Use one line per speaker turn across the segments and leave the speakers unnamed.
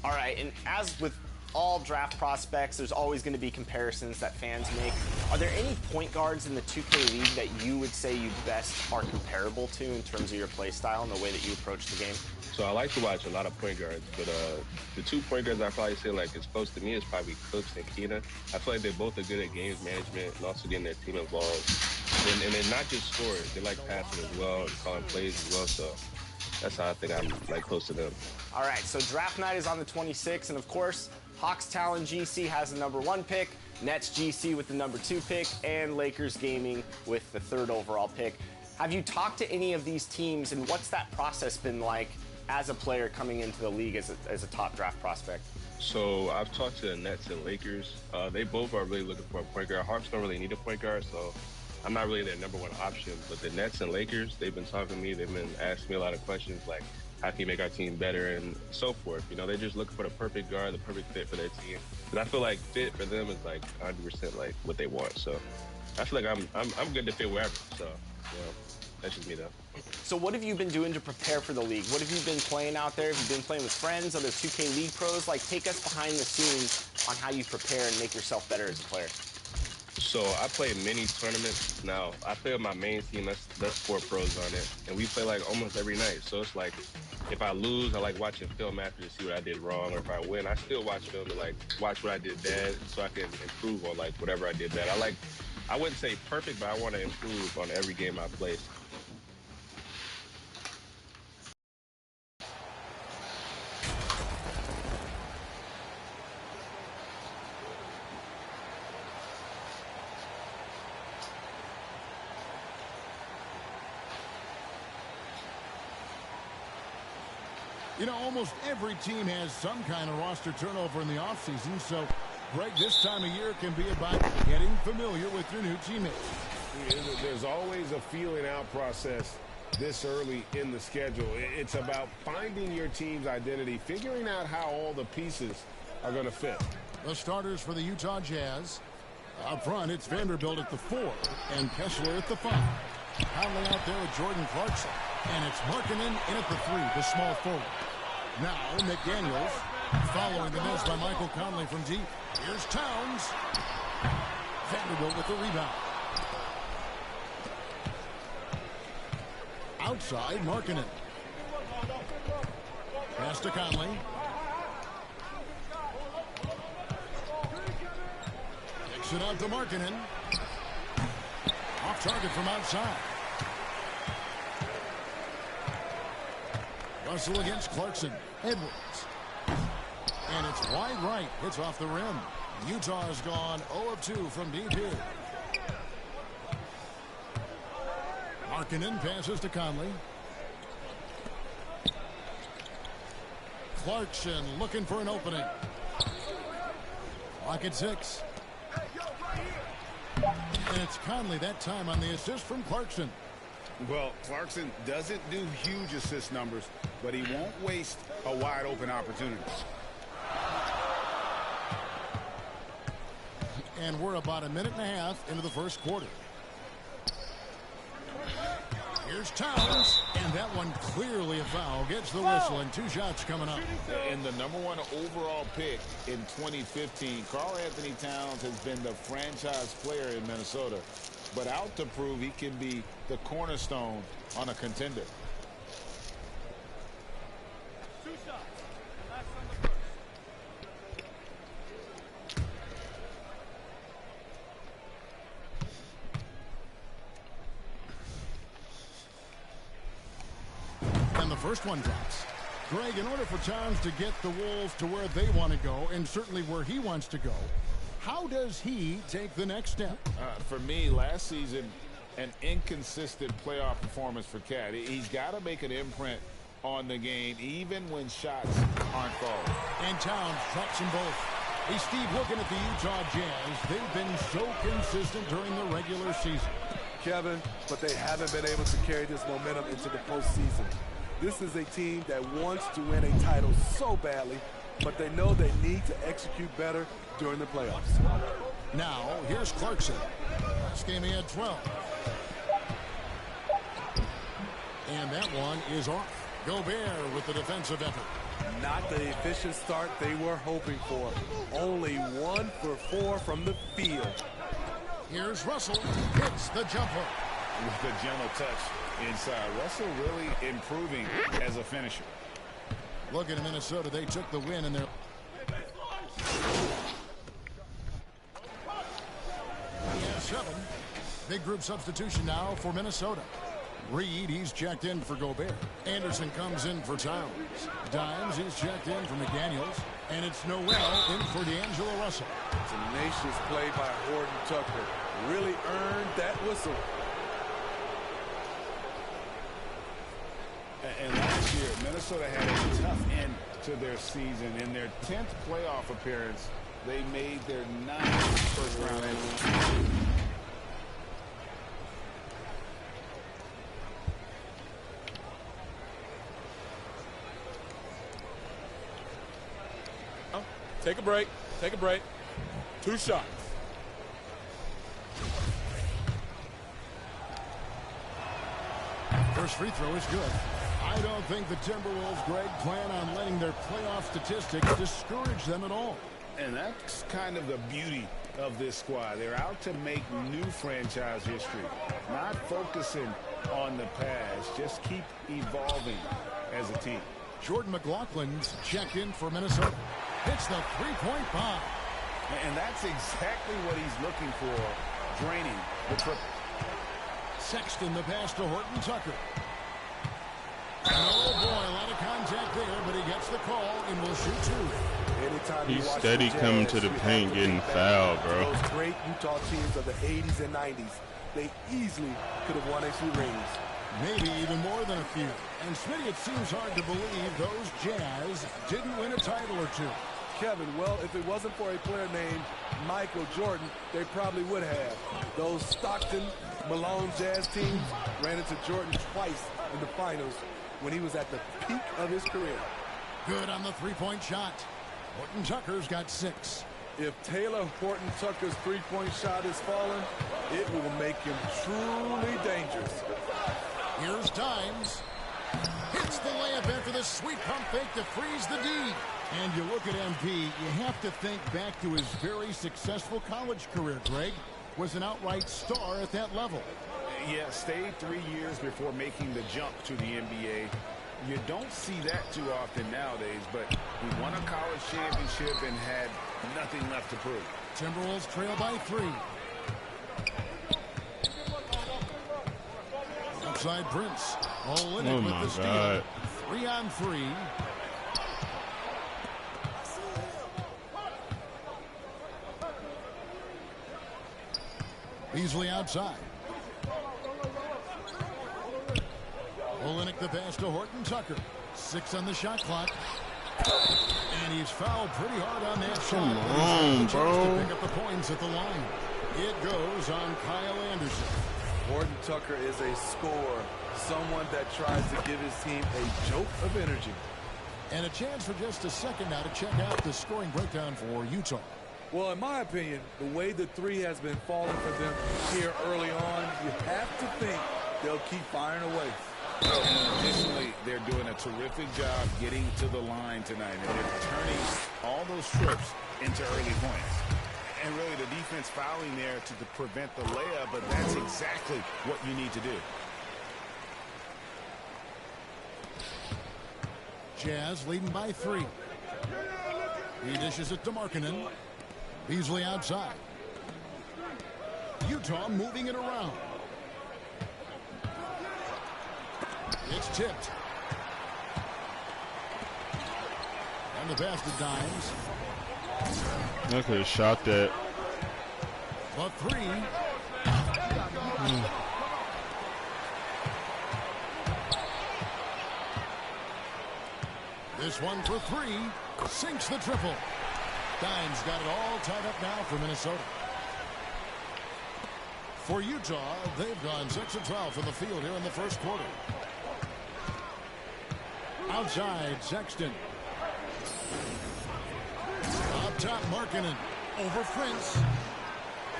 All right, and as with all draft prospects, there's always going to be comparisons that fans make. Are there any point guards in the 2K League that you would say you best are comparable to in terms of your play style and the way that you approach the game?
So I like to watch a lot of point guards, but the 2 point guards I probably say like is close to me is probably Cooks and Keena. I feel like they both are good at games management and also getting their team involved. And they're not just scorers; they like passing as well and calling plays as well. So that's how I think I'm like close to them.
All right, so draft night is on the 26th, and of course, Hawks Talon GC has the #1 pick, Nets GC with the #2 pick, and Lakers Gaming with the 3rd overall pick. Have you talked to any of these teams, and what's that process been like as a player coming into the league as a top draft prospect?
So I've talked to the Nets and Lakers. They both are really looking for a point guard. Hawks don't really need a point guard, so I'm not really their #1 option. But the Nets and Lakers, they've been talking to me. They've been asking me a lot of questions like, how can you make our team better and so forth. You know, they're just looking for the perfect guard, the perfect fit for their team. And I feel like fit for them is like 100% like what they want. So I feel like I'm good to fit wherever. So, you know, that's just me though.
So what have you been doing to prepare for the league? What have you been playing out there? Have you been playing with friends, other 2K League pros? Like, take us behind the scenes on how you prepare and make yourself better as a player.
So I play mini tournaments. Now, I play with my main team. That's 4 pros on it. And we play like almost every night. So it's like, if I lose, I like watching film after to see what I did wrong. Or if I win, I still watch film to like watch what I did bad so I can improve on like whatever I did bad. I wouldn't say perfect, but I want to improve on every game I play.
You know, almost every team has some kind of roster turnover in the offseason, so, Greg, this time of year can be about getting familiar with your new teammates.
There's always a feeling out process this early in the schedule. It's about finding your team's identity, figuring out how all the pieces are going to fit.
The starters for the Utah Jazz. Up front, it's Vanderbilt at the 4 and Kessler at the 5. Conley out there with Jordan Clarkson. And it's Markkanen in at the 3, the small forward. Now, McDaniels, following the miss by Michael Conley from deep. Here's Towns. Vanderbilt with the rebound. Outside, Markkanen. Pass to Conley. Kicks it out to Markkanen. Off target from outside. Russell against Clarkson. Edwards. And it's wide right. Hits off the rim. Utah has gone 0 of 2 from deep here. Markkanen passes to Conley. Clarkson looking for an opening. Clock at 6. And it's Conley that time on the assist from Clarkson.
Well, Clarkson doesn't do huge assist numbers, but he won't waste a wide open opportunity.
And we're about a minute and a half into the first quarter. Here's Towns, and that one clearly a foul. Gets the whistle, and 2 shots coming up.
And the #1 overall pick in 2015, Karl Anthony Towns has been the franchise player in Minnesota, but out to prove he can be the cornerstone on a contender.
And the first one drops. Greg, in order for Towns to get the Wolves to where they want to go, and certainly where he wants to go, how does he take the next step?
For me, last season, an inconsistent playoff performance for Cat. He's got to make an imprint on the game, even when shots aren't falling.
And Towns drops them both. Hey, Steve, looking at the Utah Jazz, they've been so consistent during the regular season.
Kevin, but they haven't been able to carry this momentum into the postseason. This is a team that wants to win a title so badly, but they know they need to execute better during the playoffs.
Now, here's Clarkson. Last game he had 12. And that one is off. Gobert with the defensive effort.
Not the efficient start they were hoping for. Only 1 for 4 from the field.
Here's Russell. Hits the jumper.
With a gentle touch inside. Russell really improving as a finisher.
Looking at Minnesota, they took the win in their... He has 7. Big group substitution now for Minnesota. Reed, he's checked in for Gobert. Anderson comes in for Towns. Dimes, he's checked in for McDaniels. And it's Noel in for D'Angelo Russell.
Tenacious play by Horton Tucker. Really earned that whistle.
And last year, Minnesota had a tough end to their season. In their 10th playoff appearance, they made their 9th first-round entry.
Take a break. Take a break. 2 shots.
First free throw is good. I don't think the Timberwolves, Greg, plan on letting their playoff statistics discourage them at all.
And that's kind of the beauty of this squad. They're out to make new franchise history, not focusing on the past. Just keep evolving as a team.
Jordan McLaughlin's checked in for Minnesota. Hits the three-point bomb.
And that's exactly what he's looking for, draining the triple.
Sexton the pass to Horton Tucker. Oh boy, a lot of contact there, but he gets the call and will shoot 2.
Anytime
He's steady coming to the paint, getting fouled, bro.
Those great Utah teams of the 80s and 90s, they easily could have won a few rings.
Maybe even more than a few. And Smitty, it seems hard to believe those Jazz didn't win a title or 2.
Kevin, well, if it wasn't for a player named Michael Jordan, they probably would have. Those Stockton, Malone Jazz teams ran into Jordan twice in the finals when he was at the peak of his career.
Good on the three-point shot. Horton Tucker's got 6.
If Taylor Horton Tucker's three-point shot is falling, it will make him truly dangerous.
Here's Dimes. Hits the layup after the sweet pump fake to freeze the D. And you look at MP, you have to think back to his very successful college career, Greg. Was an outright star at that level.
Yeah, stayed 3 years before making the jump to the NBA. You don't see that too often nowadays, but he won a college championship and had nothing left to prove.
Timberwolves trail by 3. Outside Prince. Olynyk with the steal. 3-on-3. Beasley outside. Olynyk the pass to Horton Tucker. 6 on the shot clock. And he's fouled pretty hard on that shot.
Come on, bro.
To pick up the points at the line. It goes on Kyle Anderson.
Horton Tucker is a scorer, someone that tries to give his team a jolt of energy.
And a chance for just a second now to check out the scoring breakdown for Utah.
Well, in my opinion, the way the 3 has been falling for them here early on, you have to think they'll keep firing away.
And additionally, they're doing a terrific job getting to the line tonight, and they're turning all those trips into early points. And really, the defense fouling there to prevent the layup, but that's exactly what you need to do.
Jazz leading by 3. He dishes it to Markkanen. Beasley outside. Utah moving it around. It's tipped. And the pass to Dimes.
I could have shot that.
The 3. This one for 3. Sinks the triple. Dimes got it all tied up now for Minnesota. For Utah, they've gone 6 of 12 from the field here in the first quarter. Outside, Sexton. Up top, Markkanen. Over Prince.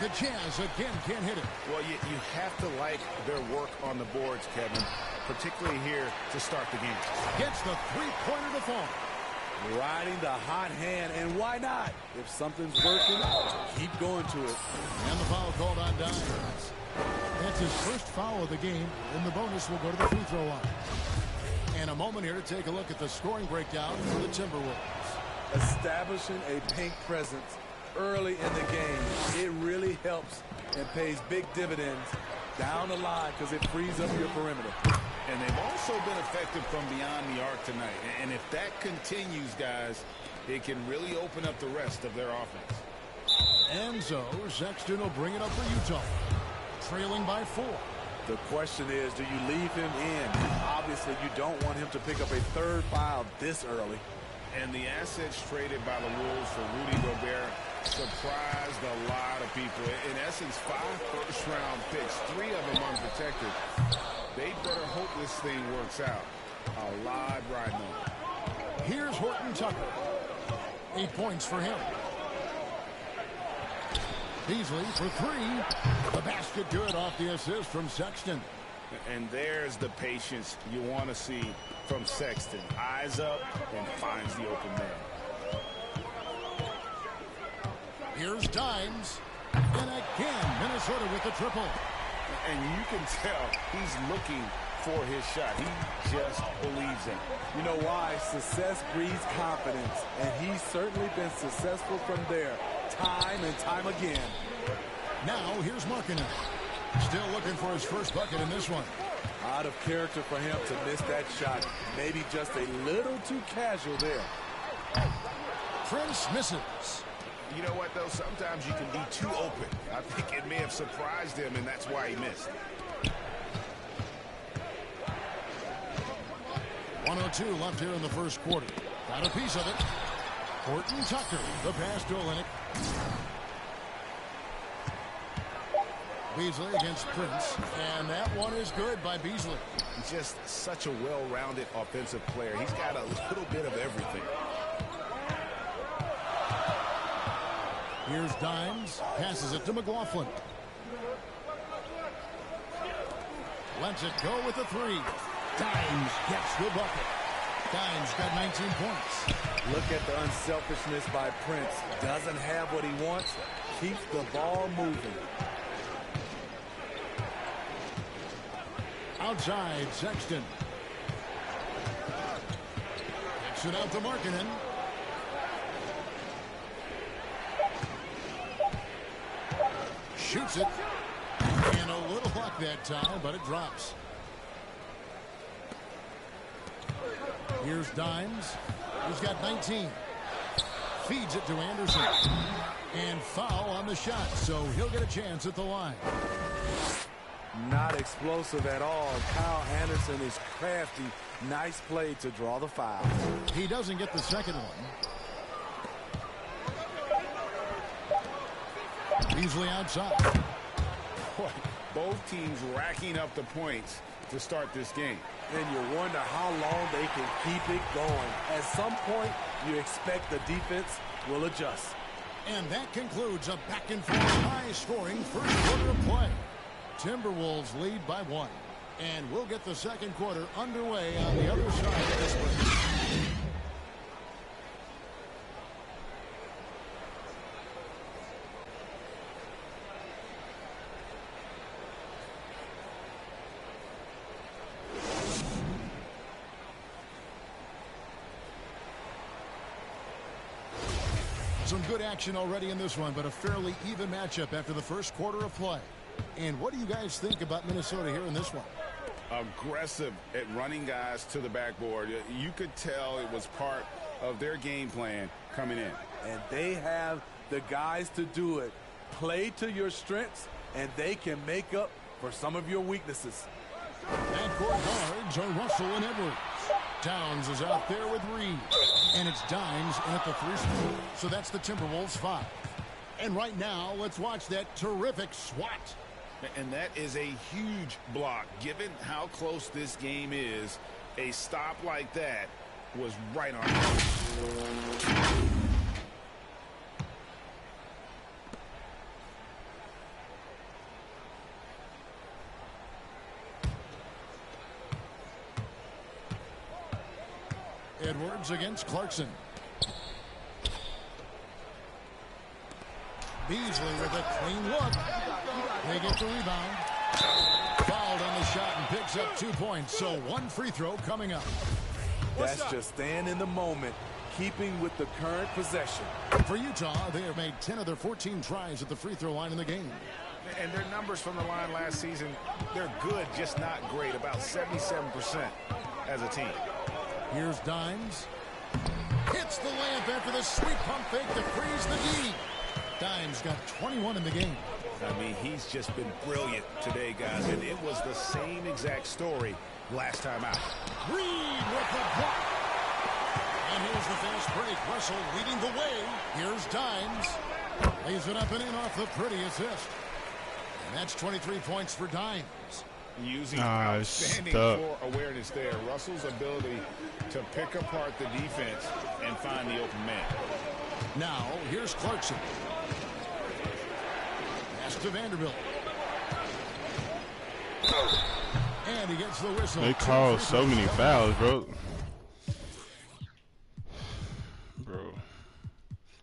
The Jazz again can't hit it.
Well, you have to like their work on the boards, Kevin. particularly here to start the game.
Gets the three-pointer to fall.
Riding the hot hand, and why not? If something's working, keep going to it.
And the foul called on Dimes. That's his first foul of the game, and the bonus will go to the free throw line. And a moment here to take a look at the scoring breakdown for the Timberwolves.
Establishing a paint presence early in the game, it really helps and pays big dividends down the line because it frees up your perimeter.
And they've also been effective from beyond the arc tonight. And if that continues, guys, it can really open up the rest of their offense.
And so Sexton will bring it up for Utah, trailing by 4.
The question is, do you leave him in? Obviously, you don't want him to pick up a third foul this early.
And the assets traded by the Wolves for Rudy Gobert surprised a lot of people. In essence, 5 first-round picks, 3 of them unprotected. They better hope this thing works out. A lot riding on it.
Here's Horton Tucker. 8 points for him. Beasley for 3. The basket good off the assist from Sexton.
And there's the patience you want to see from Sexton. Eyes up and finds the open man.
Here's Dimes. And again, Minnesota with the triple.
And you can tell he's looking for his shot. He just believes in it.
You know why? Success breeds confidence, and he's certainly been successful from there, time and time again.
Now here's Markkanen. Still looking for his first bucket in this one.
Out of character for him to miss that shot. Maybe just a little too casual there.
Prince misses.
You know what, though? Sometimes you can be too open. I think it may have surprised him, and that's why he missed.
1:02 left here in the first quarter. Got a piece of it. Horton Tucker, the pass to Olynyk. Beasley against Prince, and that one is good by Beasley.
He's just such a well-rounded offensive player. He's got a little bit of everything.
Here's Dimes, passes it to McLaughlin. Lets it go with a 3. Dimes gets the bucket. Dimes got 19 points.
Look at the unselfishness by Prince. Doesn't have what he wants, keeps the ball moving.
Outside, Sexton. Kicks it out to Markkanen. Shoots it. And a little luck that time, but it drops. Here's Dimes. He's got 19. Feeds it to Anderson. And foul on the shot, so he'll get a chance at the line.
Not explosive at all. Kyle Anderson is crafty. Nice play to draw the foul.
He doesn't get the second one. Beasley outside.
Boy, both teams racking up the points to start this game.
And you wonder how long they can keep it going. At some point, you expect the defense will adjust.
And that concludes a back-and-forth high-scoring first quarter of play. Timberwolves lead by 1. And we'll get the second quarter underway on the other side of this break. Some good action already in this one, but a fairly even matchup after the first quarter of play. And what do you guys think about Minnesota here in this one?
Aggressive at running guys to the backboard. You could tell it was part of their game plan coming in.
And they have the guys to do it. Play to your strengths, and they can make up for some of your weaknesses.
Backcourt guards are Russell and Edwards. Towns is out there with Reed. And it's Dimes in at the 3 spot. So that's the Timberwolves 5. And right now, let's watch that terrific swat.
And that is a huge block. Given how close this game is, a stop like that was right on.
Edwards against Clarkson. Beasley with a clean look. They get the rebound. Fouled on the shot and picks up 2 points. So one free throw coming up.
That's just staying in the moment, keeping with the current possession.
For Utah, they have made 10 of their 14 tries at the free throw line in the game.
And their numbers from the line last season, they're good, just not great. About 77% as a team.
Here's Dimes. Hits the layup after the sweet pump fake to freeze the D. Dimes got 21 in the game.
I mean, he's just been brilliant today, guys. And it was the same exact story last time out.
Reed with the block. And here's the fast break. Russell leading the way. Here's Dimes. Lays it up and in off the pretty assist. And that's 23 points for Dimes.
Using outstanding floor awareness there. Russell's ability to pick apart the defense and find the open man.
Now, here's Clarkson. Pass to Vanderbilt. And he gets the whistle.
They call so many fouls, bro.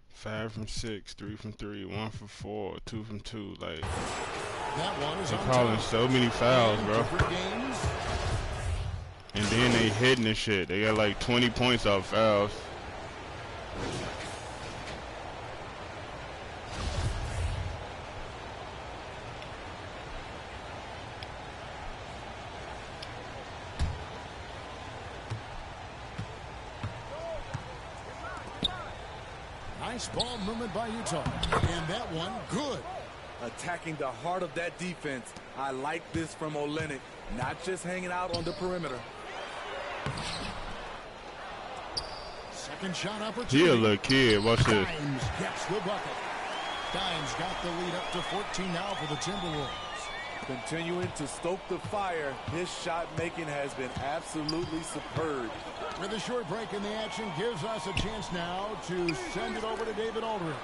5 from 6, 3 from 3, 1 from 4, 2 from 2. Like,
that one is
they're calling so many fouls, bro. And then they hitting the shit. They got like 20 points off fouls.
Nice ball movement by Utah. And that one, good.
Attacking the heart of that defense. I like this from Olynyk. Not just hanging out on the perimeter.
Second shot opportunity.
He a little kid. Watch this.
Dimes gets the bucket. Dimes got the lead up to 14 now for the Timberwolves.
Continuing to stoke the fire. His shot making has been absolutely superb.
With a short break in the action, gives us a chance now to send it over to David Aldridge.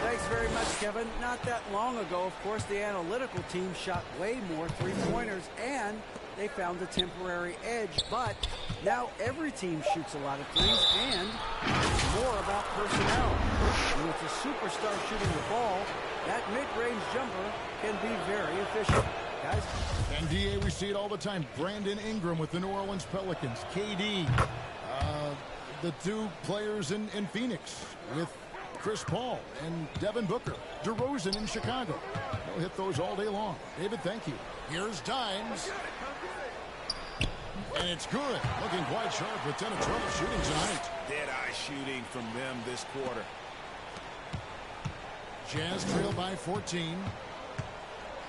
Thanks very much, Kevin. Not that long ago, of course, the analytical team shot way more three-pointers, and they found a temporary edge. But now every team shoots a lot of threes, and it's more about personnel. And with the superstar shooting the ball, that mid-range jumper can be very efficient. Guys.
NBA, we see it all the time. Brandon Ingram with the New Orleans Pelicans. KD, the two players in Phoenix with Chris Paul and Devin Booker. DeRozan in Chicago. They'll hit those all day long. David, thank you. Here's Dimes. And it's good. Looking quite sharp with 10 of 12 shooting tonight.
Dead-eye shooting from them this quarter.
Jazz trail by 14.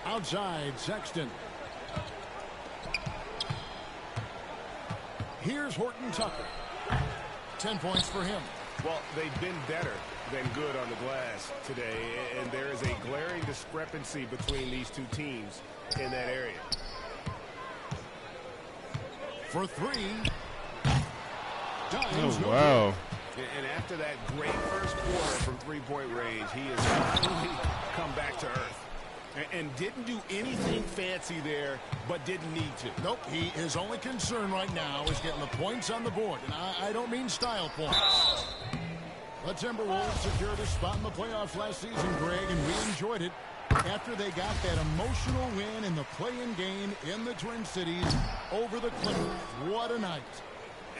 Outside, Sexton. Here's Horton Tucker. 10 points for him.
Well, they've been better than good on the glass today, and there is a glaring discrepancy between these two teams in that area.
For three.
Oh, wow.
And after that great first quarter from three-point range, he has finally come back to earth. And didn't do anything fancy there, but didn't need to.
Nope, his only concern right now is getting the points on the board. And I don't mean style points. The Timberwolves secured a spot in the playoffs last season, Greg, and we enjoyed it after they got that emotional win in the play-in game in the Twin Cities over the Clippers. What a night.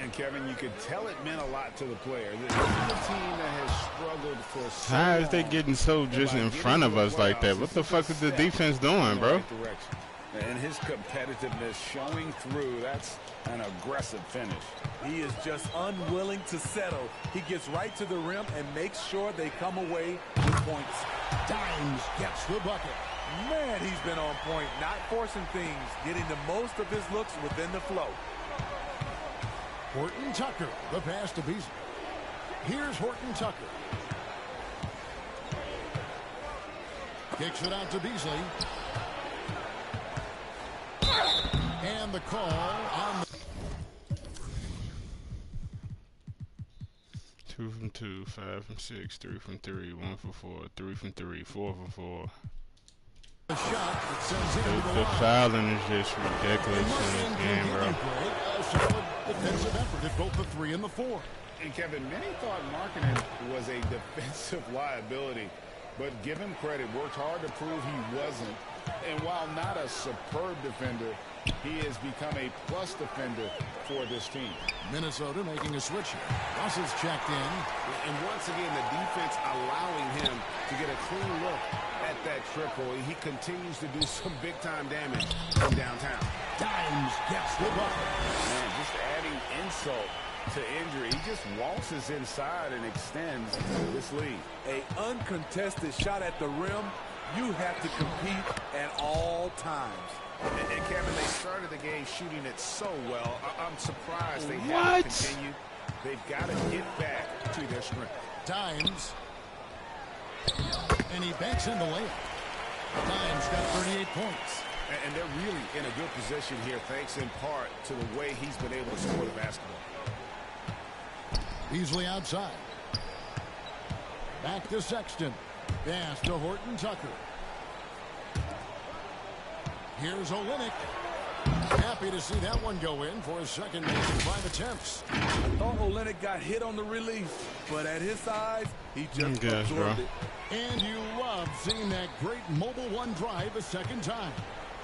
And, Kevin, you could tell it meant a lot to the player. This is a team that has struggled for so
How is they
long.
getting so just in front of us like that? What the fuck is the defense doing, bro?
And his competitiveness showing through. That's an aggressive finish.
He is just unwilling to settle. He gets right to the rim and makes sure they come away with points.
Dimes gets the bucket.
Man, he's been on point, not forcing things, getting the most of his looks within the flow.
Horton Tucker, the pass to Beasley. Here's Horton Tucker. Kicks it out to Beasley. And the call on the
2 from 2, 5 from 6, 3 from 3, 1 for 4, 3 from 3, 4 for 4.
shot that sends him to the
The
line.
fouling is just ridiculous in this game, bro.
A solid defensive effort. at both the 3 and the 4.
And Kevin, many thought Markkanen was a defensive liability, but give him credit, worked hard to prove he wasn't. And while not a superb defender, he has become a plus defender for this team.
Minnesota making a switch here. Russell's checked in.
And once again, the defense allowing him to get a clean look at that triple. He continues to do some big-time damage from downtown.
Dimes gets the bucket.
Man, just adding insult to injury. He just waltzes inside and extends this lead.
A uncontested shot at the rim, you have to compete at all times.
And Kevin, they started the game shooting it so well. I'm surprised they haven't continued. They've got to get back to their strength.
Dimes. And he banks in the layup. Dimes got 38 points.
And they're really in a good position here, thanks in part to the way he's been able to score the basketball.
Beasley outside. Back to Sexton. Pass to Horton Tucker. Here's Olynyk. Happy to see that one go in for his second miss in 5 attempts.
I thought Olynyk got hit on the release, but at his size, he just absorbed it.
And you love seeing that great mobile one drive a second time.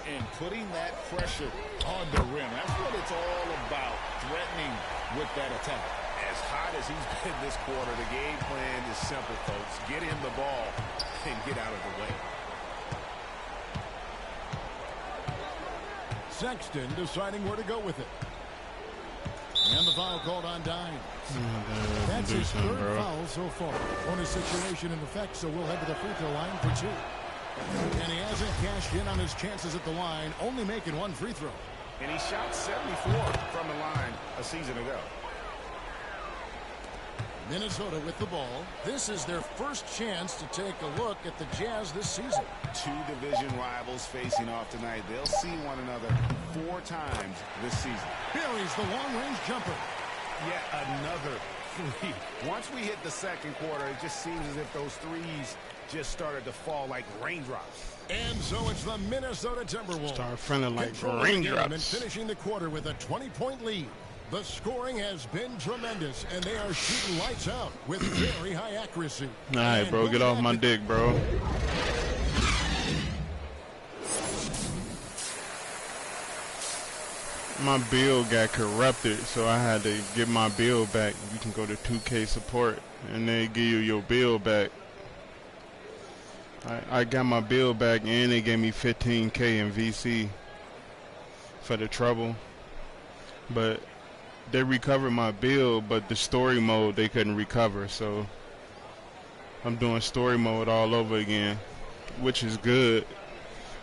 And putting that pressure on the rim. That's what it's all about, threatening with that attack.
As hot as he's been this quarter, the game plan is simple, folks. Get him the ball and get out of the way.
Sexton deciding where to go with it. And the foul called on Dimes. That's his third foul so far. Bonus situation in effect, so we'll head to the free throw line for 2. And he hasn't cashed in on his chances at the line, only making 1 free throw.
And he shot 74 from the line a season ago.
Minnesota with the ball. This is their first chance to take a look at the Jazz this season.
2 division rivals facing off tonight. They'll see one another 4 times this season.
Buries the long-range jumper.
Yet another 3. Once we hit the second quarter, it just seems as if those threes just started to fall like raindrops.
And so it's the Minnesota Timberwolves.
Start feeling like
raindrops. And
raindrops.
finishing the quarter with a 20-point lead. The scoring has been tremendous, and they are shooting lights out with very high accuracy.
All right, bro, get off my dick, bro. My bill got corrupted, so I had to get my bill back. You can go to 2K support, and they give you your bill back. I got my bill back, and they gave me 15K in VC for the trouble. But they recovered my bill, but the story mode they couldn't recover, so I'm doing story mode all over again, which is good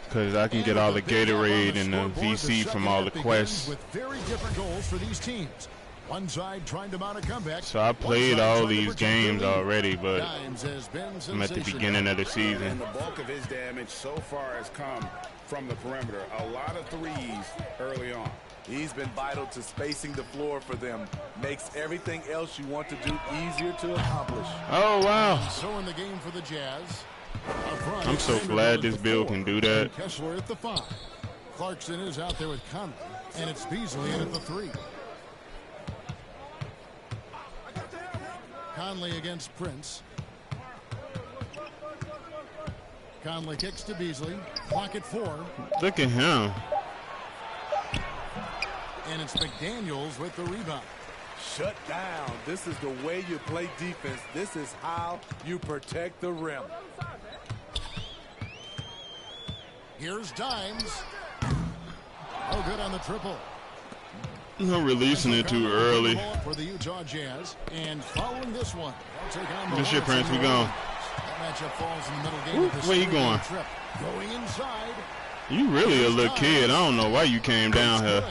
because I can get all the Gatorade and the VC from all the quests.
With very different goals for these teams. One side trying to mount a comeback.
So I played all these games already, but I'm at the beginning of the season.
And the bulk of his damage so far has come from the perimeter. A lot of threes early on.
He's been vital to spacing the floor for them. Makes everything else you want to do easier to accomplish.
Oh, wow.
So in the game for the Jazz.
I'm so glad this bill can do that.
Kessler at the 5. Clarkson is out there with Conley. And it's Beasley in at the 3. Conley against Prince. Conley kicks to Beasley. Clock at 4.
Look at him.
And it's McDaniels with the rebound.
Shut down. This is the way you play defense. This is how you protect the rim.
Here's Dimes. Oh, good on the triple.
I'm releasing it too early.
For the Utah Jazz. And following this one, they'll take on the
Good shit, Prince. We going.
That matchup falls in the middle game of this
where you going?
Trip. Going inside.
You really a little kid. I don't know why you came down here.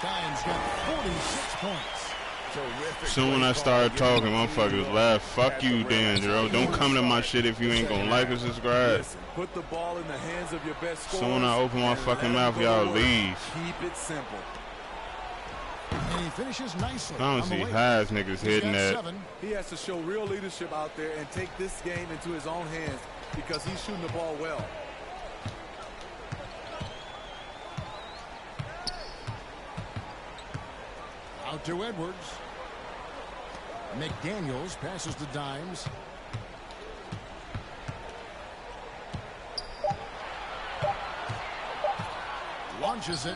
Dimes got 46 points.
Soon when I started talking, motherfuckers laugh. Fuck you, D'Angelo. Don't come to my shit if you ain't gonna like or subscribe.
Listen, put the ball in the hands of your best scorers.
Soon I open my fucking mouth, y'all leave.
Keep it simple.
And he finishes nicely.
I don't see highs niggas hitting that.
He has to show real leadership out there and take this game into his own hands because he's shooting the ball well.
Out To Edwards. McDaniels passes to Dimes. Launches it.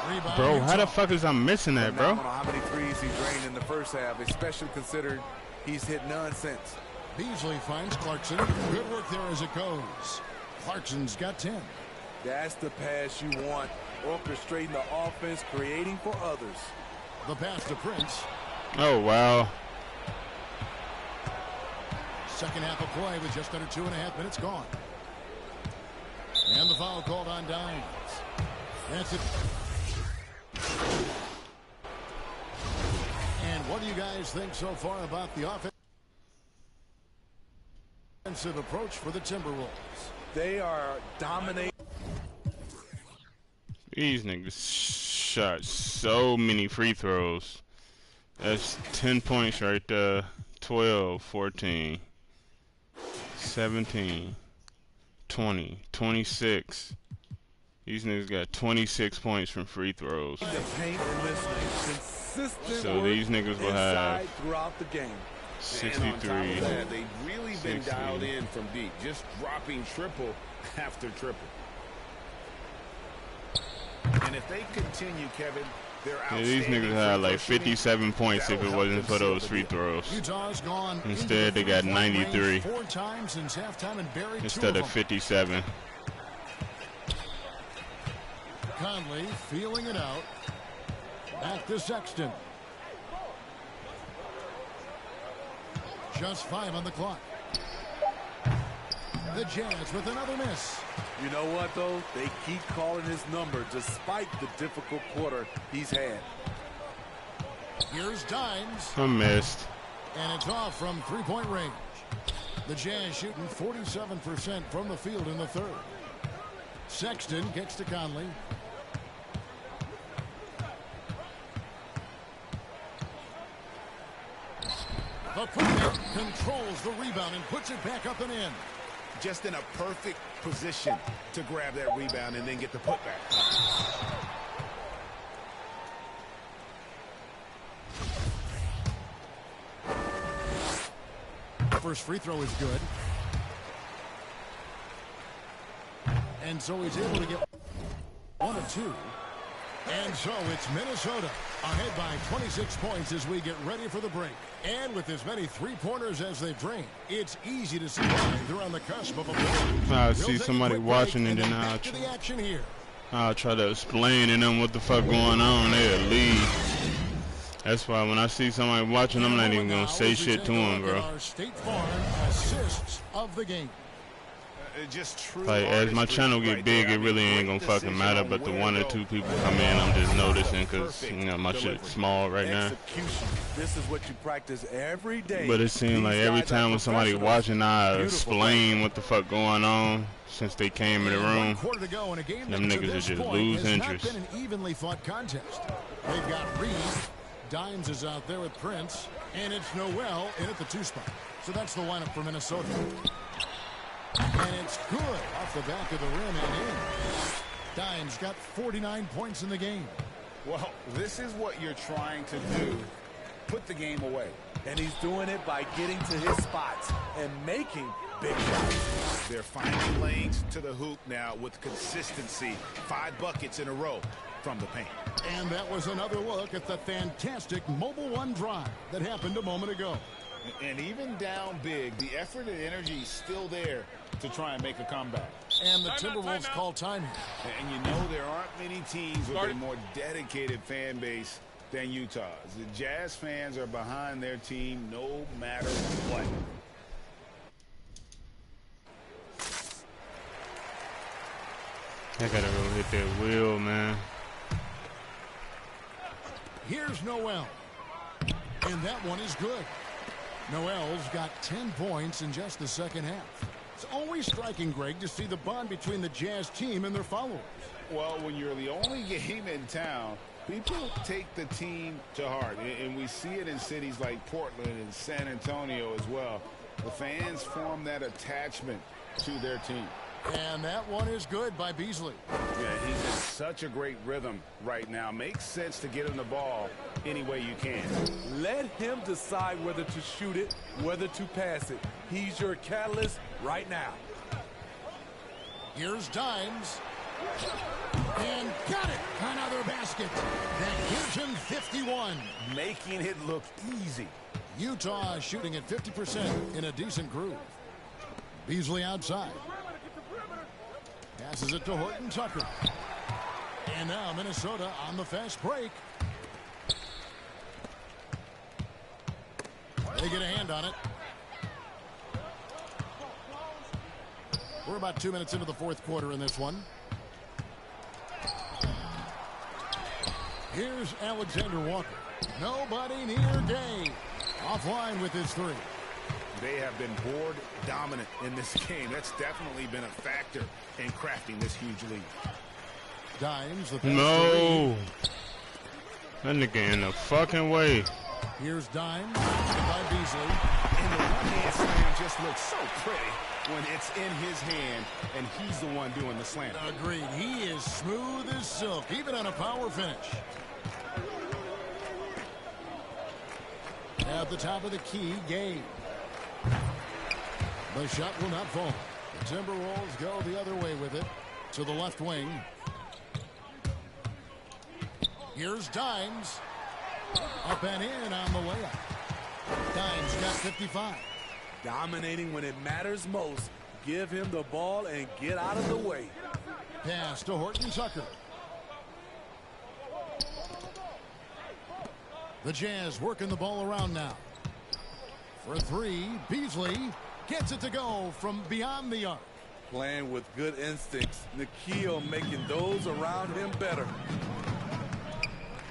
Rebound.
Bro, how the fuck is I missing that, bro?
How many threes he drained in the first half, especially considered he's hit none since.
Beasley finds Clarkson. Good work there as it goes. Clarkson's got 10.
That's the pass you want. Orchestrating the offense, creating for others.
The pass to Prince.
Oh, wow.
Second half of play with just under 2.5 minutes gone. And the foul called on Dimes. That's it. And what do you guys think so far about the offensive approach for the Timberwolves?
They are dominating.
These niggas shot so many free throws. That's 10 points right there. 12, 14, 17, 20, 26. These niggas got 26 points from free throws.
The paint and listening. Consistent
So these niggas will have
throughout the game.
63.
And on top of that, they've really been dialed in from deep, just dropping triple after triple. And if they continue, Kevin, they're
Yeah, these niggas had like 57 points if it wasn't for those free throws.
Utah's gone.
Instead, they got 93
4 times since halftime and buried
instead
2
of 57.
Conley feeling it out. Back to Sexton. Just 5 on the clock. The Jazz with another miss.
You know what, though? They keep calling his number despite the difficult quarter he's had.
Here's Dimes.
I missed.
And it's off from three-point range. The Jazz shooting 47% from the field in the third. Sexton gets to Conley. The player controls the rebound and puts it back up and in.
Just in a perfect position to grab that rebound and then get the putback.
First free throw is good. And so he's able to get 1 of 2. And so it's Minnesota ahead by 26 points as we get ready for the break. And with as many three-pointers as they've drained, it's easy to see why they're on the cusp of a blow.
I see somebody watching and then I'll try to explain to them what the fuck going on. They'll leave. That's why when I see somebody watching, I'm not even going to say shit to them, bro.
State Farm assists of the game.
Like, as my channel get big, it really ain't gonna fucking matter, but the 1 or 2 people come in, I'm just noticing because, you know, my shit's small right now.
This is what you practice every day.
But it seems like every time when somebody watching, I explain what the fuck going on since they came in the room. Them niggas are just lose interest.
It's not been an evenly fought contest. They've got Reed. Dimes is out there with Prince. And it's Noel in at the 2 spot. So that's the lineup for Minnesota. And it's good off the back of the rim and in. Dimes got 49 points in the game.
Well, this is what you're trying to do. Put the game away.
And he's doing it by getting to his spots and making big shots.
They're finding lanes to the hoop now with consistency. 5 buckets in a row from the paint.
And that was another look at the fantastic Mobile One drive that happened a moment ago.
And even down big, the effort and energy is still there to try and make a comeback.
And the Timberwolves call time.
And you know there aren't many teams with a more dedicated fan base than Utah's. The Jazz fans are behind their team no matter what.
I gotta go hit that wheel, man.
Here's Noel. And that one is good. Noel's got 10 points in just the second half. It's always striking, Greg, to see the bond between the Jazz team and their followers.
Well, when you're the only game in town, people take the team to heart. And we see it in cities like Portland and San Antonio as well. The fans form that attachment to their team.
And that one is good by Beasley.
Yeah, he's in such a great rhythm right now. Makes sense to get him the ball any way you can.
Let him decide whether to shoot it, whether to pass it. He's your catalyst right now.
Here's Dimes. And got it. Another basket. That gives him 51.
Making it look easy.
Utah shooting at 50% in a decent groove. Beasley outside. Passes it to Horton Tucker. And now Minnesota on the fast break. They get a hand on it. We're about 2 minutes into the fourth quarter in this one. Here's Alexander Walker. Nobody near Gay. Offline with his three.
They have been board dominant in this game. That's definitely been a factor in crafting this huge lead.
Dimes.
No. That nigga in the fucking way.
Here's Dimes by Beasley.
And the one-hand slam just looks so pretty when it's in his hand and he's the one doing the slam.
Agreed. He is smooth as silk, even on a power finish. At the top of the key, Gay. The shot will not fall. The Timberwolves go the other way with it to the left wing. Here's Dimes. Up and in on the layup. Dimes got 55.
Dominating when it matters most. Give him the ball and get out of the way.
Pass to Horton Tucker. The Jazz working the ball around now. For three, Beasley gets it to go from beyond the arc.
Playing with good instincts. Nikhil making those around him better.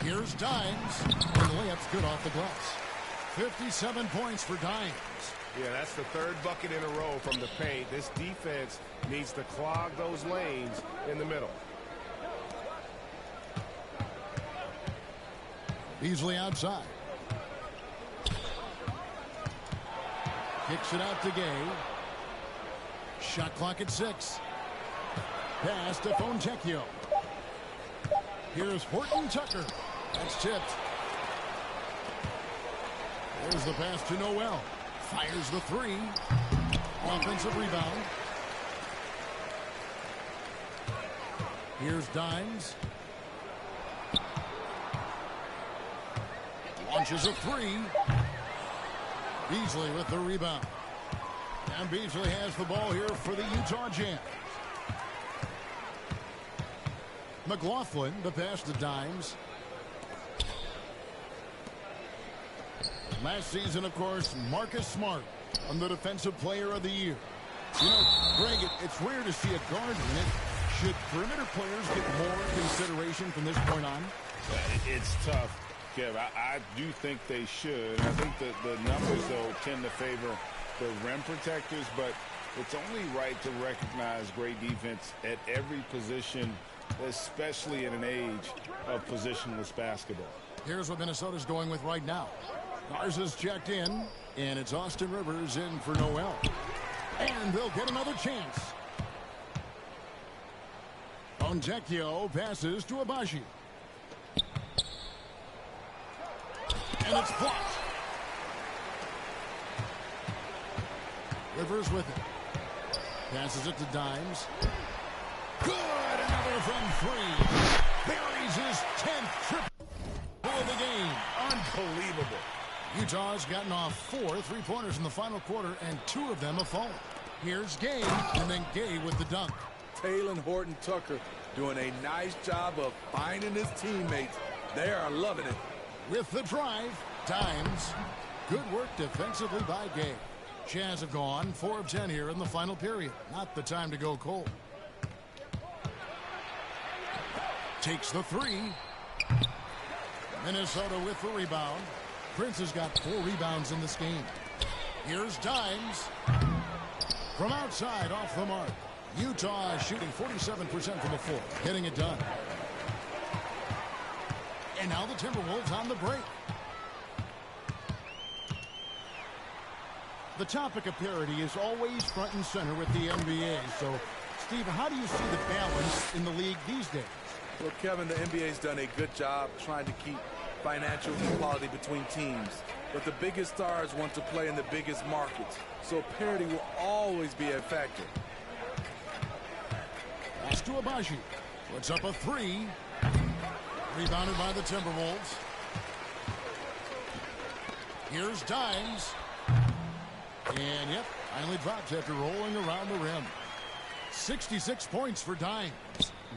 Here's Dimes. And the layup's good off the glass. 57 points for Dimes.
Yeah, that's the third bucket in a row from the paint. This defense needs to clog those lanes in the middle.
Beasley outside. Kicks it out to Gay. Shot clock at 6. Pass to Fontecchio. Here's Horton Tucker. That's tipped. There's the pass to Noel. Fires the three. Offensive rebound. Here's Dimes. Launches a three. Beasley with the rebound. And Beasley has the ball here for the Utah Jazz. McLaughlin, the pass to Dimes. Last season, of course, Marcus Smart on the Defensive Player of the Year. You know, Greg, it's rare to see a guard win it. Should perimeter players get more consideration from this point on?
It's tough, Kev. I do think they should. I think that the numbers, though, tend to favor the rim protectors, but it's only right to recognize great defense at every position, especially in an age of positionless basketball.
Here's what Minnesota's going with right now. Garza's checked in, and it's Austin Rivers in for Noel. And they'll get another chance. Fontecchio passes to Abaji. And it's blocked. Rivers with it. Passes it to Dimes. Good! Another from three. Buries his 10th triple of the game.
Unbelievable.
Utah's gotten off 4 3-pointers in the final quarter, and 2 of them have fallen. Here's Gay, and then Gay with the dunk.
Taylor Horton Tucker doing a nice job of finding his teammates. They are loving it.
With the drive, Dimes. Good work defensively by Gay. Jazz have gone 4 of 10 here in the final period. Not the time to go cold. Takes the three. Minnesota with the rebound. Prince has got 4 rebounds in this game. Here's Dimes. From outside, off the mark. Utah shooting 47% from the floor. Getting it done. And now the Timberwolves on the break. The topic of parity is always front and center with the NBA, so Steve, how do you see the balance in the league these days?
Well, Kevin, the NBA's done a good job trying to keep financial equality between teams. But the biggest stars want to play in the biggest markets, so parity will always be a factor.
Pass to Abaji. Puts up a three. Rebounded by the Timberwolves. Here's Dimes. And, yep, finally drops after rolling around the rim. 66 points for Dimes.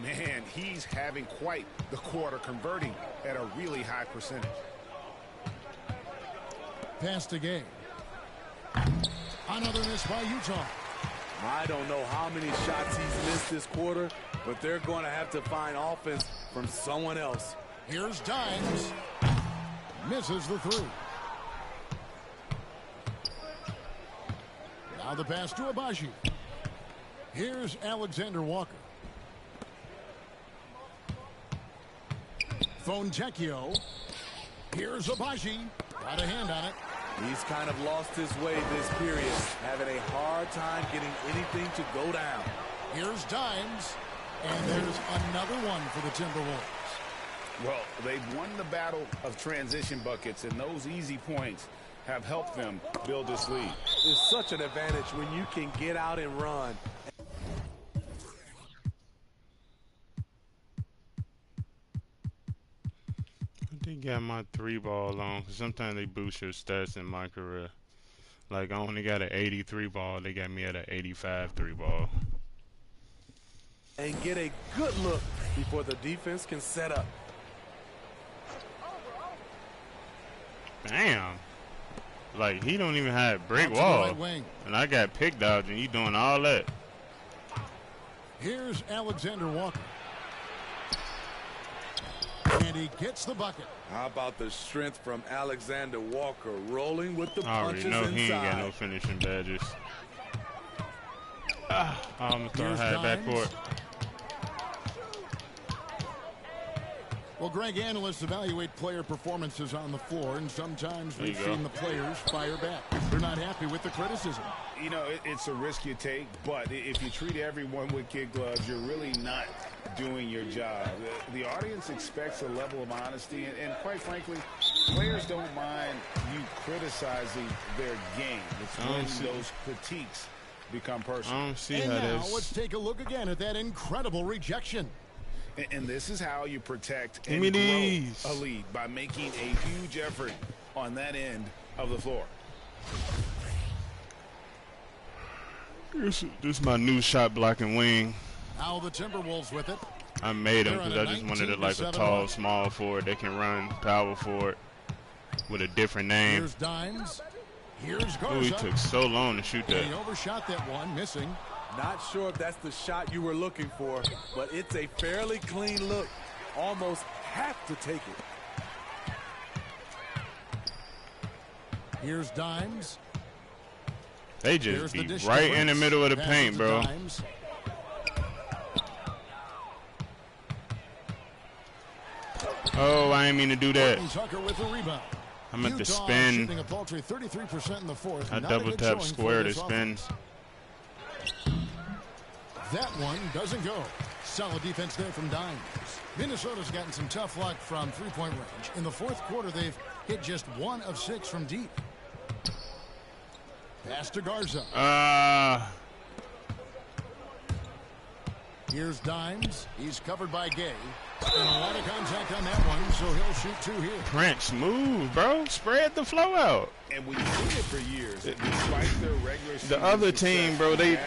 Man, he's having quite the quarter, converting at a really high percentage.
Pass to Gay. Another miss by Utah.
I don't know how many shots he's missed this quarter, but they're going to have to find offense from someone else.
Here's Dimes. Misses the three. Now the pass to Abaji. Here's Alexander Walker. Fontecchio. Here's Abaji. Got a hand on it.
He's kind of lost his way this period, having a hard time getting anything to go down.
Here's Dimes. And there's another one for the Timberwolves.
Well, they've won the battle of transition buckets, and those easy points have helped them build this lead.
It's such an advantage when you can get out and run.
They got my 3-ball on. Sometimes they boost your stats in my career. Like, I only got an 83 ball. They got me at an 85 3-ball.
And get a good look before the defense can set up.
Damn. Like, he don't even have brick wall.
Right,
and I got pick dodge, and you doing all that.
Here's Alexander Walker. And he gets the bucket.
How about the strength from Alexander Walker rolling with the
I already
punches
know
inside.
he ain't got no finishing badges. I'm going to high backcourt.
Well, Greg, analysts evaluate player performances on the floor, and sometimes we've seen the players fire back. They're not happy with the criticism.
You know, it's a risk you take, but if you treat everyone with kid gloves, you're really not doing your job. The audience expects a level of honesty, and quite frankly, players don't mind you criticizing their game. It's when those critiques become personal.
I don't see
and
how
now
that's...
let's take a look again at that incredible rejection.
And this is how you protect
Give
and
me
grow a lead, by making a huge effort on that end of the floor.
This is my new shot blocking wing.
Now the Timberwolves with it.
I made him because I just wanted it like a tall, small forward that can run power forward with a different name.
Here's Dimes. Here's Garza.
Ooh, he took so long to shoot that.
He overshot that one, missing.
Not sure if that's the shot you were looking for, but it's a fairly clean look. Almost have to take it.
Here's Dimes.
They just be right in the middle of the paint, bro. Oh, I didn't mean to do that.
Tucker with the rebound.
I meant to spin.
A paltry 33% in the fourth.
I double tap square to spin.
That one doesn't go. Solid defense there from Dimes. Minnesota's gotten some tough luck from three-point range. In the fourth quarter, they've hit just 1 of 6 from deep. Pass to Garza. Here's Dimes. He's covered by Gay. And a lot of contact on that one, so he'll shoot 2 here.
Prince, move, bro. Spread the flow out.
And we've seen it for years. Despite their regular season
the other team, bro, they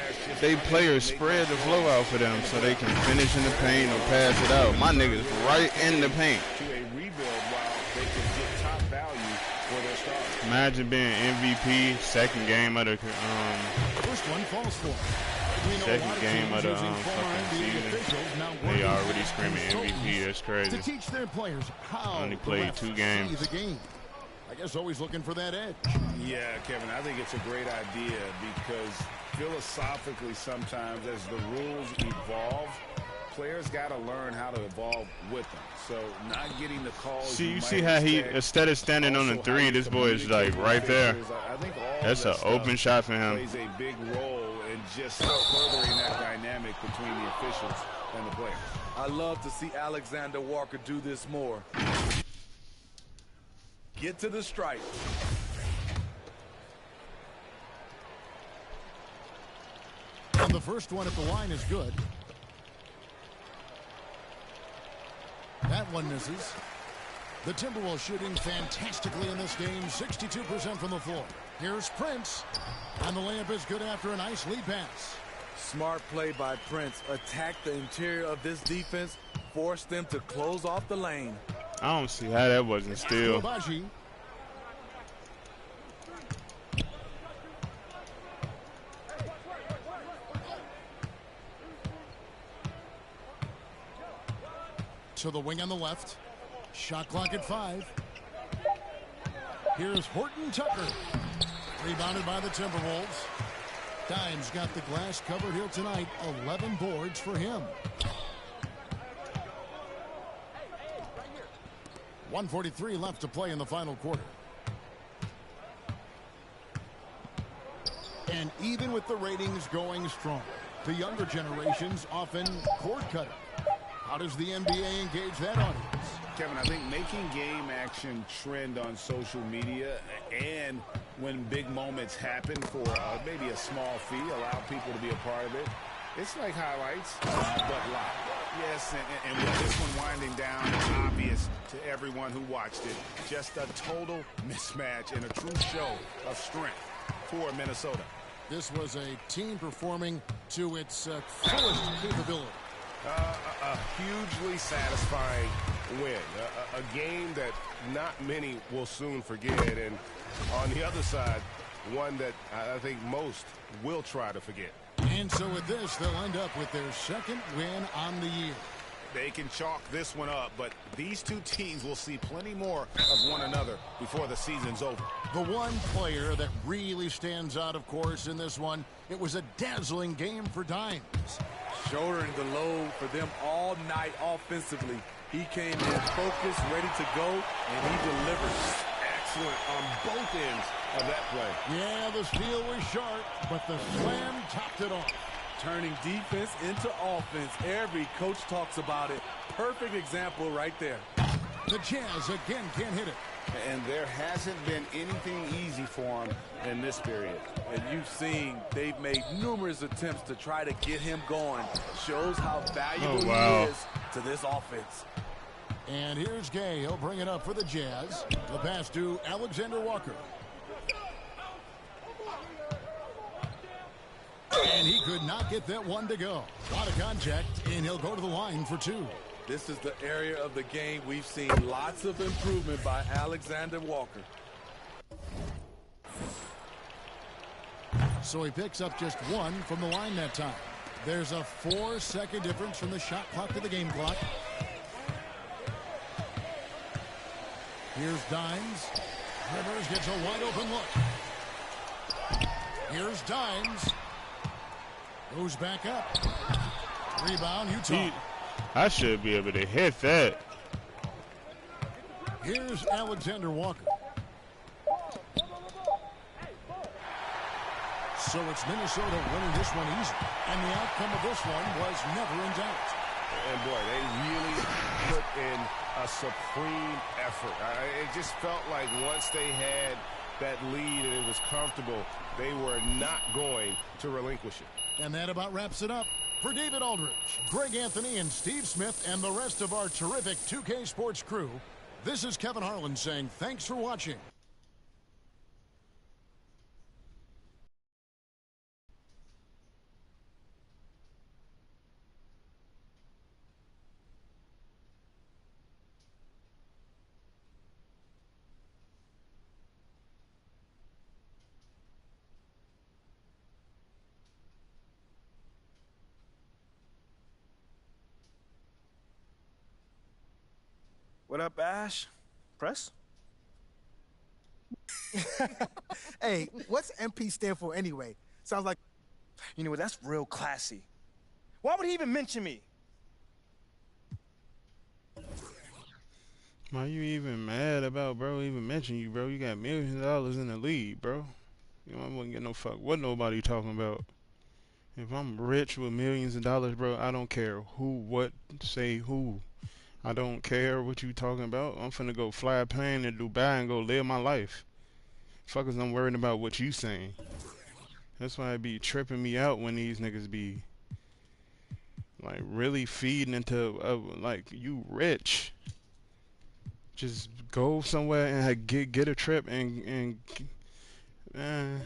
players spread the flow out for them so they can finish in the paint or pass it out. My niggas right in the paint.
To a rebuild while they can get top value for their stars.
Imagine being MVP, second game of the
First one falls for.
second game of the fucking season. They already screaming MVP. That's crazy.
To teach their players how
only played 2 games.
The game. I guess always looking for that edge.
Yeah, Kevin, I think it's a great idea because philosophically sometimes as the rules evolve, players got to learn how to evolve with them. So not getting the calls.
See, you see how he, instead of standing on the 3, this boy is like right there.
I think all
that's an open shot for him.
Plays a big role in just furthering that dynamic between the officials and the players.
I love to see Alexander Walker do this more. Get to the stripe.
And the first one at the line is good. That one misses. The Timberwolves shooting fantastically in this game, 62% from the floor. Here's Prince, and the layup is good after a nice lead pass.
Smart play by Prince. Attack the interior of this defense, force them to close off the lane.
I don't see how that wasn't steal.
Kobashi. To the wing on the left. Shot clock at 5. Here's Horton Tucker. Rebounded by the Timberwolves. Dimes got the glass covered here tonight. 11 boards for him. 1:43 left to play in the final quarter. And even with the ratings going strong, the younger generations often cord cutting. How does the NBA engage that audience?
Kevin, I think making game action trend on social media and when big moments happen for maybe a small fee, allow people to be a part of it. It's like highlights, but live. Yes, and with this one winding down, it's obvious to everyone who watched it. Just a total mismatch and a true show of strength for Minnesota.
This was a team performing to its fullest capability.
A hugely satisfying win. A game that not many will soon forget. And on the other side, one that I think most will try to forget.
And so with this, they'll end up with their second win on the year.
They can chalk this one up, but these two teams will see plenty more of one another before the season's over.
The one player that really stands out, of course, in this one, it was a dazzling game for Dimes.
Shouldering the load for them all night offensively. He came in focused, ready to go, and he delivered.
Excellent on both ends of that play.
Yeah, the steal was sharp, but the slam topped it off.
Turning defense into offense. Every coach talks about it. Perfect example right there.
The Jazz again can't hit it.
And there hasn't been anything easy for him in this period.
And you've seen they've made numerous attempts to try to get him going. Shows how valuable he is to this offense.
And here's Gay. He'll bring it up for the Jazz. The pass to Alexander Walker. And he could not get that one to go. A lot of contact, and he'll go to the line for 2.
This is the area of the game we've seen lots of improvement by Alexander Walker.
So he picks up just 1 from the line that time. There's a 4-second difference from the shot clock to the game clock. Here's Dimes. Rivers gets a wide open look. Here's Dimes. Goes back up. Rebound, Utah.
I should be able to hit that.
Here's Alexander Walker. So it's Minnesota winning this one easy. And the outcome of this one was never in doubt.
And boy, they really put in a supreme effort. It just felt like once they had that lead and it was comfortable, they were not going to relinquish it.
And that about wraps it up. For David Aldridge, Greg Anthony, and Steve Smith, and the rest of our terrific 2K Sports crew, this is Kevin Harlan saying thanks for watching.
What up, Ash? Press? Hey, what's MP stand for anyway? Sounds like, you know what, that's real classy. Why would he even mention me?
Why you even mad about bro even mention you, bro? You got millions of dollars in the league, bro. You know, I wouldn't get no fuck what nobody talking about. If I'm rich with millions of dollars, bro, I don't care who, what, say who. I don't care what you talking about. I'm finna go fly a plane to Dubai and go live my life. Fuckers, I'm worried about what you saying. That's why it be tripping me out when these niggas be like really feeding into like you rich. Just go somewhere and get a trip and uh,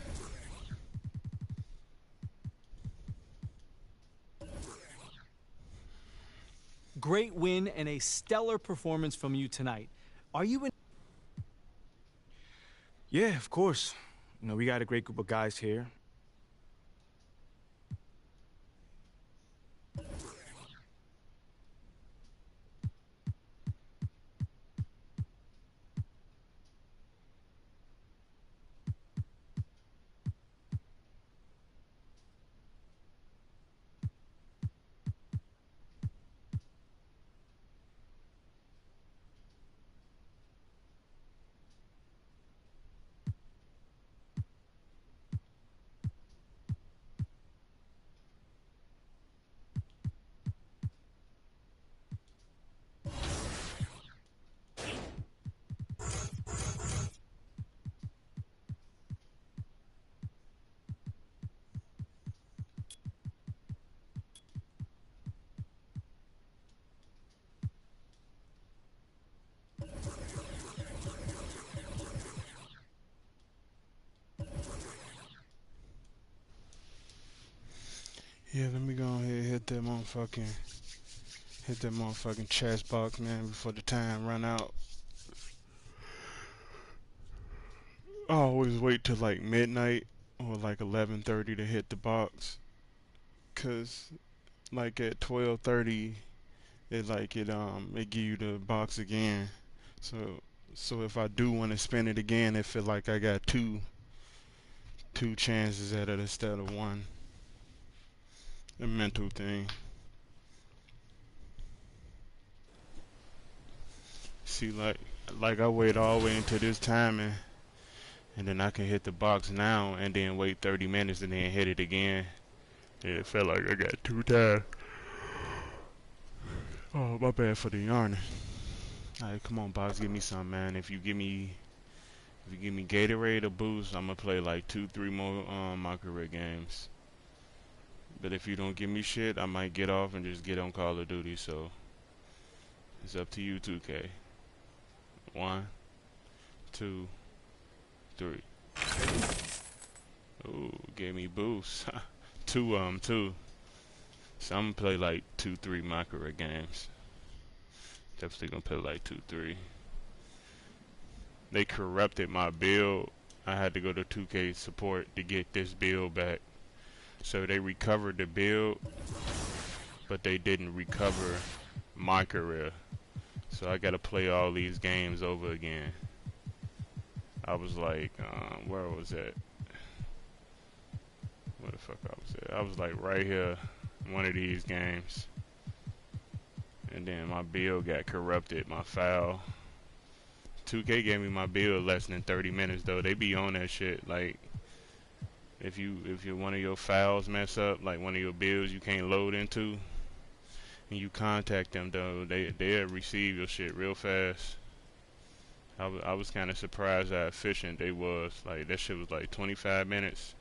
Great win and a stellar performance from you tonight. Are you in?
Yeah, of course. You know, we got a great group of guys here.
yeah, let me go ahead and hit that motherfucking chest box, man, before the time run out. I always wait till like midnight or like 11:30 to hit the box, cause like at 12:30 it give you the box again. So if I do want to spin it again, it feel like I got two chances at it instead of one. A mental thing. See, like I wait all the way into this time and then I can hit the box now and then wait 30 minutes and then hit it again. It felt like I got two times. Oh, my bad for the yarning. Alright, come on, box, give me some, man. If you give me Gatorade or Boost, I'm gonna play like 2-3 more MYCAREEr games. But if you don't give me shit, I might get off and just get on Call of Duty. So it's up to you, 2K. 1, 2, 3. Ooh, gave me Boost. two. So I'm gonna play like 2-3 MYCAREEr games. Definitely gonna play like 2-3. They corrupted my build. I had to go to 2K support to get this build back. So they recovered the build, but they didn't recover MYCAREEr. So I gotta play all these games over again. I was like, where was that? Where the fuck I was at? I was like right here, one of these games. And then my build got corrupted, my file. 2K gave me my build less than 30 minutes though. They be on that shit. Like if one of your files mess up, like one of your builds you can't load into, and you contact them though, they'll receive your shit real fast. I was kind of surprised how efficient they was. Like that shit was like 25 minutes.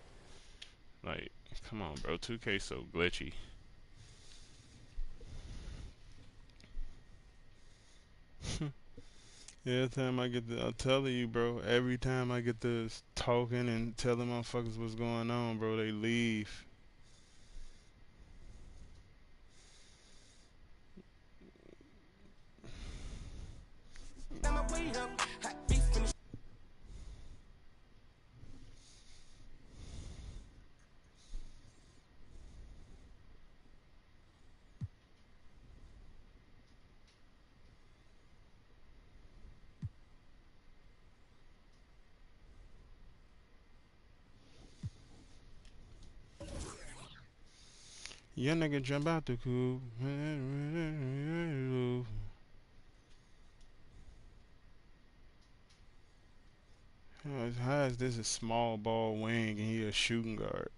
Like, come on, bro. 2K so glitchy. Every time I get I'm telling you, bro. Every time I get this talking and telling motherfuckers what's going on, bro, they leave. Young nigga jump out the coop. How is this a small ball wing and he a shooting guard?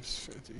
It's 50.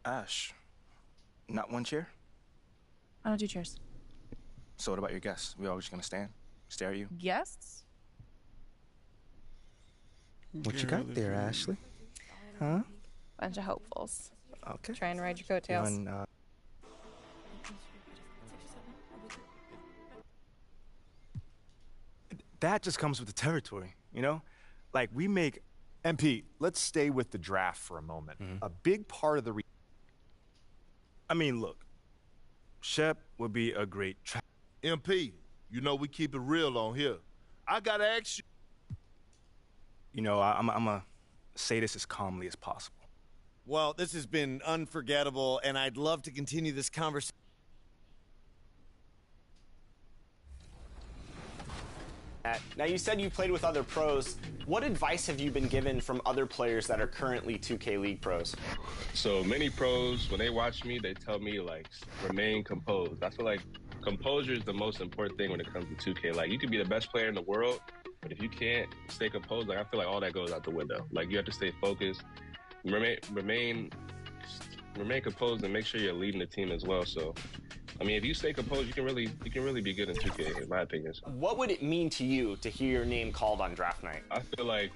Ash, not one chair?
I don't do chairs.
So what about your guests? We all just gonna stand, stare at you?
Guests?
What you got there, Ashley? Huh?
Bunch of hopefuls.
Okay.
Trying to ride your coattails.
That just comes with the territory, you know? Like, we make...
MP, let's stay with the draft for a moment. A big part of the...
I mean, look. Shep would be a great...
MP, you know we keep it real on here. I gotta ask you...
You know, I'm gonna say this as calmly as possible.
Well, this has been unforgettable, and I'd love to continue this conversation.
Now, you said you played with other pros. What advice have you been given from other players that are currently 2K League pros?
So many pros, when they watch me, they tell me, like, remain composed. I feel like composure is the most important thing when it comes to 2K. Like, you can be the best player in the world, but if you can't stay composed, like, I feel like all that goes out the window. Like, you have to stay focused, remain composed, and make sure you're leading the team as well. So, I mean, if you stay composed, you can really be good in 2K, in my opinion.
What would it mean to you to hear your name called on draft night?
I feel like,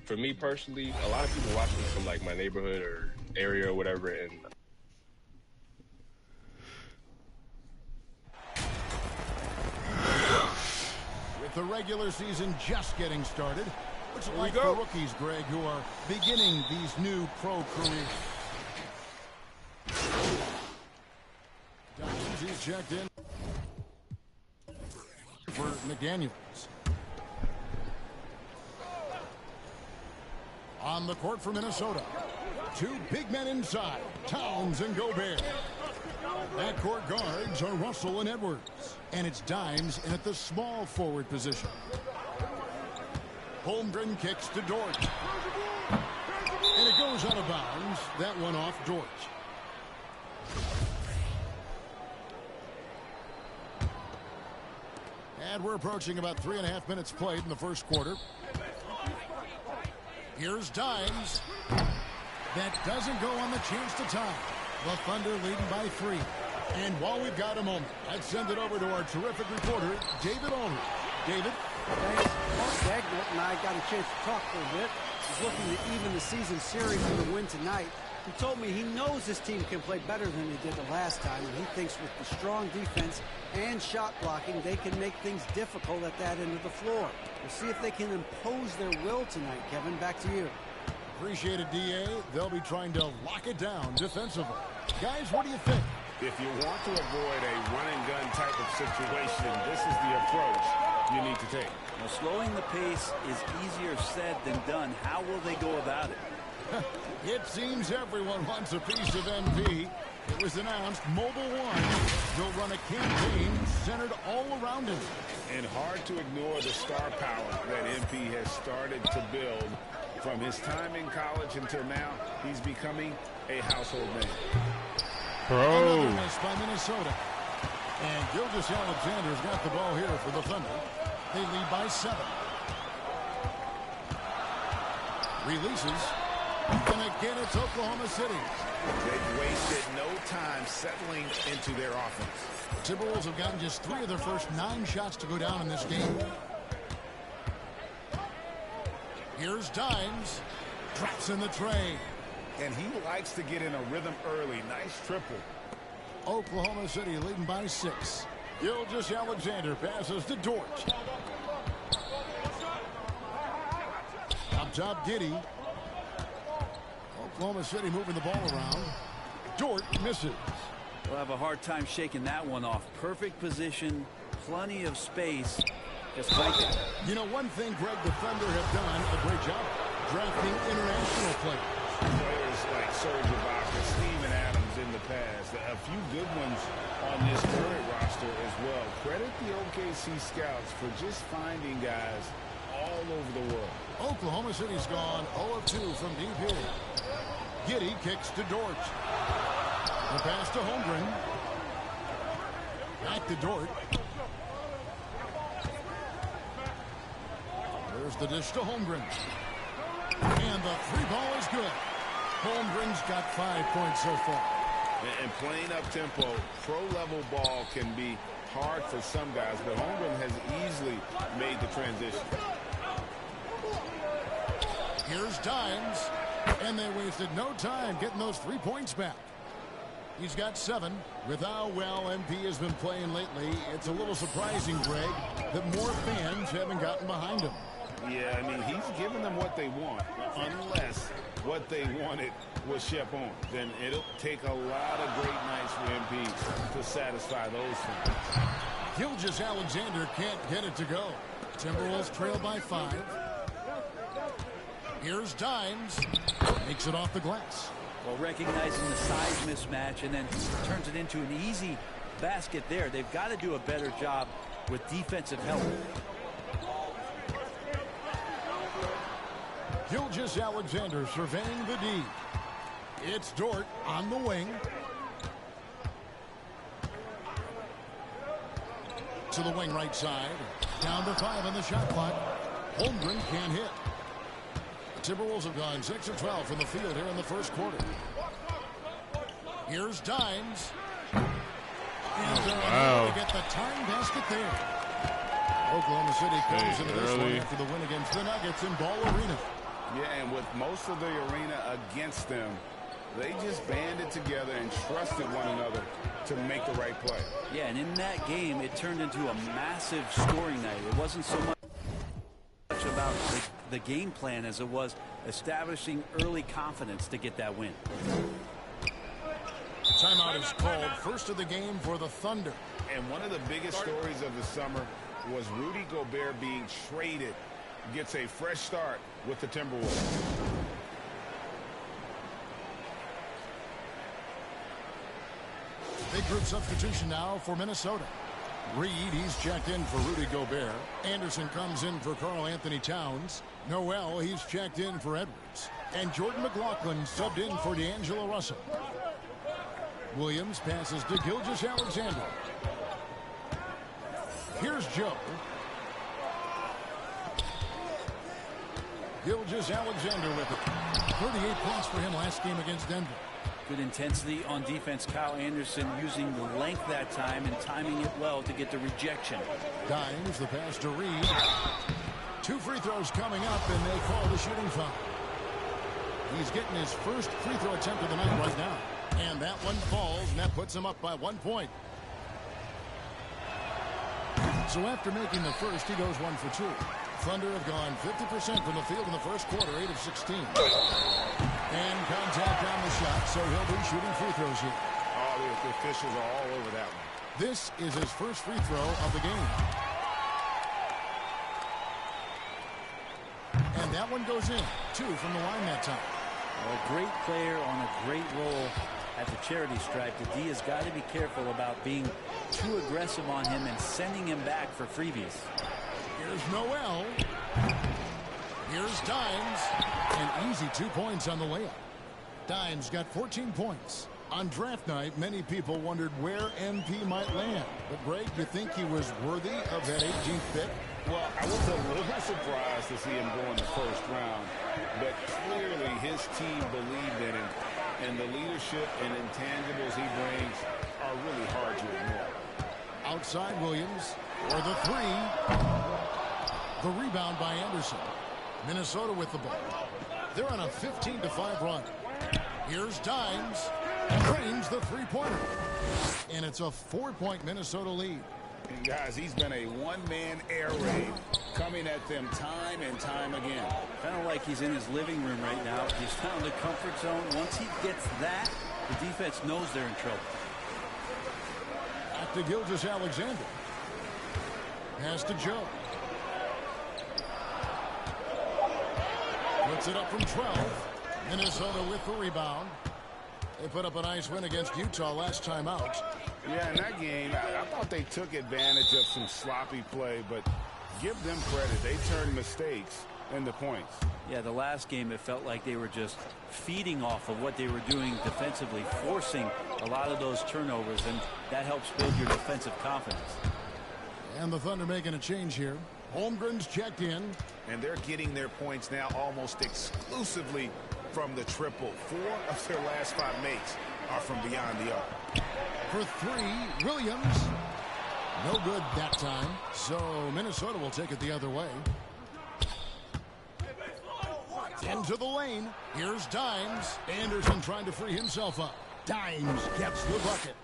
for me personally, a lot of people watch me from, like, my neighborhood or area or whatever, and
with the regular season just getting started, looks like the rookies, Greg, who are beginning these new pro careers. He's checked in for McDaniels. On the court for Minnesota, two big men inside, Towns and Gobert. Backcourt guards are Russell and Edwards, and it's Dimes in at the small forward position. Holmgren kicks to Dort, and it goes out of bounds. That one off Dort. And we're approaching about 3.5 minutes played in the first quarter. Here's Dimes. That doesn't go on the chance to tie. The Thunder leading by 3. And while we've got a moment, I'd send it over to our terrific reporter, David Oldhead. David?
Thanks. Mark Dagnall and I got a chance to talk for a bit. He's looking to even the season series with a win tonight. He told me he knows this team can play better than they did the last time, and he thinks with the strong defense and shot blocking, they can make things difficult at that end of the floor. We'll see if they can impose their will tonight. Kevin, back to you.
Appreciate it, DA. They'll be trying to lock it down defensively. Guys, what do you think?
If you want to avoid a run-and-gun type of situation, this is the approach you need to take.
Now, slowing the pace is easier said than done. How will they go about it?
It seems everyone wants a piece of MP. It was announced Mobile One will run a campaign centered all around him.
And hard to ignore the star power that MP has started to build. From his time in college until now, he's becoming a household name.
Another miss by Minnesota. And Gilgeous-Alexander's got the ball here for the Thunder. They lead by 7. Releases. And again, it's Oklahoma City.
They've wasted no time settling into their offense.
Timberwolves have gotten just 3 of their first 9 shots to go down in this game. Here's Dimes. Drops in the tray.
And he likes to get in a rhythm early. Nice triple.
Oklahoma City leading by 6. Gilgeous-Alexander passes to Dort. Up top, Giddey. Oklahoma City moving the ball around. Dort misses.
They'll have a hard time shaking that one off. Perfect position, plenty of space. Just like it.
You know, one thing, Greg, the Thunder have done a great job drafting international players.
Players like Serge Ibaka, Steven Adams in the past. A few good ones on this current roster as well. Credit the OKC scouts for just finding guys all over the world.
Oklahoma City's gone 0 of 2 from deep here. Giddey kicks to Dort. The pass to Holmgren. Back to Dort. There's the dish to Holmgren. And the 3 ball is good. Holmgren's got 5 points so far.
And playing up-tempo, pro-level ball can be hard for some guys, but Holmgren has easily made the transition.
Here's Dimes, and they wasted no time getting those 3 points back. He's got 7. With how well MP has been playing lately, it's a little surprising, Greg, that more fans haven't gotten behind him.
Yeah, I mean, he's giving them what they want, unless what they wanted was Shep on. Then it'll take a lot of great nights for MP to satisfy those fans.
Gilgeous-Alexander can't get it to go. Timberwolves trail by 5. Here's Dimes. Makes it off the glass.
Well, recognizing the size mismatch and then turns it into an easy basket there. They've got to do a better job with defensive help.
Gilgeous-Alexander surveying the D. It's Dort on the wing. To the wing right side. Down to 5 on the shot clock. Holmgren can't hit. The Timberwolves have gone 6 of 12 from the field here in the first quarter. Here's Dimes. And they're able to get the time basket there. Oklahoma City comes into this one after the win against the Nuggets in Ball Arena.
Yeah, and with most of the arena against them, they just banded together and trusted one another to make the right play.
Yeah, and in that game, it turned into a massive scoring night. It wasn't so much about the game plan as it was establishing early confidence to get that win.
Timeout is called, first of the game for the Thunder.
And one of the biggest stories of the summer was Rudy Gobert being traded. Gets a fresh start with the Timberwolves.
Big group substitution now for Minnesota. Reed, he's checked in for Rudy Gobert. Anderson comes in for Karl Anthony Towns. Noel, he's checked in for Edwards. And Jordan McLaughlin subbed in for D'Angelo Russell. Williams passes to Gilgeous-Alexander. Here's Joe. Gilgeous-Alexander with it. 38 points for him last game against Denver.
Good intensity on defense. Kyle Anderson using the length that time and timing it well to get the rejection.
Dimes, the pass to Reed. 2 free throws coming up, and they call the shooting foul. He's getting his first free throw attempt of the night right now. And that one falls, and that puts him up by 1 point. So after making the first, he goes 1 for 2. Thunder have gone 50% from the field in the first quarter, 8 of 16. And contact on the shot, so he'll be shooting free throws here.
Oh, the officials are all over that one.
This is his first free throw of the game. And that one goes in. 2 from the line that time.
A great player on a great role at the charity stripe. The D has got to be careful about being too aggressive on him and sending him back for freebies.
Here's Noel. Here's Dimes. An easy 2 points on the layup. Dimes got 14 points. On draft night, many people wondered where MP might land. But, Greg, you think he was worthy of that 18th pick?
Well, I was a little surprised to see him go in the first round. But clearly his team believed in him. And the leadership and intangibles he brings are really hard to ignore.
Outside Williams for the 3. The rebound by Anderson. Minnesota with the ball. They're on a 15-5 run. Here's Dimes. Frames the three-pointer. And it's a 4-point Minnesota lead.
And guys, he's been a one-man air raid coming at them time and time again.
Kind of like he's in his living room right now. He's found a comfort zone. Once he gets that, the defense knows they're in trouble.
Back to Gilgeous-Alexander. Pass to Joe. Puts it up from 12. Minnesota with the rebound. They put up a nice win against Utah last time out.
Yeah, in that game, I thought they took advantage of some sloppy play, but give them credit. They turned mistakes into points.
Yeah, the last game, it felt like they were just feeding off of what they were doing defensively, forcing a lot of those turnovers, and that helps build your defensive confidence.
And the Thunder making a change here. Holmgren's checked in.
And they're getting their points now almost exclusively from the triple. 4 of their last 5 makes are from beyond the arc.
For 3, Williams. No good that time. So Minnesota will take it the other way. Into the lane. Here's Dimes. Anderson trying to free himself up. Dimes gets the bucket.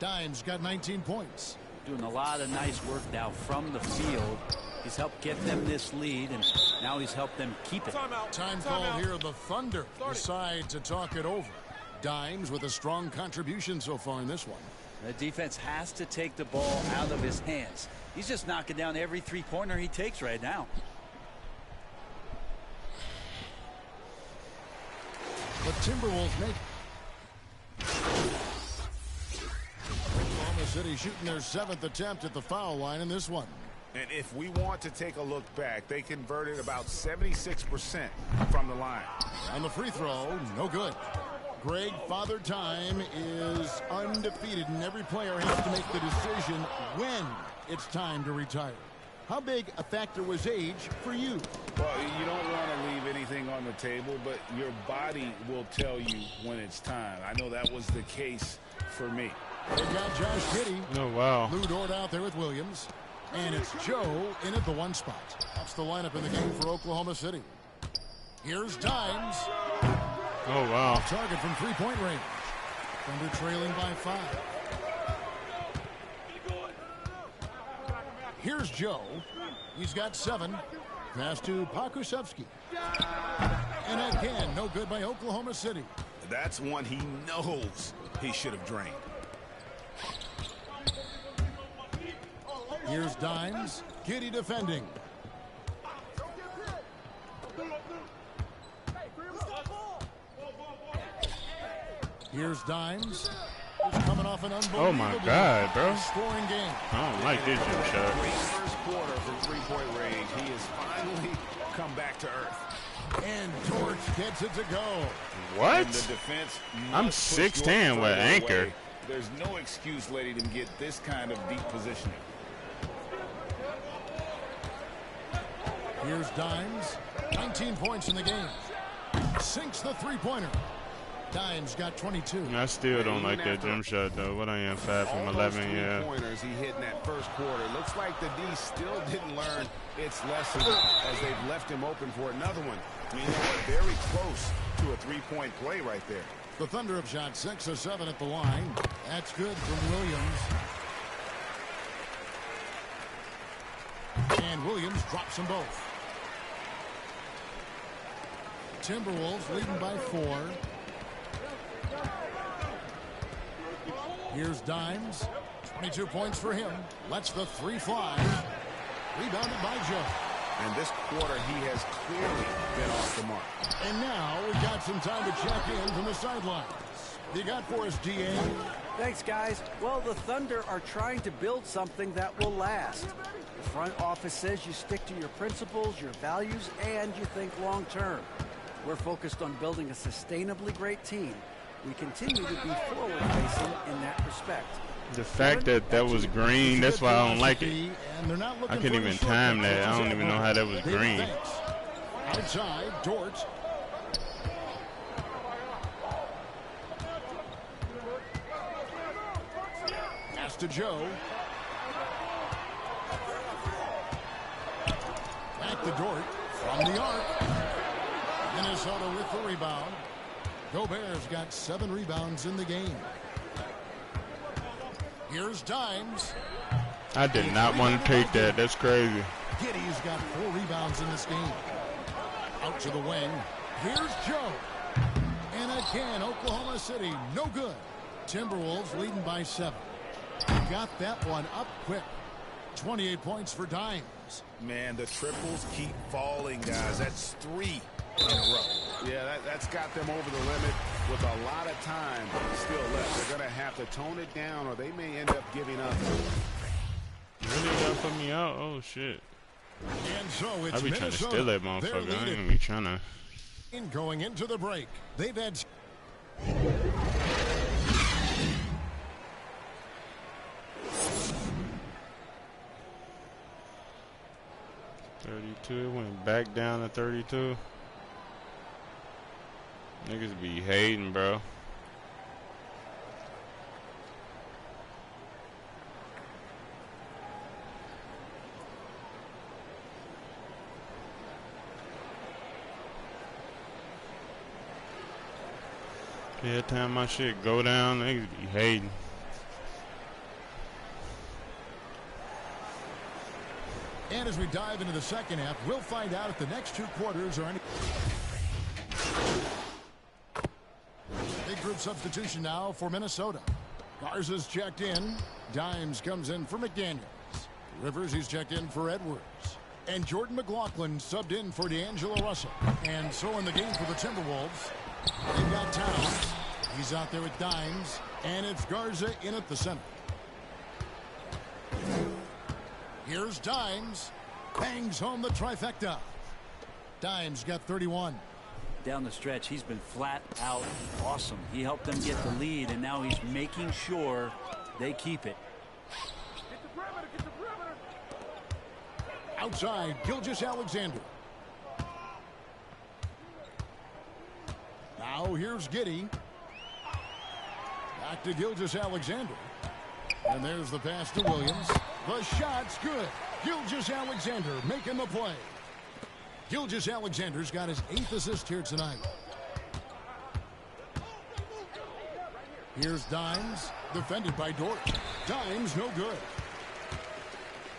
Dimes got 19 points.
Doing a lot of nice work now from the field. He's helped get them this lead, and now he's helped them keep it.
Time call here. The Thunder decide to talk it over. Dimes with a strong contribution so far in this one.
The defense has to take the ball out of his hands. He's just knocking down every three-pointer he takes right now.
The Timberwolves make Oklahoma City shooting their 7th attempt at the foul line in this one.
And if we want to take a look back, they converted about 76% from the line.
On the free throw, no good. Greg, Father Time is undefeated, and every player has to make the decision when it's time to retire. How big a factor was age for you?
Well, you don't want to leave anything on the table, but your body will tell you when it's time. I know that was the case for me.
They got Josh Giddey.
Oh, wow.
Lou Dort out there with Williams. And it's Joe in at the 1 spot. That's the lineup in the game for Oklahoma City. Here's Dimes.
Oh, wow.
Target from 3-point range. Thunder trailing by 5. Here's Joe. He's got 7. Pass to Pakusevsky. And again, no good by Oklahoma City.
That's one he knows he should have drained.
Here's Dimes. Giddey defending. Here's Dimes. He's coming off an unbelievable
Oh my God, bro.
Scoring game.
I don't like this jump shot.
Great first quarter from 3-point range. He has finally come back to earth.
And George gets it to go.
What?
And the defense
I'm
must push
6'10"
George
with
further
anchor.
away. There's no excuse letting him get this kind of deep positioning.
Here's Dimes. 19 points in the game. Sinks the 3-pointer. Dimes got 22.
I still don't like that jump shot, though. What I am, 5 from 11, yeah.
Pointers he hit in that first quarter. Looks like the D still didn't learn its lesson as they've left him open for another one. I mean, they were very close to a 3-point play right there.
The Thunder have shot 6 of 7 at the line. That's good from Williams. And Williams drops them both. Timberwolves leading by 4. Here's Dimes. 22 points for him. Lets the 3 fly. Rebounded by Joe.
And this quarter, he has clearly been off the mark.
And now we got some time to check in from the sidelines. You got for us, DA?
Thanks, guys. Well, the Thunder are trying to build something that will last. The front office says you stick to your principles, your values, and you think long term. We're focused on building a sustainably great team. We continue to be forward-facing in that respect.
The fact that that was green, that's why I don't like it. I couldn't even time that. I don't even know how that was green.
Outside, Dort. Pass to Joe. Back to Dort from the arc. Minnesota with the rebound. Gobert's got 7 rebounds in the game. Here's Dimes.
I did not want to take that. That's crazy.
Giddey's got 4 rebounds in this game. Out to the wing. Here's Joe. And again, Oklahoma City, no good. Timberwolves leading by 7. Got that one up quick. 28 points for Dimes.
Man, the triples keep falling, guys. That's 3 in a row. Yeah, that's got them over the limit with a lot of time still left. They're going to have to tone it down or they may end up giving up.
Really got to put me out? Oh, shit.
And so it's
I be trying to
Minnesota.
steal that motherfucker. I ain't gonna be trying to.
Going into the break, they've had
32, went back down to 32. Niggas be hating, bro. Every time my shit go down, niggas be hating.
And as we dive into the second half, we'll find out if the next 2 quarters are any. Big group substitution now for Minnesota. Garza's checked in. Dimes comes in for McDaniels. Rivers, he's checked in for Edwards. And Jordan McLaughlin subbed in for D'Angelo Russell. And so in the game for the Timberwolves, they've got Towns. He's out there with Dimes. And it's Garza in at the center. Here's Dimes. Bangs home the trifecta. Dimes got 31.
Down the stretch, he's been flat out awesome. He helped them get the lead, and now he's making sure they keep it.
Outside, Gilgeous-Alexander. Now here's Giddey. Back to Gilgeous-Alexander. And there's the pass to Williams. The shot's good. Gilgeous-Alexander making the play. Gilgeous-Alexander's got his 8th assist here tonight. Here's Dimes, defended by Dort. Dimes, no good.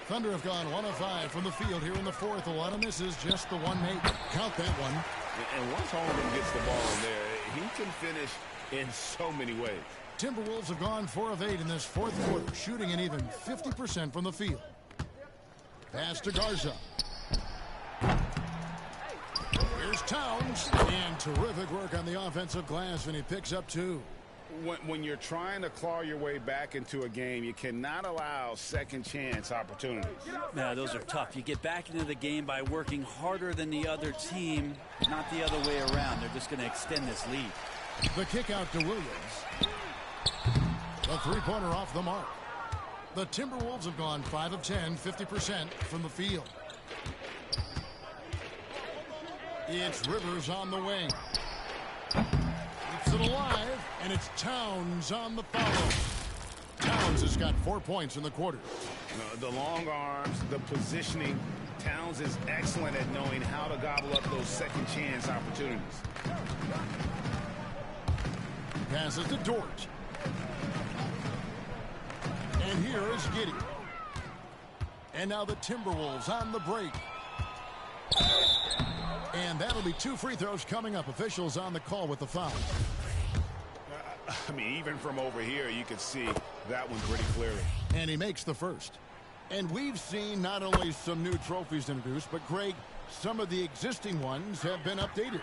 Thunder have gone 1 of 5 from the field here in the 4th. A lot of misses, just the one make. Count that one.
And once Holmgren gets the ball in there, he can finish in so many ways.
Timberwolves have gone 4 of 8 in this 4th quarter, shooting an even 50% from the field. Pass to Garza. Here's Towns. And terrific work on the offensive glass, and he picks up 2.
When you're trying to claw your way back into a game, you cannot allow second chance opportunities.
Yeah, those are tough. You get back into the game by working harder than the other team, not the other way around. They're just going to extend this lead.
The kick out to Williams. The three-pointer off the mark. The Timberwolves have gone 5 of 10, 50% from the field. It's Rivers on the wing. Keeps it alive, and it's Towns on the follow. Towns has got 4 points in the quarter.
The long arms, the positioning. Towns is excellent at knowing how to gobble up those second chance opportunities.
Passes to Dort. And here is Giddey. And now the Timberwolves on the break. And that'll be 2 free throws coming up. Officials on the call with the foul.
I mean, even from over here, you can see that one pretty clearly.
And he makes the first. And we've seen not only some new trophies introduced, but, Greg, some of the existing ones have been updated.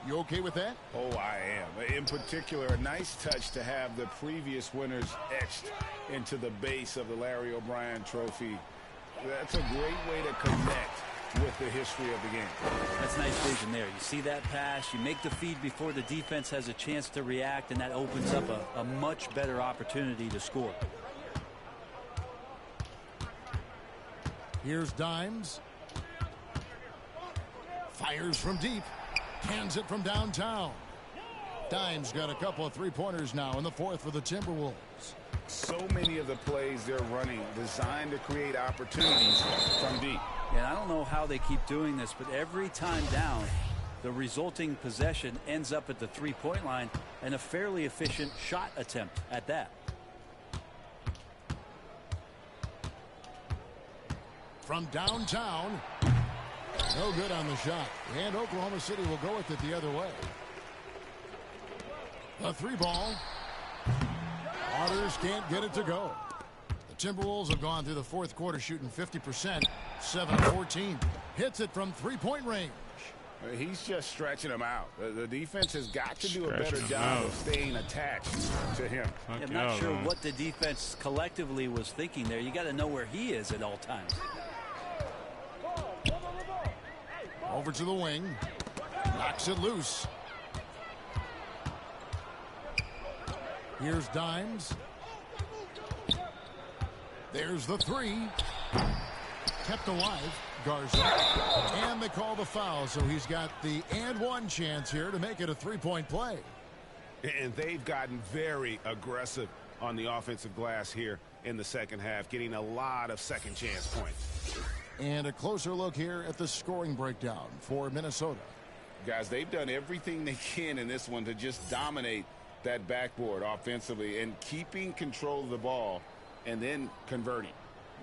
You okay with that?
Oh, I am. In particular, a nice touch to have the previous winners etched into the base of the Larry O'Brien trophy. That's a great way to connect with the history of the game.
That's nice vision there. You see that pass, you make the feed before the defense has a chance to react, and that opens up a much better opportunity to score.
Here's Dimes. Fires from deep. Hands it from downtown. Dimes got a couple of three-pointers now in the 4th for the Timberwolves.
So many of the plays they're running designed to create opportunities from deep.
And I don't know how they keep doing this, but every time down, the resulting possession ends up at the three-point line, and a fairly efficient shot attempt at that.
From downtown. No good on the shot. And Oklahoma City will go with it the other way. A 3-ball. Waters can't get it to go. The Timberwolves have gone through the 4th quarter shooting 50%, 7-14. Hits it from 3-point range.
He's just stretching them out. The defense has got to do a better job of staying attached to him.
I'm not sure what the defense collectively was thinking there. You got to know where he is at all times.
Over to the wing. Knocks it loose. Here's Dimes. There's the 3. kept alive. Garza. And they call the foul, so he's got the and one chance here to make it a three-point play.
And they've gotten very aggressive on the offensive glass here in the second half, getting a lot of second chance points.
And a closer look here at the scoring breakdown for Minnesota.
Guys, they've done everything they can in this one to just dominate that backboard offensively and keeping control of the ball and then converting.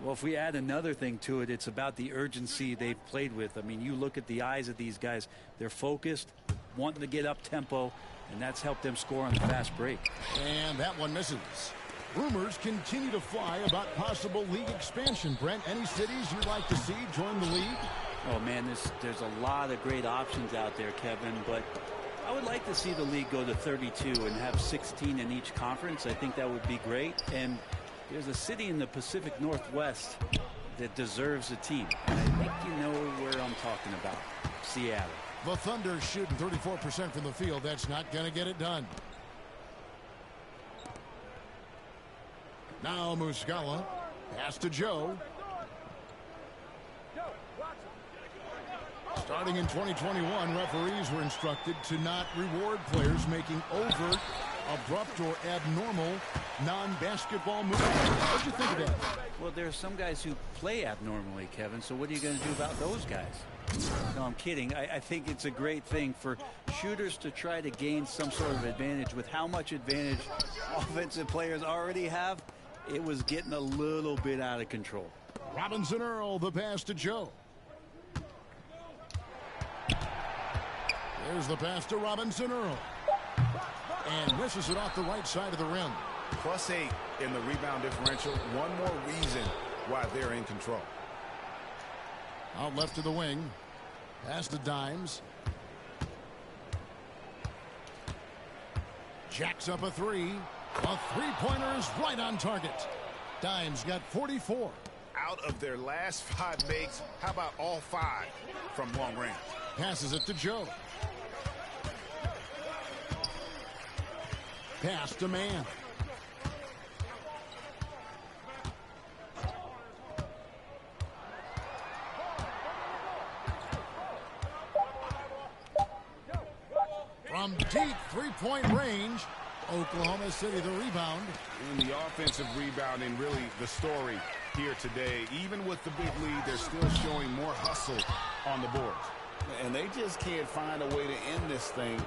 Well, if we add another thing to it, it's about the urgency they've played with. I mean, you look at the eyes of these guys. They're focused, wanting to get up tempo, and that's helped them score on the fast break.
And that one misses. Rumors continue to fly about possible league expansion. Brent, any cities you'd like to see join the league?
Oh, man, there's a lot of great options out there, Kevin, but I would like to see the league go to 32 and have 16 in each conference. I think that would be great. And there's a city in the Pacific Northwest that deserves a team. And I think you know where I'm talking about. Seattle.
The Thunder shooting 34% from the field. That's not going to get it done. Now Muscala. Pass to Joe. Starting in 2021, referees were instructed to not reward players making overt, abrupt, or abnormal non-basketball moves. What'd you think of that?
Well, there are some guys who play abnormally, Kevin, so what are you going to do about those guys? No, I'm kidding. I think it's a great thing for shooters to try to gain some sort of advantage. With how much advantage offensive players already have, it was getting a little bit out of control.
Robinson Earl, the pass to Joe. There's the pass to Robinson Earl. And misses it off the right side of the rim.
+8 in the rebound differential. One more reason why they're in control.
Out left to the wing. Pass to Dimes. Jacks up a three. A three-pointer is right on target. Dimes got 44.
Out of their last 5 makes, how about all 5 from long range?
Passes it to Joe. Pass to Man. From deep three-point range, Oklahoma City the rebound.
And the offensive rebounding really the story here today. Even with the big lead, they're still showing more hustle on the boards.
And they just can't find a way to end this thing.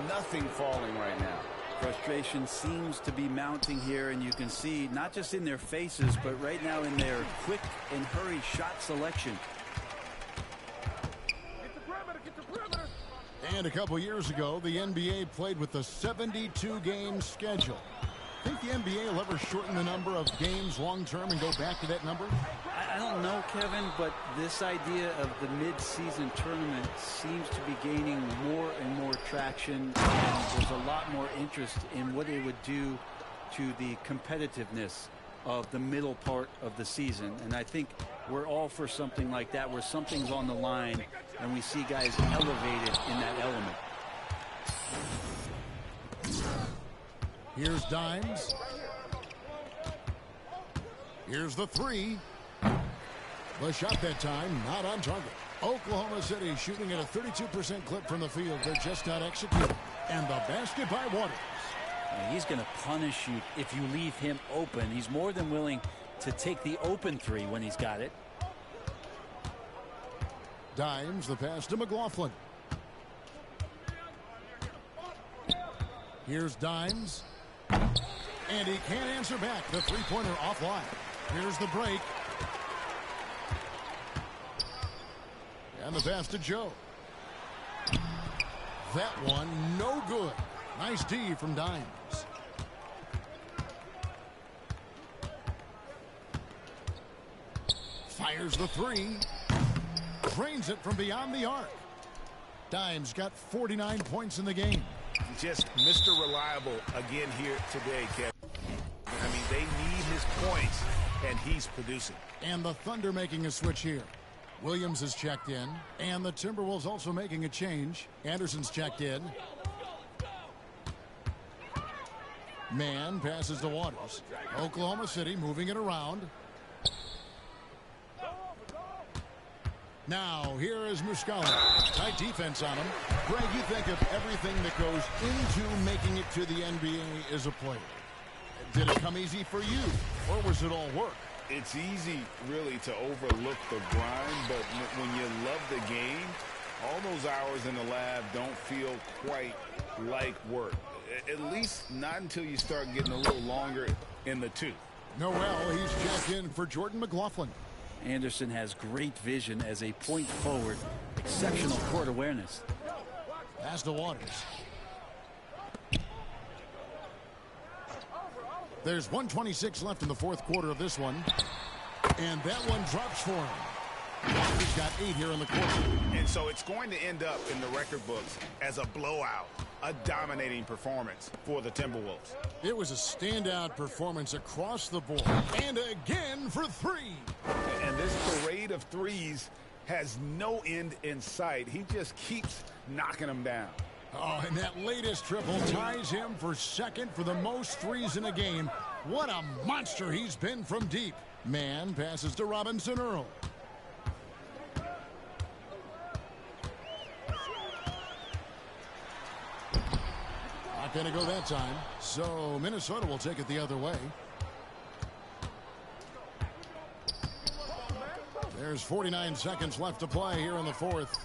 Nothing falling right now.
Frustration seems to be mounting here, and you can see not just in their faces, but right now in their quick and hurry shot selection.
And a couple years ago, the NBA played with a 72-game schedule. Think the NBA will ever shorten the number of games long-term and go back to that number?
I don't know, Kevin, but this idea of the mid-season tournament seems to be gaining more and more traction, and there's a lot more interest in what it would do to the competitiveness of the middle part of the season. And I think we're all for something like that, where something's on the line and we see guys elevated in that element.
Here's Dimes. Here's the three. The shot that time not on target. Oklahoma City shooting at a 32% clip from the field. They're just not executing. And the basket by Waters.
He's going to punish you if you leave him open. He's more than willing to take the open three when he's got it.
Dimes, the pass to McLaughlin. Here's Dimes. And he can't answer back. The three-pointer offline. Here's the break. And the pass to Joe. That one, no good. Nice D from Dimes. Fires the three. Drains it from beyond the arc. Dimes got 49 points in the game.
Just Mr. Reliable again here today, Kevin. I mean, they need his points, and he's producing.
And the Thunder making a switch here. Williams is checked in, and the Timberwolves also making a change. Anderson's checked in. Man passes to Waters. Oklahoma City moving it around. Now, here is Muscala. Tight defense on him. Greg, you think of everything that goes into making it to the NBA as a player. Did it come easy for you, or was it all work?
It's easy, really, to overlook the grind, but when you love the game, all those hours in the lab don't feel quite like work. At least not until you start getting a little longer in the tooth.
Noel, he's checked in for Jordan McLaughlin.
Anderson has great vision as a point forward. Exceptional court awareness.
Pass to Waters. There's 1:26 left in the fourth quarter of this one. And that one drops for him. Waters got 8 here in the quarter.
And so it's going to end up in the record books as a blowout, a dominating performance for the Timberwolves.
It was a standout performance across the board. And again for 3.
And this parade of threes has no end in sight. He just keeps knocking them down.
Oh, and that latest triple ties him for second for the most threes in a game. What a monster he's been from deep. Man passes to Robinson Earl. Not going to go that time. So Minnesota will take it the other way. There's 49 seconds left to play here in the fourth.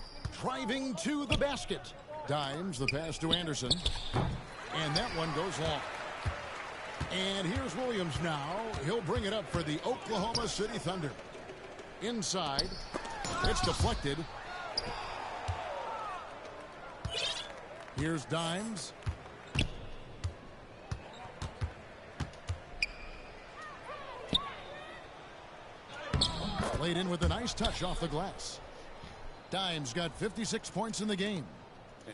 Driving to the basket. Dimes the pass to Anderson. And that one goes long. And here's Williams now. He'll bring it up for the Oklahoma City Thunder. Inside. It's deflected. Here's Dimes. Laid in with a nice touch off the glass. Dimes got 56 points in the game.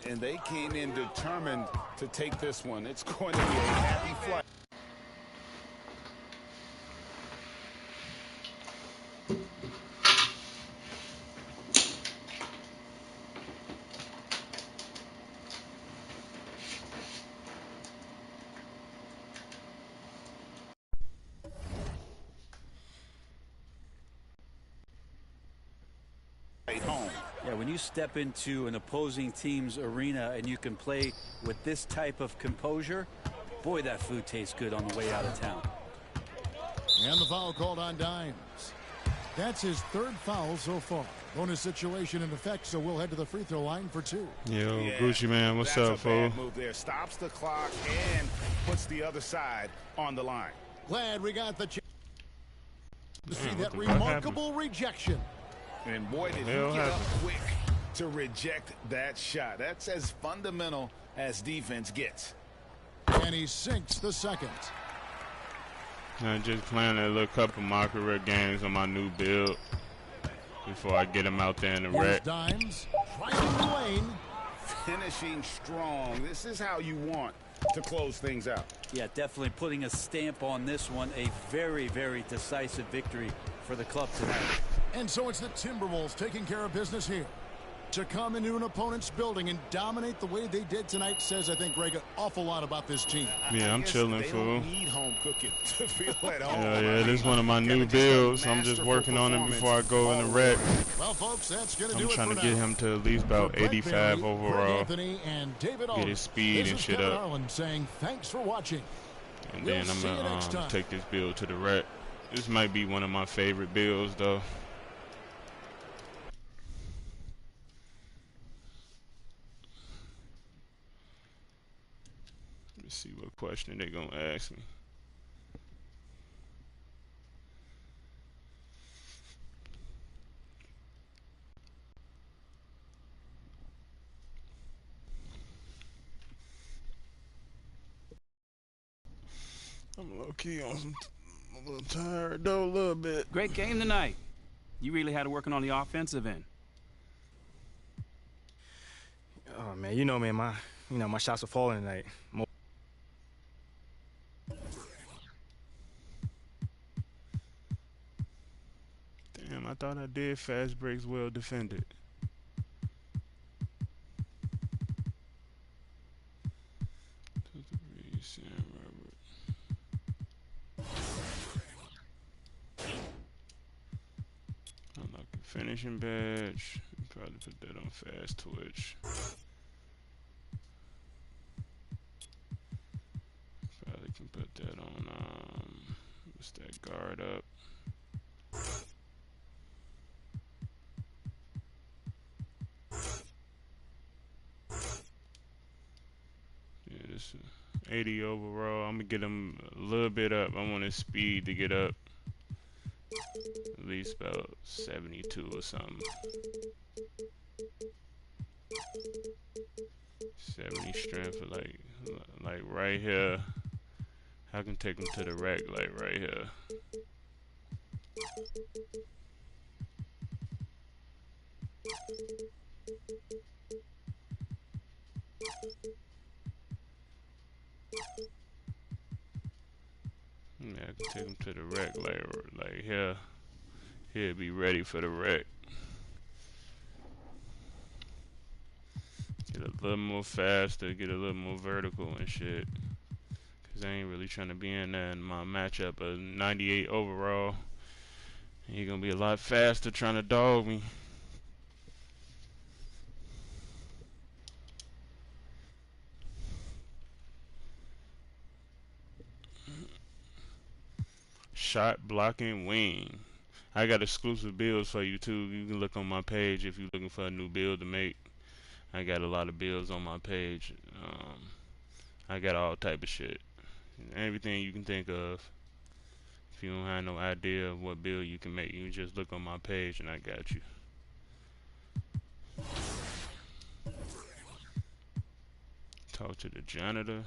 And they came in determined to take this one. It's going to be a happy flight. Home.
Yeah, when you step into an opposing team's arena and you can play with this type of composure, boy, that food tastes good on the way out of town.
And the foul called on Dimes. That's his third foul so far. Bonus situation in effect, so we'll head to the free throw line for 2.
Yo, yeah, Gucci man, what's up, fool?
That's a bad move there. Stops the clock and puts the other side on the line.
Glad we got the chance to see that remarkable rejection.
And boy, did he get up quick to reject that shot. That's as fundamental as defense gets.
And he sinks the second.
I'm just playing a little couple MYCAREEr games on my new build before I get him out there in the wreck.
Dimes, driving the lane.
Finishing strong. This is how you want to close things out.
Yeah, definitely putting a stamp on this one. A very, very decisive victory for the club tonight.
And so it's the Timberwolves taking care of business here. To come into an opponent's building and dominate the way they did tonight says, I think, Greg, an awful lot about this team.
Yeah, I'm chilling, fool.
They don't need home cooking to feel at home.
Yeah, this is one of my new builds. I'm just working on it before I go in the wreck.
Well, folks, that's going to do
I'm
it
trying
for
to get
now.
him to at least about 85 overall.
Anthony and David
Get his speed and shit
Kevin
up.
Harlan saying thanks for watching.
And then I'm going to take this build to the wreck. This might be one of my favorite builds, though. Let's see what question they're going to ask me. I'm low-key on some, a little tired, though, a little bit.
Great game tonight. You really had to working on the offensive end.
Oh, man, you know, man, my shots are falling tonight.
Damn, I thought I did fast breaks well defended. Finishing badge. Probably put that on fast twitch. Probably can put that on what's that, guard up. Yeah, this is 80 overall. I'm gonna get him a little bit up. I want his speed to get up at least about 72 or something. 70 strength, like right here. I can take him to the rack, like right here. Yeah, I can take him to the rack, like here. He'll be ready for the rack. Get a little more faster, get a little more vertical and shit. Cause I ain't really trying to be in that in my matchup of 98 overall. And he gonna be a lot faster trying to dog me. Shot blocking wing. I got exclusive builds for you too. You can look on my page if you're looking for a new build to make. I got a lot of builds on my page. I got all type of shit. Everything you can think of. If you don't have no idea of what build you can make, you can just look on my page and I got you. Talk to the janitor.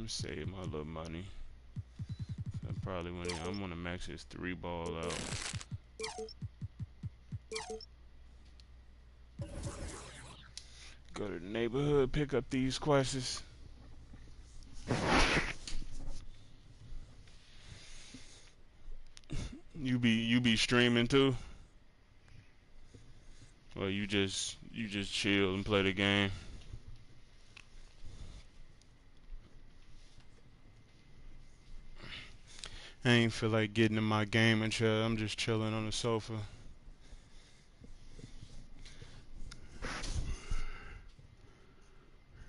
Save my little money. I'm gonna max his 3 ball out. Go to the neighborhood, pick up these quests. You be streaming too? Or you just chill and play the game? I ain't feel like getting in my gaming chair. I'm just chilling on the sofa.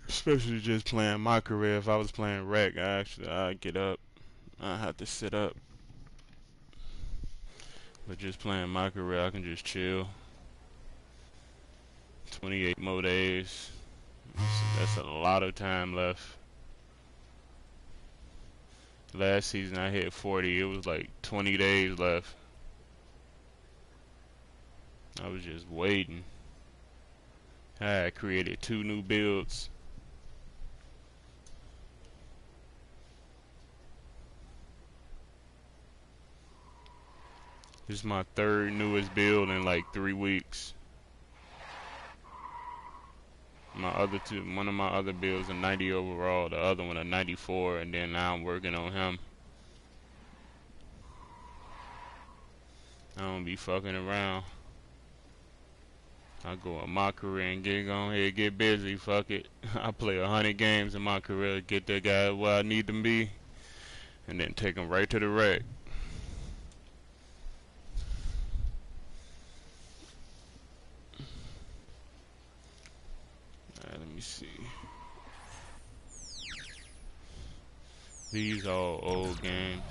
Especially just playing MYCAREEr. If I was playing rec, I'd get up. I'd have to sit up. But just playing MYCAREEr, I can just chill. 28 more days. That's a lot of time left. Last season I hit 40. It was like 20 days left. I was just waiting. I had created 2 new builds. This is my 3rd newest build in like 3 weeks. One of my other builds a 90 overall, the other one a 94, and then now I'm working on him. I don't be fucking around. I go on MYCAREEr and get busy, fuck it. I play 100 games in MYCAREEr, get that guy where I need them be, and then take him right to the wreck. Alright, let me see. These all old games.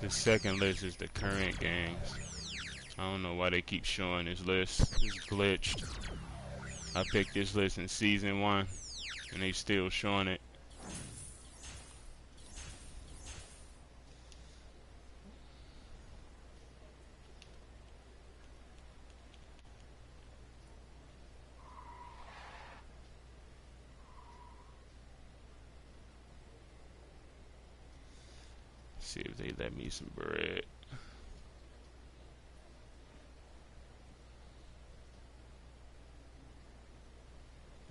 The second list is the current games. I don't know why they keep showing this list. It's glitched. I picked this list in season 1 and they still showing it. See if they let me some bread.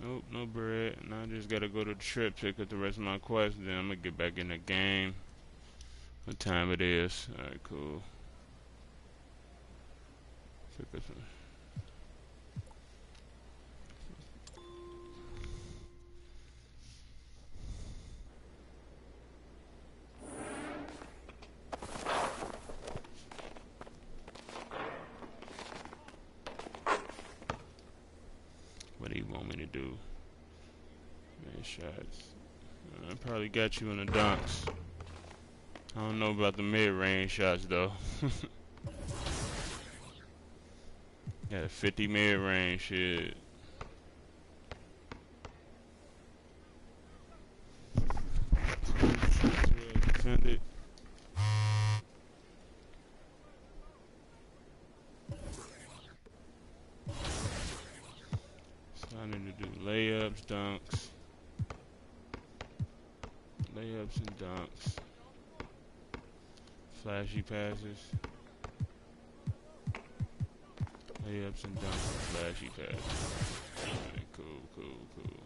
Nope, no bread. Now I just gotta go to the trip, pick up the rest of my quests, then I'm gonna get back in the game. What time it is? Alright, cool. Pick up some. What do you want me to do? Man, shots. I probably got you in the dunks. I don't know about the mid-range shots though. Got a 50 mid-range shit. Defended. So I need to do layups, dunks. Layups and dunks. Flashy passes. Layups and dunks and flashy passes. Alright, cool, cool, cool.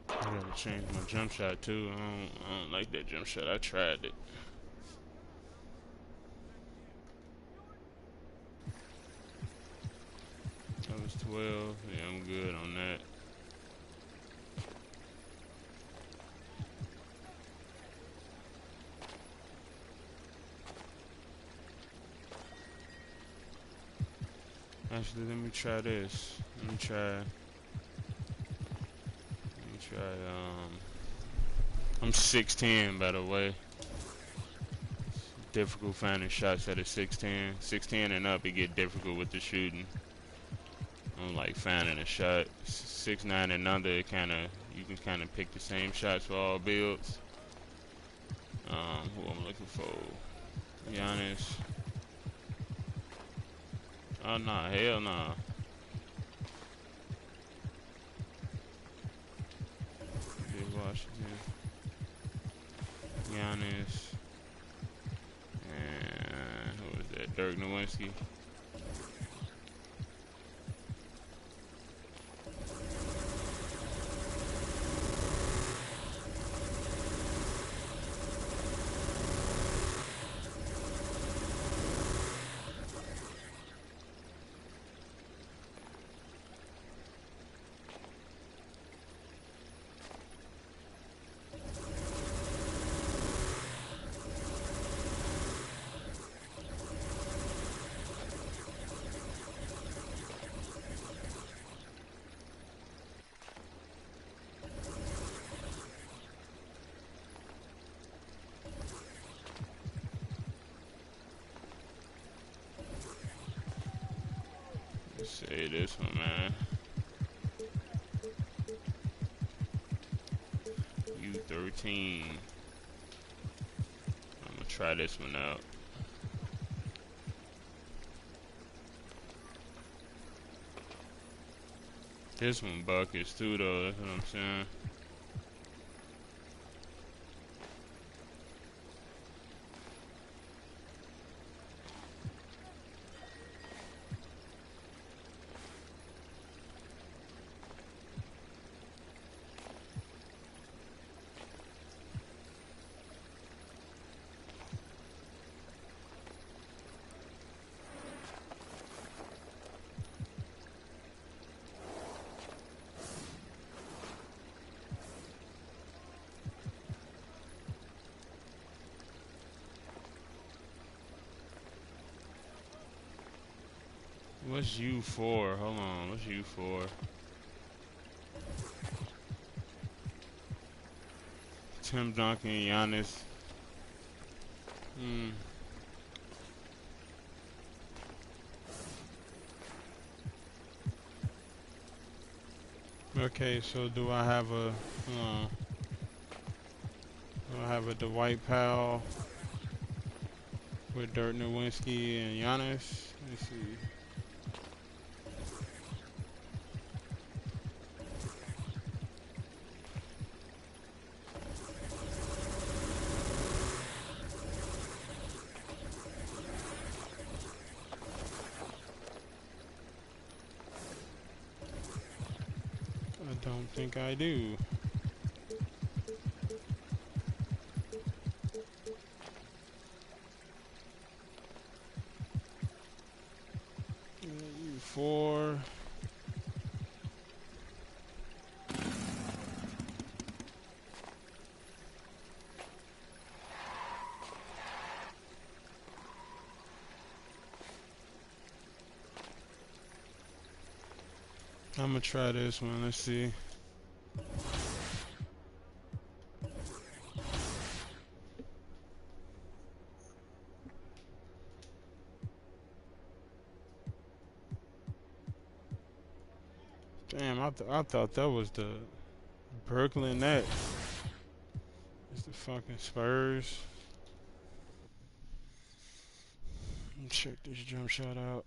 I gotta change my jump shot too. I don't like that jump shot. I tried it. That was 12. Yeah, I'm good on that. Actually, let me try this. Let me try. I'm 6'10", by the way. It's difficult finding shots at a 6'10". 6'10" and up, it get difficult with the shooting. I'm like finding a shot. 6'9" and under, it you can kind of pick the same shots for all builds. Who I'm looking for? Giannis. Oh nah, hell nah. Washington, Giannis, and who was that? Dirk Nowitzki. Say this one, man. U13. I'm gonna try this one out. This one buckets too, though. That's what I'm saying. What's U4? Hold on, what's U4? Tim Duncan, Giannis. Okay, so do I have a Dwight Powell with Dirk Nowitzki and Giannis? Let's see. don't think I do. Four. I'm gonna try this one. Let's see. Damn, I thought that was the Brooklyn Nets. It's the fucking Spurs. Let me check this jump shot out.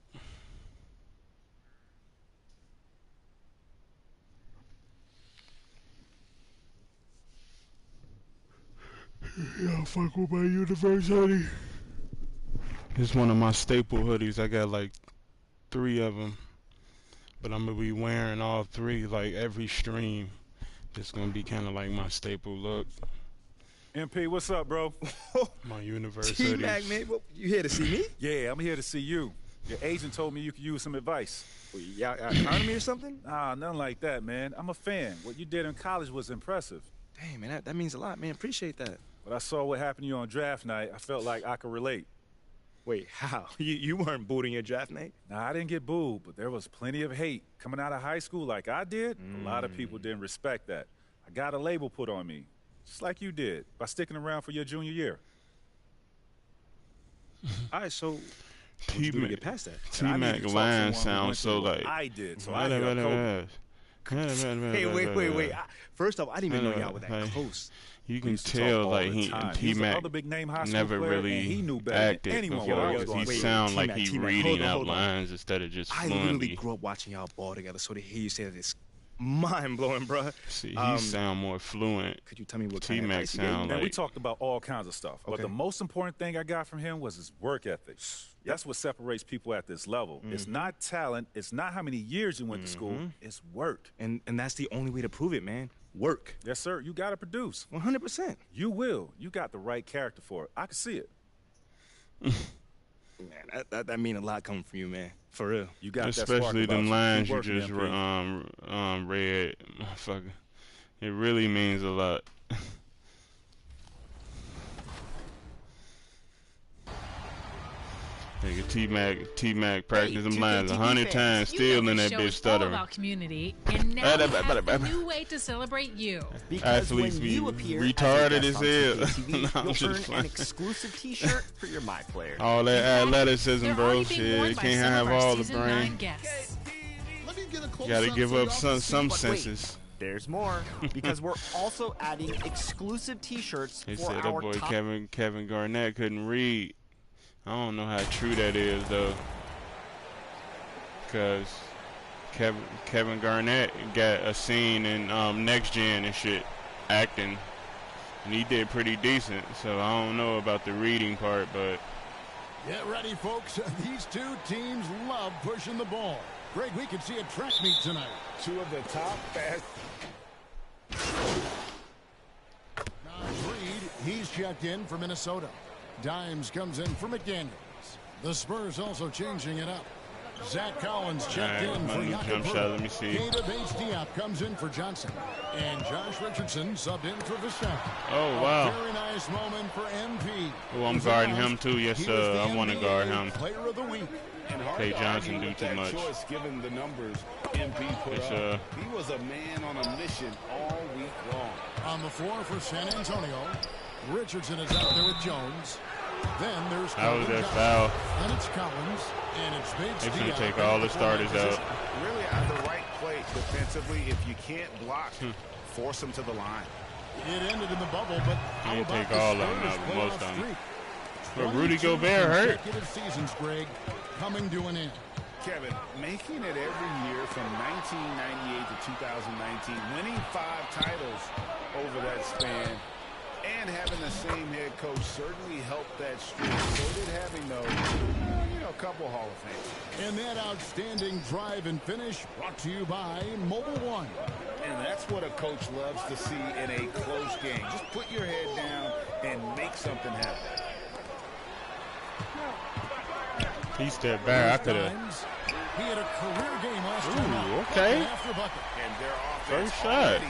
Yeah, fuck with my universe hoodie. It's one of my staple hoodies. I got like 3 of them. But I'm going to be wearing all 3 like every stream. It's going to be kind of like my staple look.
MP, what's up, bro?
My universe
T-Mac,
hoodies.
man, you here to see me?
Yeah, I'm here to see you. Your agent told me you could use some advice.
Y'all counting me or something?
Nah, nothing like that, man. I'm a fan. What you did in college was impressive.
Damn, man, that means a lot, man. Appreciate that.
But I saw what happened to you on draft night. I felt like I could relate.
Wait, how? You weren't booed in your draft night?
Nah, I didn't get booed, but there was plenty of hate. Coming out of high school like I did, a lot of people didn't respect that. I got a label put on me, just like you did, by sticking around for your junior year.
All right, so what you do to get past that?
T-Mac line sounds so like...
I did, so I got
Hey, wait. First off, I didn't even know y'all were that close.
You can tell like T-Mac never really acted before because he sound like he reading out lines instead of just
I
fluently.
literally grew up watching y'all ball together, so to hear you say that it's mind-blowing, bro.
See, he sound more fluent.
Could you tell me what kind of
T-Mac
advice you gave?
sound
And
like...
we talked about all kinds of stuff, but the most important thing I got from him was his work ethic. That's what separates people at this level. It's not talent. It's not how many years you went to school. It's work.
And that's the only way to prove it, man. Work.
Yes, sir. You got to produce.
100%.
You will. You got the right character for it. I can see it.
Man, that mean a lot coming from you, man. For real.
You got
especially
that
them lines you
working,
just
MP.
read, motherfucker. It really means a lot. Nigga, T-Mac practice them lines 100 times, still in that bitch stuttering.
All about community, and now we have a new way to celebrate you.
Because when
Athletes be
you appear
retarded
as
as hell.
TV,
No, I'm
you'll
just
earn
playing.
an exclusive T-shirt for your My Player.
All that athleticism,
They're
bro.
already being worn
Shit,
by
can't
some
have
of our
all the
season
brain.
9 guests.
Gotta give up some
But
senses.
wait, there's more, because we're also adding exclusive T-shirts
They
for
said that
our
boy
top.
Kevin Garnett couldn't read. I don't know how true that is though, cause Kevin Garnett got a scene in Next Gen and shit, acting, and he did pretty decent. So I don't know about the reading part, but
Get ready, folks. These 2 teams love pushing the ball. Greg, we could see a track meet tonight.
2 of the top fast.
Reed, he's checked in for Minnesota. Dimes comes in for McDaniels. The Spurs also changing it up. Zach Collins checked in for
jump shot. Let me
Jakob.
see.
Keita Bates-Diop comes in for Johnson. And Josh Richardson subbed in for Vashon.
Oh, wow.
A very nice moment for MP.
Oh, I'm guarding him too. Yes,
He was
sir.
the
I want to guard him.
Player of the week.
And hard
K.
to
Johnson
argue
do
with
too
that
much.
choice, given the numbers MP put
Yes,
up. He was a man on a mission all week long.
On the floor for San Antonio, Richardson is out there with Jones. Then there's
How was
Calvin
that
Johnson.
foul?
And it's Collins, and it's Bates.
They finna take all the starters out.
Really at the right place defensively. If you can't block, force them to the line.
It ended in the bubble, but how
Can't
about
take
the
all of them
Spurs
out, but
playoff
most of them.
streak?
But Rudy
22
Gobert hurt.
consecutive seasons, Greg, coming to an end.
Kevin, making it every year from 1998 to 2019, winning 5 titles over that span, and having the same head coach certainly helped that streak. So did having a couple Hall of Fame.
And that outstanding drive and finish brought to you by Mobile One.
And that's what a coach loves to see in a close game. Just put your head down and make something happen.
He stepped back. I could have.
He had a career game last time.
Okay.
After bucket.
And their offense
First shot.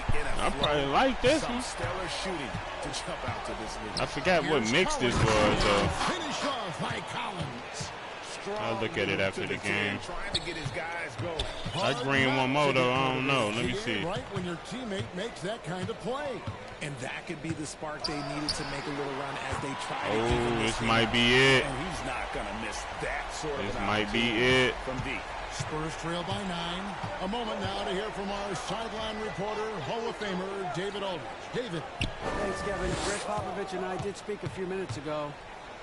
I probably like this
some
one.
stellar shooting to jump out to this league.
I forgot what mix this was, though.
Finish off by Collins.
I'll look at it after the game.
Trying to get his guys going.
I bring one more, though. I don't know. Let me see.
Right when your teammate makes that kind of play.
And that could be the spark they needed to make a little run as they try to
Oh, this might be it.
And he's not going to miss that sort of
This might be it.
from deep.
Spurs trail by 9. A moment now to hear from our sideline reporter, Hall of Famer David Oldhead. David.
Thanks, Kevin. Greg Popovich and I did speak a few minutes ago.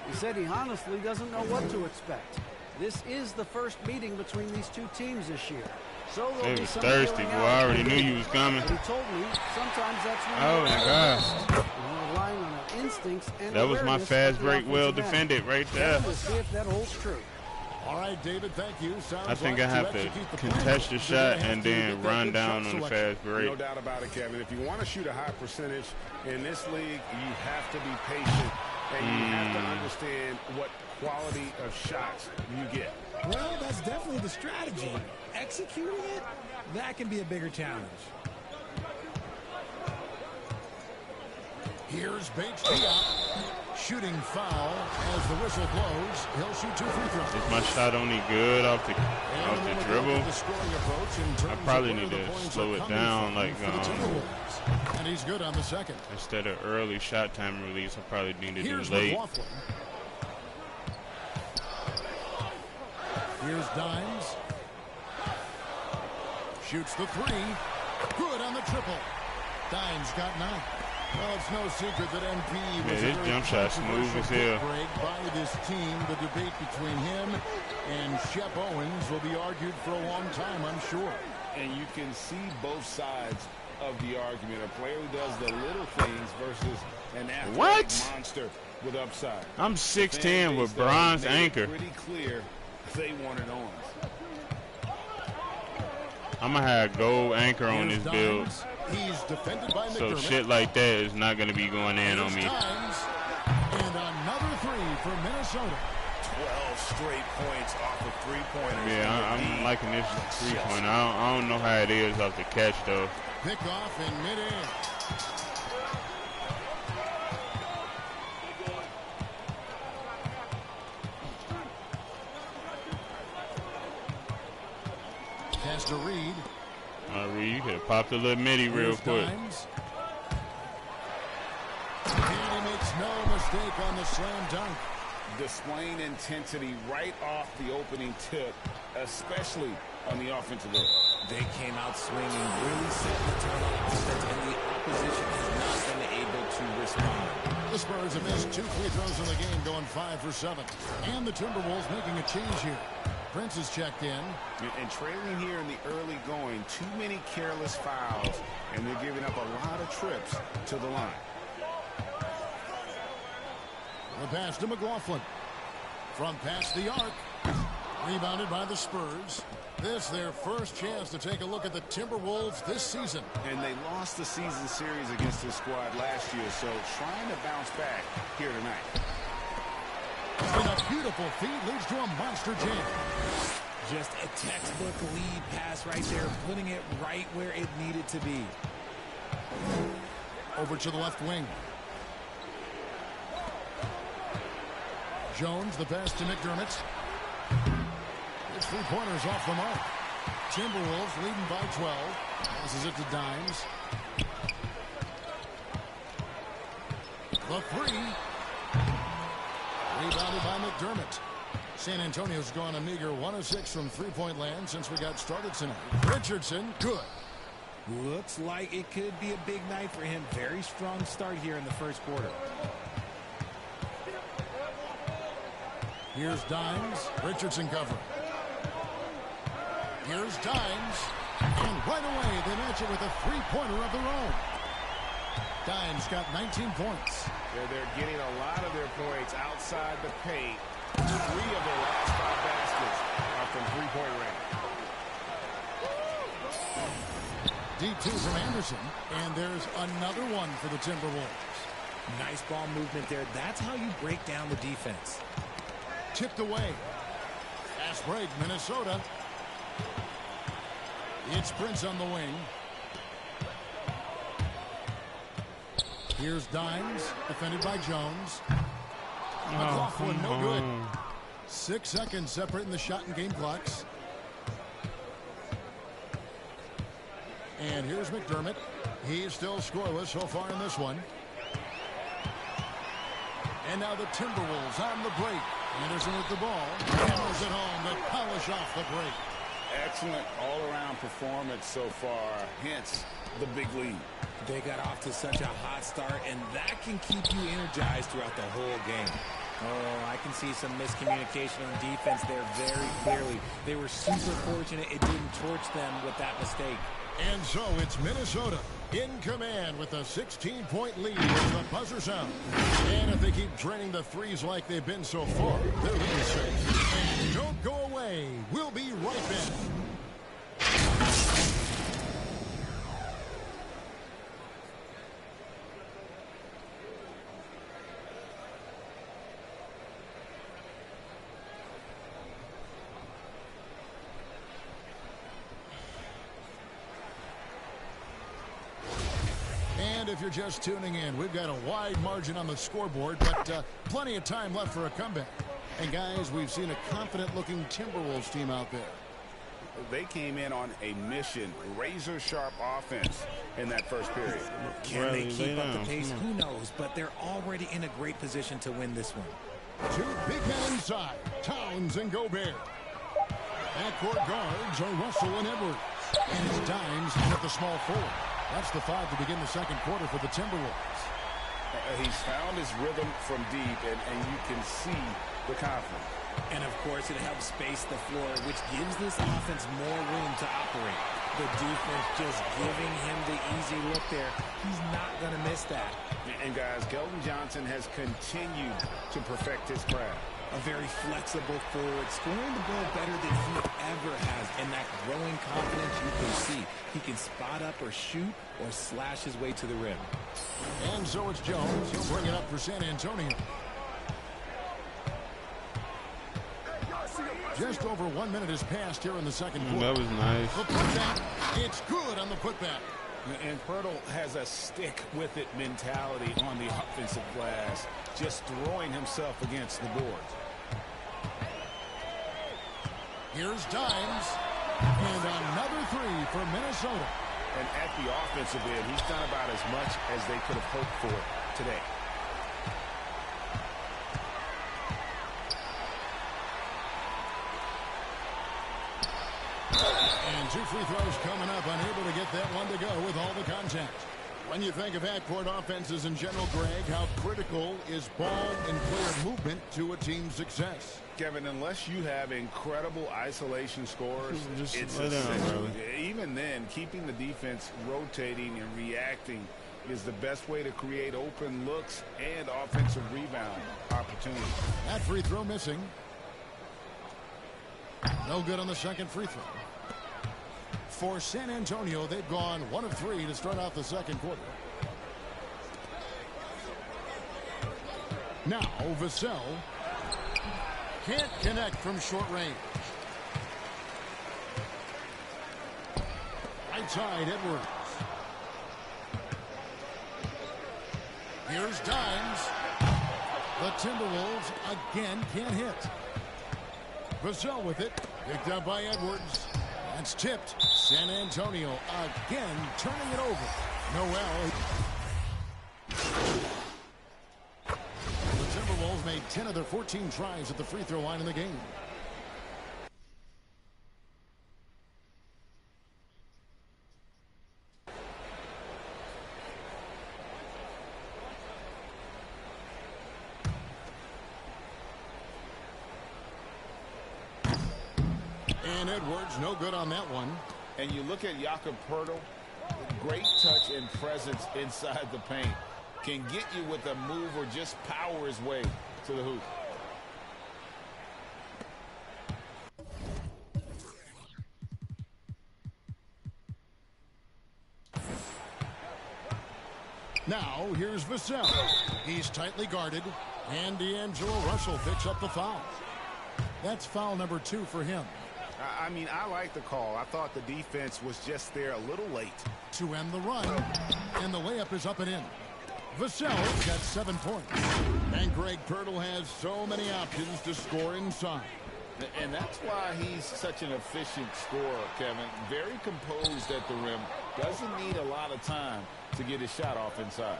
He said he honestly doesn't know what to expect. This is the first meeting between these two teams this year. So
They was thirsty, boy. I already knew you was coming.
He told me sometimes that's when
Oh, my gosh.
we're relying on our instincts and
That was my
awareness
fast
of the
break, well
offensive end.
defended right there.
We'll see if that holds true.
All right, David, thank you. Sounds
I think
like
I have to contest the shot and then run down on the fast break.
No doubt about it, Kevin. If you want to shoot a high percentage in this league, you have to be patient and you have to understand what quality of shots you get.
Well, that's definitely the strategy. Executing it, that can be a bigger challenge.
Here's Bates Diop. Shooting foul as the whistle blows. He'll shoot 2 free throws.
Is my shot only good off the dribble? I probably need to slow it down, like
and he's good on the second.
Instead of early shot time release, I probably need to
Here's
do late.
McLaughlin. Here's Dimes. Shoots the 3. Good on the triple. Dimes got 9. Well, it's no secret that MP was
his jump shot smooth as hell.
break by this team. The debate between him and Shep Owens will be argued for a long time, I'm sure.
And you can see both sides of the argument. A player who does the little things versus an athletic monster with upside.
I'm 6'10" with bronze anchor.
Pretty clear they wanted Owens.
I'm gonna have gold anchor on this build.
He's defended by
So
McDermott.
shit like that is not gonna be going in on me.
Dimes. And another 3 for Minnesota.
12 straight points off of three-pointers.
Yeah, I'm liking this three-pointer. I don't know how it is off the catch, though.
Pick off in midair. Pass to Reed.
Reed, you could have popped a little midi real quick.
Dimes. And he makes no mistake on the slam dunk.
Displaying intensity right off the opening tip, especially on the offensive end.
They came out swinging, really setting the tone on offense, and the opposition has not been able to respond.
The Spurs have missed 2 free throws in the game, going 5 for 7. And the Timberwolves making a change here. Prince is checked in.
And trailing here in the early going, too many careless fouls, and they're giving up a lot of trips to the line.
The pass to McLaughlin. From past the arc. Rebounded by the Spurs. This their first chance to take a look at the Timberwolves this season.
And they lost the season series against this squad last year, so trying to bounce back here tonight.
And a beautiful feed leads to a monster jam.
Just a textbook lead pass right there, putting it right where it needed to be.
Over to the left wing. Jones, the pass to McDermott. His 3-pointers off the mark. Timberwolves leading by 12. Passes it to Dimes. The 3. Rebounded by McDermott. San Antonio's gone a meager 1 of 6 from three-point land since we got started tonight. Richardson, good.
Looks like it could be a big night for him. Very strong start here in the first quarter.
Here's Dimes. Richardson covering. Here's Dimes. And right away, they match it with a 3-pointer of their own. Dimes got 19 points.
They're getting a lot of their points outside the paint. 3 of their last 5 baskets are from 3-point range.
D2 from Anderson, and there's another one for the Timberwolves.
Nice ball movement there. That's how you break down the defense.
Tipped away. Fast break, Minnesota. It's Prince on the wing. Here's Dimes, defended by Jones. McLaughlin, no good. 6 seconds separating the shot and game clocks. And here's McDermott. He's still scoreless so far in this one. And now the Timberwolves on the break. Anderson with the ball. Hammers it home to polish off the break.
Excellent all-around performance so far, hence the big lead.
They got off to such a hot start, and that can keep you energized throughout the whole game. Oh, I can see some miscommunication on defense there very clearly. They were super fortunate it didn't torch them with that mistake.
And so it's Minnesota in command with a 16-point lead as the buzzer sounds. And if they keep draining the threes like they've been so far, their lead is safe. And don't go away. We'll be right back. And if you're just tuning in, we've got a wide margin on the scoreboard, but plenty of time left for a comeback. And guys, we've seen a confident-looking Timberwolves team out there.
They came in on a mission, razor-sharp offense in that first period.
Can they keep up the pace? Who knows, but they're already in a great position to win this one.
Two big men inside, Towns and Gobert. Backcourt guards are Russell and Edwards. And it's Dimes at the small forward. That's the 5 to begin the second quarter for the Timberwolves.
He's found his rhythm from deep, and you can see the confidence.
And, of course, it helps space the floor, which gives this offense more room to operate. The defense just giving him the easy look there. He's not going to miss that.
And, guys, Keldon Johnson has continued to perfect his craft.
A very flexible forward, scoring the ball better than he ever has. And that growing confidence you can see. He can spot up or shoot or slash his way to the rim.
And so it's Jones. He'll bring it up for San Antonio. Just over 1 minute has passed here in the second quarter.
That was nice.
The putback, it's good on the putback.
And Pirtle has a stick-with-it mentality on the offensive glass, just throwing himself against the boards.
Here's Dimes. And another three for Minnesota.
And at the offensive end, he's done about as much as they could have hoped for today.
And two free throws coming up, unable to get that one to go with all the contact. When you think of half-court offenses in general, Greg, how critical is ball and player movement to a team's success?
Kevin, unless you have incredible isolation scores, it's even then, keeping the defense rotating and reacting is the best way to create open looks and offensive rebound opportunities.
That free throw missing. No good on the second free throw. For San Antonio, they've gone 1 of 3 to start out the second quarter. Now, Vassell can't connect from short range. Right side, Edwards. Here's Dimes. The Timberwolves again can't hit. Vassell with it. Picked up by Edwards. That's tipped. San Antonio again turning it over. Noel. The Timberwolves made 10 of their 14 tries at the free throw line in the game. And Edwards, no good on that one.
And you look at Jakob Poeltl, great touch and presence inside the paint. Can get you with a move or just power his way to the hoop.
Now here's Vassell. He's tightly guarded, and D'Angelo Russell picks up the foul. That's foul number 2 for him.
I mean, I like the call. I thought the defense was just there a little late.
To end the run, and the layup is up and in. Vassell's got 7 points. And Greg Pirtle has so many options to score inside.
And that's why he's such an efficient scorer, Kevin. Very composed at the rim. Doesn't need a lot of time to get his shot off inside.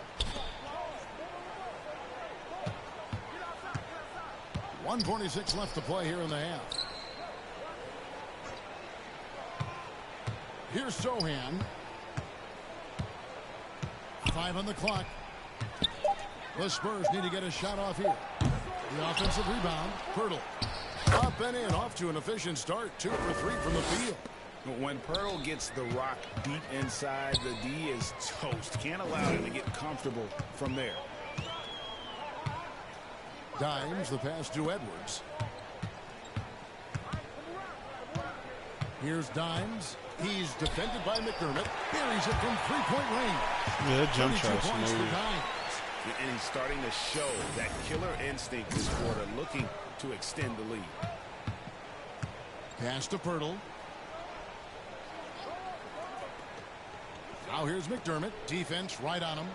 1:46 left to play here in the half. Here's Sohan. 5 on the clock. The Spurs need to get a shot off here. The offensive rebound. Pirtle. Up and in. Off to an efficient start. 2 for 3 from the field.
When Pirtle gets the rock deep inside, the D is toast. Can't allow him to get comfortable from there.
Dimes the pass to Edwards. Here's Dimes. He's defended by McDermott. Buries it from 3-point range.
Yeah, that jump
22
shot's
points for
smooth.
Dimes.
And he's starting to show that killer instinct this quarter, looking to extend the lead.
Pass to Pirtle. Now here's McDermott. Defense right on him.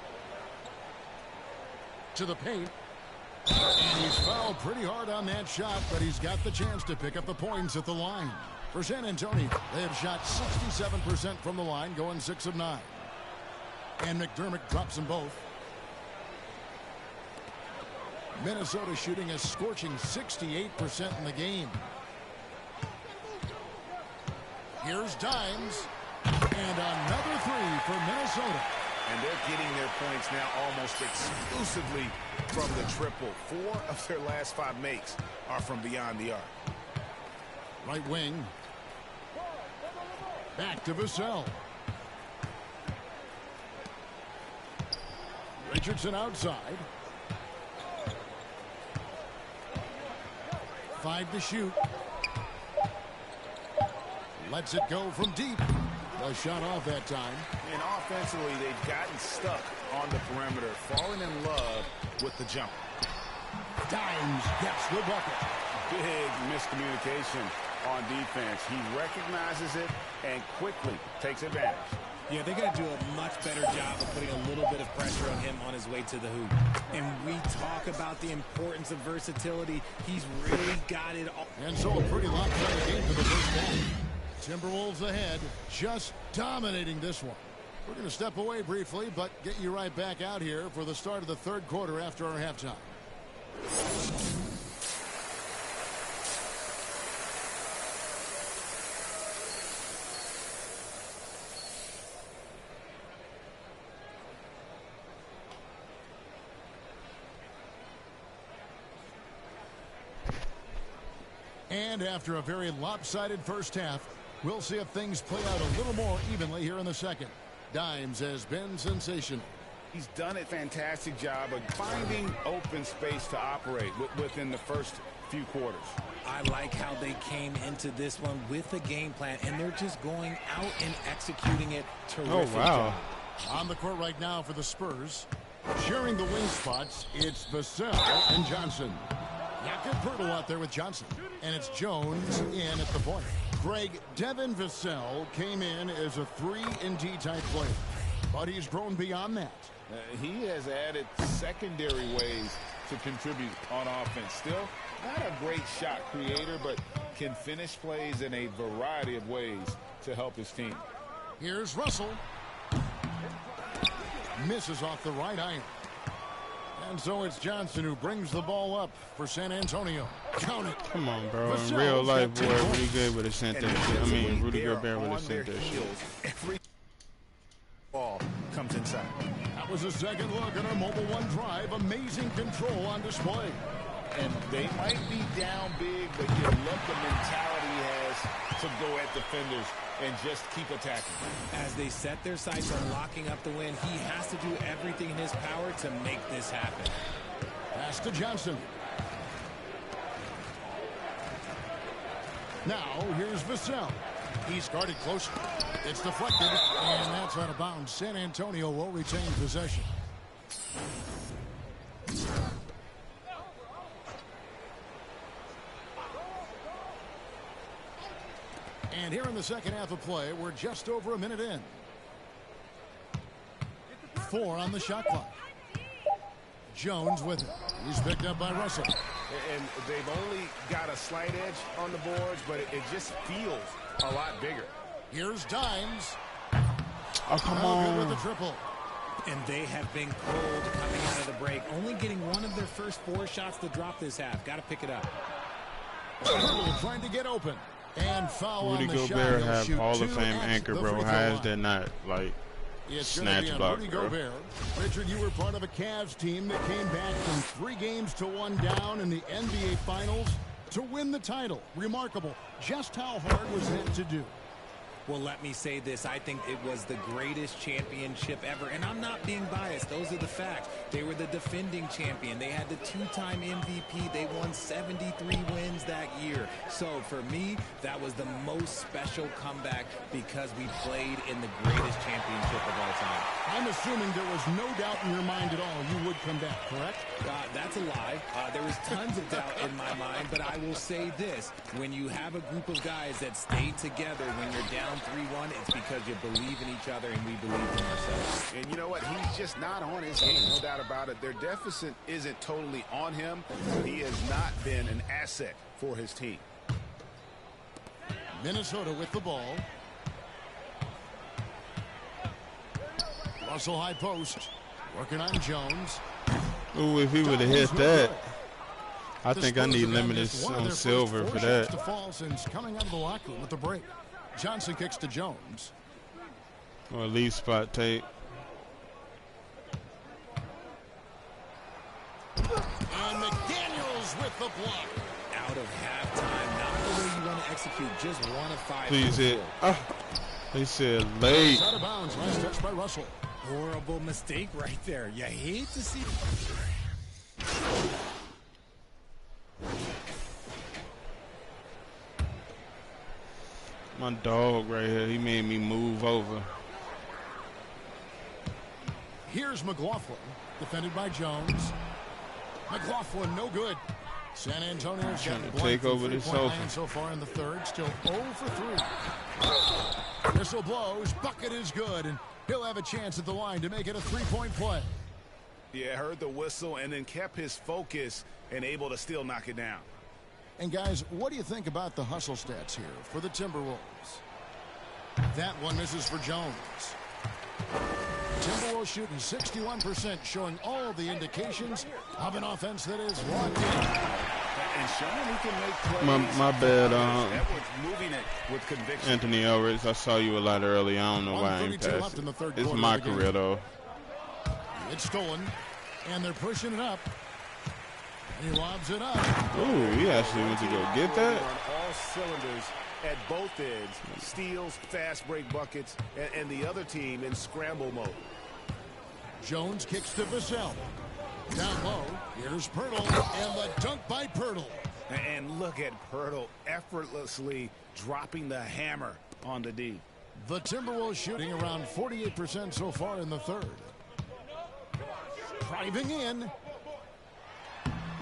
To the paint. And he's fouled pretty hard on that shot, but he's got the chance to pick up the points at the line. For San Antonio, they have shot 67% from the line, going 6 of 9. And McDermott drops them both. Minnesota shooting a scorching 68% in the game. Here's Dimes. And another 3 for Minnesota.
And they're getting their points now almost exclusively from the triple. 4 of their last 5 makes are from beyond the arc.
Right wing. Back to Vassell. Richardson outside. 5 to shoot. Lets it go from deep. The shot off that time.
And offensively, they've gotten stuck on the perimeter, falling in love with the jumper.
Dimes gets the bucket.
Big miscommunication on defense. He recognizes it and quickly takes advantage.
Yeah, they're going to do a much better job of putting a little bit of pressure on him on his way to the hoop. And we talk about the importance of versatility. He's really got it all.
And so a pretty lopsided game for the first half. Timberwolves ahead, just dominating this one. We're going to step away briefly, but get you right back out here for the start of the third quarter after our halftime. And after a very lopsided first half, we'll see if things play out a little more evenly here in the second. Dimes has been sensational.
He's done a fantastic job of finding open space to operate within the first few quarters.
I like how they came into this one with a game plan, and they're just going out and executing it. Terrific job.
On the court right now for the Spurs. Sharing the wing spots, it's Vassell and Johnson. Jakob Pirtle out there with Johnson. And it's Jones in at the point. Devin Vassell came in as a 3-and-D type player. But he's grown beyond that.
He has added secondary ways to contribute on offense. Still not a great shot creator, but can finish plays in a variety of ways to help his team.
Here's Russell. Misses off the right iron. And so it's Johnson who brings the ball up for San Antonio. Count it.
Come on, bro. In real life, boy, Rudy Gay would have sent that shit. I mean, Rudy Gobert would have sent that shit.
Every ball comes inside.
That was a second look at our Mobile One drive. Amazing control on display.
And they might be down big, but you love the mentality he has to go at defenders and just keep attacking.
As they set their sights on locking up the win, he has to do everything in his power to make this happen.
Pass to Johnson. Now here's Vassell. He's guarded close. It's deflected, and that's out of bounds. San Antonio will retain possession. And here in the second half of play, we're just over a minute in. 4 on the shot clock. Jones with it. He's picked up by Russell.
And they've only got a slight edge on the boards, but it just feels a lot bigger.
Here's Dimes.
Oh, come on.
Good with the triple.
And they have been cold coming out of the break. Only getting one of their first 4 shots to drop this half. Got to pick it up.
Trying to get open. And foul
Rudy
on the
Gobert
shot.
have Hall of Fame anchor, bro. How is that not, like, snatch block,
Rudy
bro?
Gobert. Richard, you were part of a Cavs team that came back from 3 games to 1 down in the NBA Finals to win the title. Remarkable. Just how hard was that to do?
Well, let me say this. I think it was the greatest championship ever. And I'm not being biased. Those are the facts. They were the defending champion. They had the 2-time MVP. They won 73 wins that year. So for me, that was the most special comeback because we played in the greatest championship of all time.
I'm assuming there was no doubt in your mind at all you would come back, correct?
That's a lie. There was tons of doubt in my mind, but I will say this. When you have a group of guys that stay together when you're down 3-1, it's because you believe in each other and we believe in ourselves.
And you know what? He's just not on his game, no doubt about it. Their deficit isn't totally on him, but he has not been an asset for his team.
Minnesota with the ball. Russell high post. Working on Jones.
Ooh, if he would have hit that, I think I need limited on silver for that.
To fall since coming out of the locker room at the break. Johnson kicks to Jones.
Or at least spot tape.
And McDaniels with the block.
Out of halftime, not the way you want to execute, just 1 of 5.
Please hit. They said late.
Out of bounds, last touch by Russell.
Horrible mistake right there. You hate to see.
My dog right here, he made me move over.
Here's McLaughlin, defended by Jones. McLaughlin, no good. San Antonio's
Trying to
got
take over the sofa.
So far in the third, still 0 for 3. Whistle blows, bucket is good, and he'll have a chance at the line to make it a 3-point play.
Yeah, heard the whistle and then kept his focus and able to still knock it down.
And guys, what do you think about the hustle stats here for the Timberwolves? That one misses for Jones. Timberwolves shooting 61%, showing all the indications of an offense that is locked in.
And showing he can make plays.
My bad,
moving it with conviction.
Anthony Edwards. I saw you a lot early. I don't know why I ain't passed it. It's my career, though.
It's stolen, and they're pushing it up. He lobs it up.
Ooh, he actually went to go get that.
On all cylinders at both ends. Steals, fast break buckets, and the other team in scramble mode.
Jones kicks to Vassell. Down low, here's Pirtle, and the dunk by Pirtle.
And look at Pirtle effortlessly dropping the hammer on the D.
The Timberwolves shooting around 48% so far in the third. Driving in.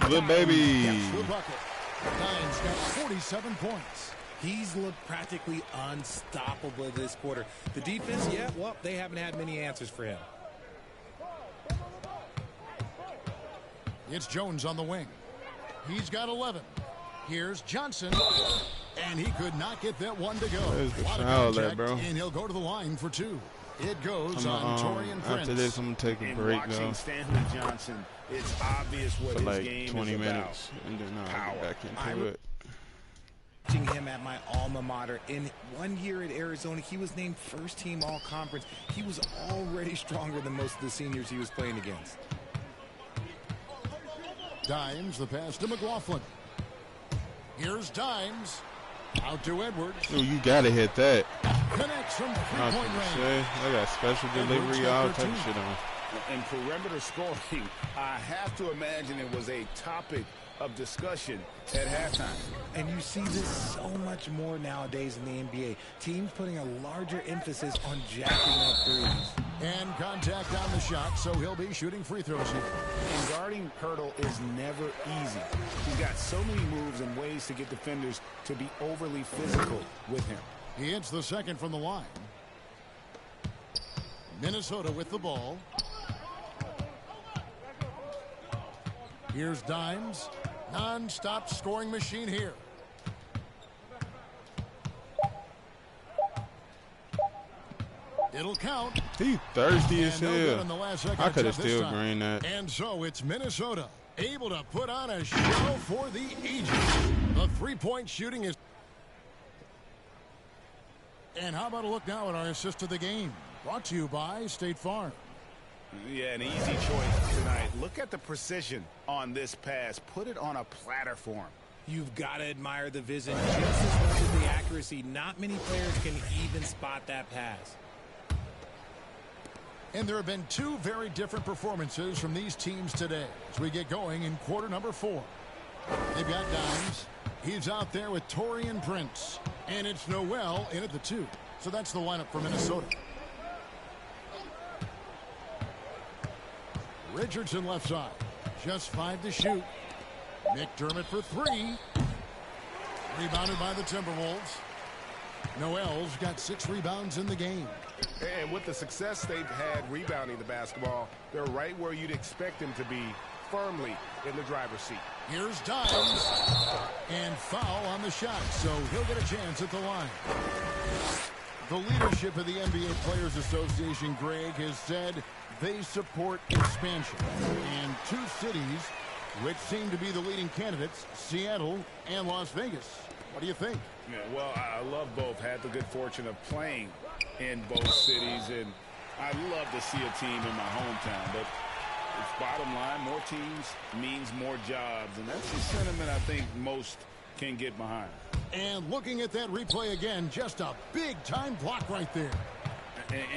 Good baby.
Dimes got 47 points.
He's looked practically unstoppable this quarter. The defense, yeah, well, they haven't had many answers for him.
It's Jones on the wing. He's got 11. Here's Johnson. And he could not get that one to go.
There's the foul there, bro.
And he'll go to the line for 2. It goes on Torian Prince.
After this, I'm going to take a break, though.
Stanley Johnson, it's obvious what
for
his
like
game
20
is
minutes. And then I'll get back into it.
Watching him at my alma mater. In 1 year at Arizona, he was named first team all-conference. He was already stronger than most of the seniors he was playing against.
Dimes, the pass to McLaughlin. Here's Dimes. Out to Edwards.
Ooh, you got to hit that.
Connects from three-point range.
I got special delivery, all type of shit on.
And perimeter scoring, I have to imagine it was a topic of discussion at halftime.
And you see this so much more nowadays in the NBA. Teams putting a larger emphasis on jacking up threes.
And contact on the shot, so he'll be shooting free throws here.
And guarding Hurdle is never easy. He's got so many moves and ways to get defenders to be overly physical with him.
He hits the second from the line. Minnesota with the ball. Here's Dimes. Non-stop scoring machine here. It'll count.
He thirsty as hell. I could have still
green
that.
And so it's Minnesota able to put on a show for the ages. The three-point shooting is. And how about a look now at our assist of the game? Brought to you by State Farm.
Yeah, an easy choice tonight. Look at the precision on this pass. Put it on a platter for him.
You've got to admire the vision just as much as the accuracy. Not many players can even spot that pass.
And there have been two very different performances from these teams today as we get going in quarter number 4. They've got Dimes. He's out there with Taurean Prince. And it's Noel in at the 2. So that's the lineup for Minnesota. Richardson left side. Just 5 to shoot. McDermott for 3. Rebounded by the Timberwolves. Noel's got 6 rebounds in the game.
And with the success they've had rebounding the basketball, they're right where you'd expect them to be, firmly in the driver's seat.
Here's Dimes. And foul on the shot, so he'll get a chance at the line. The leadership of the NBA Players Association, Greg, has said they support expansion. And 2 cities which seem to be the leading candidates, Seattle and Las Vegas. What do you think?
Yeah, well, I love both. Had the good fortune of playing in both cities, and I'd love to see a team in my hometown. But it's bottom line, more teams means more jobs, and that's the sentiment I think most can get behind.
And looking at that replay again, just a big-time block right there.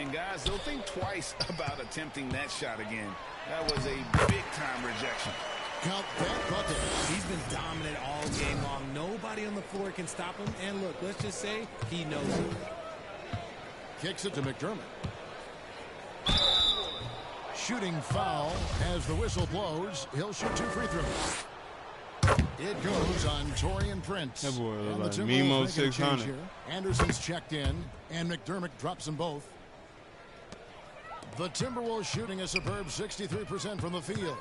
And guys, they'll think twice about attempting that shot again. That was a big-time rejection.
Count that bucket.
He's been dominant all game long. Nobody on the floor can stop him. And look, let's just say he knows it.
Kicks it to McDermott. Shooting foul as the whistle blows. He'll shoot 2 free throws. It goes on Taurean Prince.
That boy looks like Mimo 600.
Anderson's checked in, and McDermott drops them both. The Timberwolves shooting a superb 63% from the field.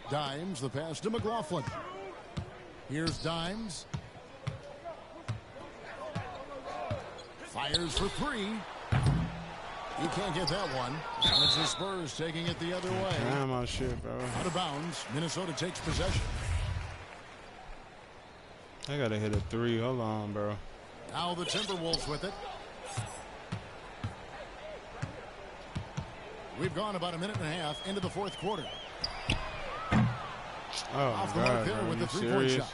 Dimes, the pass to McLaughlin. Here's Dimes. Fires for 3. He can't get that one. And it's the Spurs taking it the other way.
Damn, my shit, bro.
Out of bounds. Minnesota takes possession.
I gotta hit a 3. Hold on, bro.
Now the Timberwolves with it. We've gone about a minute and a half into the 4th quarter.
Oh,
off the mark there with the 3-point shot.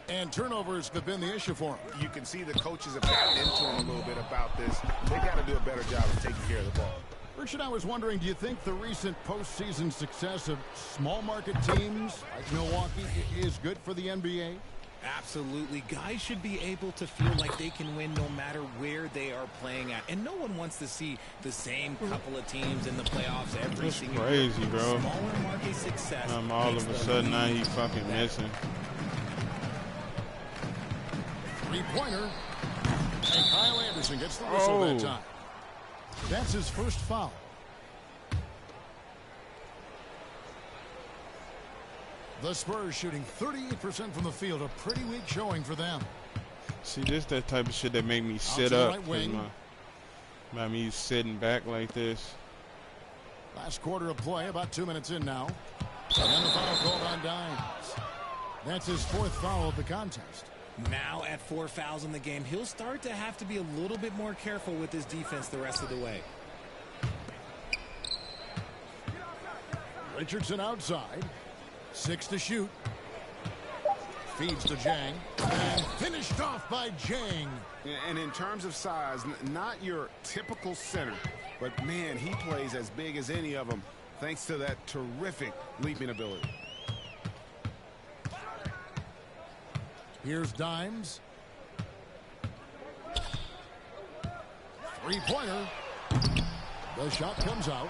And turnovers have been the issue for him.
You can see the coaches have gotten into him a little bit about this. They got to do a better job of taking care of the ball.
Richard, I was wondering, do you think the recent postseason success of small market teams like Milwaukee is good for the NBA?
Absolutely. Guys should be able to feel like they can win no matter where they are playing at. And no one wants to see the same couple of teams in the playoffs every single year.
Crazy, bro.
Smaller market success.
All of a sudden now he's fucking missing.
3-pointer. And Kyle Anderson gets the whistle that time. That's his first foul. The Spurs shooting 38% from the field. A pretty weak showing for them.
See, this that type of shit that make me sit up. By me sitting back like this.
Last quarter of play, about 2 minutes in now. And then the foul called on Dimes. That's his 4th foul of the contest.
Now at 4 fouls in the game, he'll start to have to be a little bit more careful with his defense the rest of the way.
Richardson outside. 6 to shoot. Feeds to Jang. And finished off by Jang.
And in terms of size, not your typical center. But, man, he plays as big as any of them thanks to that terrific leaping ability.
Here's Dimes. Three-pointer. The shot comes out.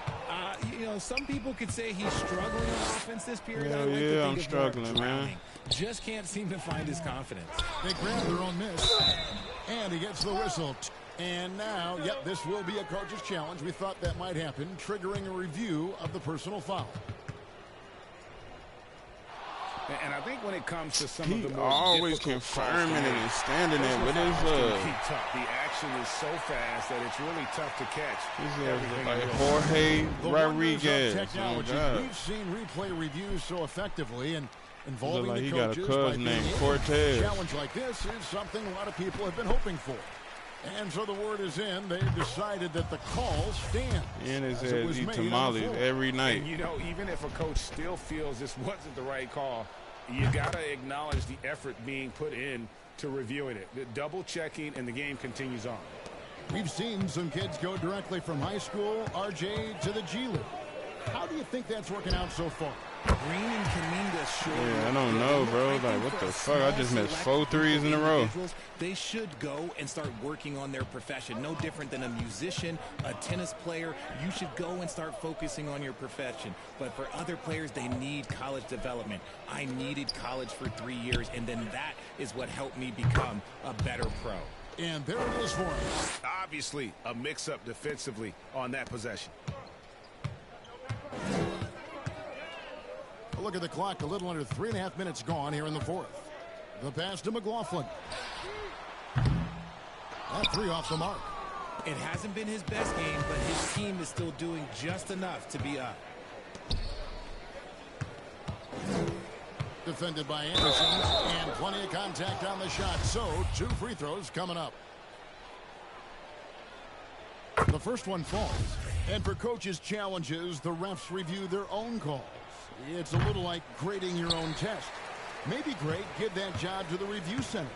You know, some people could say he's struggling on offense this period. I like to
Yeah,
think
I'm
of
struggling,
more
man.
drowning. Just can't seem to find his confidence.
They grab their own miss. And he gets the whistle. And now, yep, this will be a coach's challenge. We thought that might happen, triggering a review of the personal foul.
And I think when it comes to some
He
of the more
always
difficult
confirming
calls
it
to
and
make,
standing there with his
personal fouls can be tough. The action is so fast that it's really tough to catch.
He's like Jorge
The
Rodriguez.
wonders of
Oh,
technology.
God.
We've seen replay reviews so effectively and involving
like
the
he got a
coaches
cousin
by being
named
able to
Cortez.
A challenge like this is something a lot of people have been hoping for. And so the word is in. They've decided that the call stands.
And his
as it
ass
was
eat
made on the
tamales
floor.
every night.
And, you know, even if a coach still feels this wasn't the right call, you got to acknowledge the effort being put in to reviewing it. The double checking, and the game continues on.
We've seen some kids go directly from high school, RJ, to the G League. How do you think that's working out so far?
Green and Kaminga sure.
Yeah, I don't know, bro. Like, what the fuck? I just missed 4 threes in a row.
They should go and start working on their profession. No different than a musician, a tennis player. You should go and start focusing on your profession. But for other players, they need college development. I needed college for 3 years, and then that is what helped me become a better pro.
And there it is for him.
Obviously, a mix-up defensively on that possession.
A look at the clock, a little under 3.5 minutes gone here in the fourth. The pass to McLaughlin. That three off the mark.
It hasn't been his best game, but his team is still doing just enough to be up.
Defended by Anderson, and plenty of contact on the shot. So, 2 free throws coming up. The first one falls. And for coaches' challenges, the refs review their own calls. It's a little like grading your own test. Maybe grade, give that job to the review center.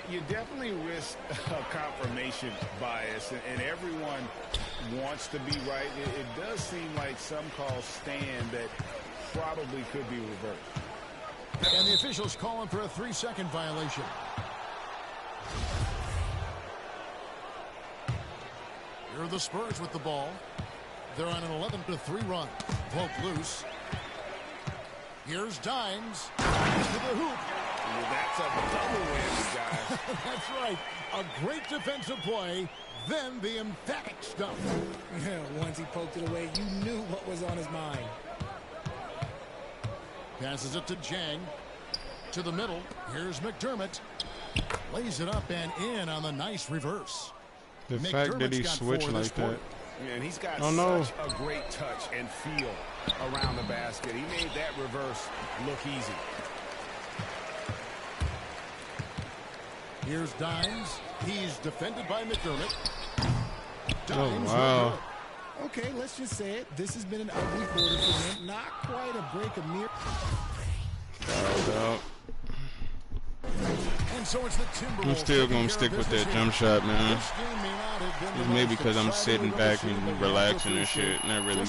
You definitely risk a confirmation bias, and everyone wants to be right. It does seem like some calls stand that probably could be reversed.
And the officials calling for a 3-second violation. Here are the Spurs with the ball. They're on an 11-3 run. Poke loose. Here's Dimes. To the hoop.
That's a double whammy, guys.
That's right. A great defensive play. Then the emphatic stuff.
Once he poked it away, you knew what was on his mind.
Passes it to Jang. To the middle. Here's McDermott. Lays it up and in on the nice reverse.
The fact that he switched like that.
And he's got
such
a great touch and feel around the basket. He made that reverse look easy.
Here's Dimes. He's defended by McDermott.
Dimes. Oh, wow.
Okay, let's just say it. This has been an ugly quarter for him. Not quite a break of mere.
And so it's the Timberwolves.
I'm still going to stick with that jump shot, man. It's maybe because I'm sitting back and relaxing and shit, not really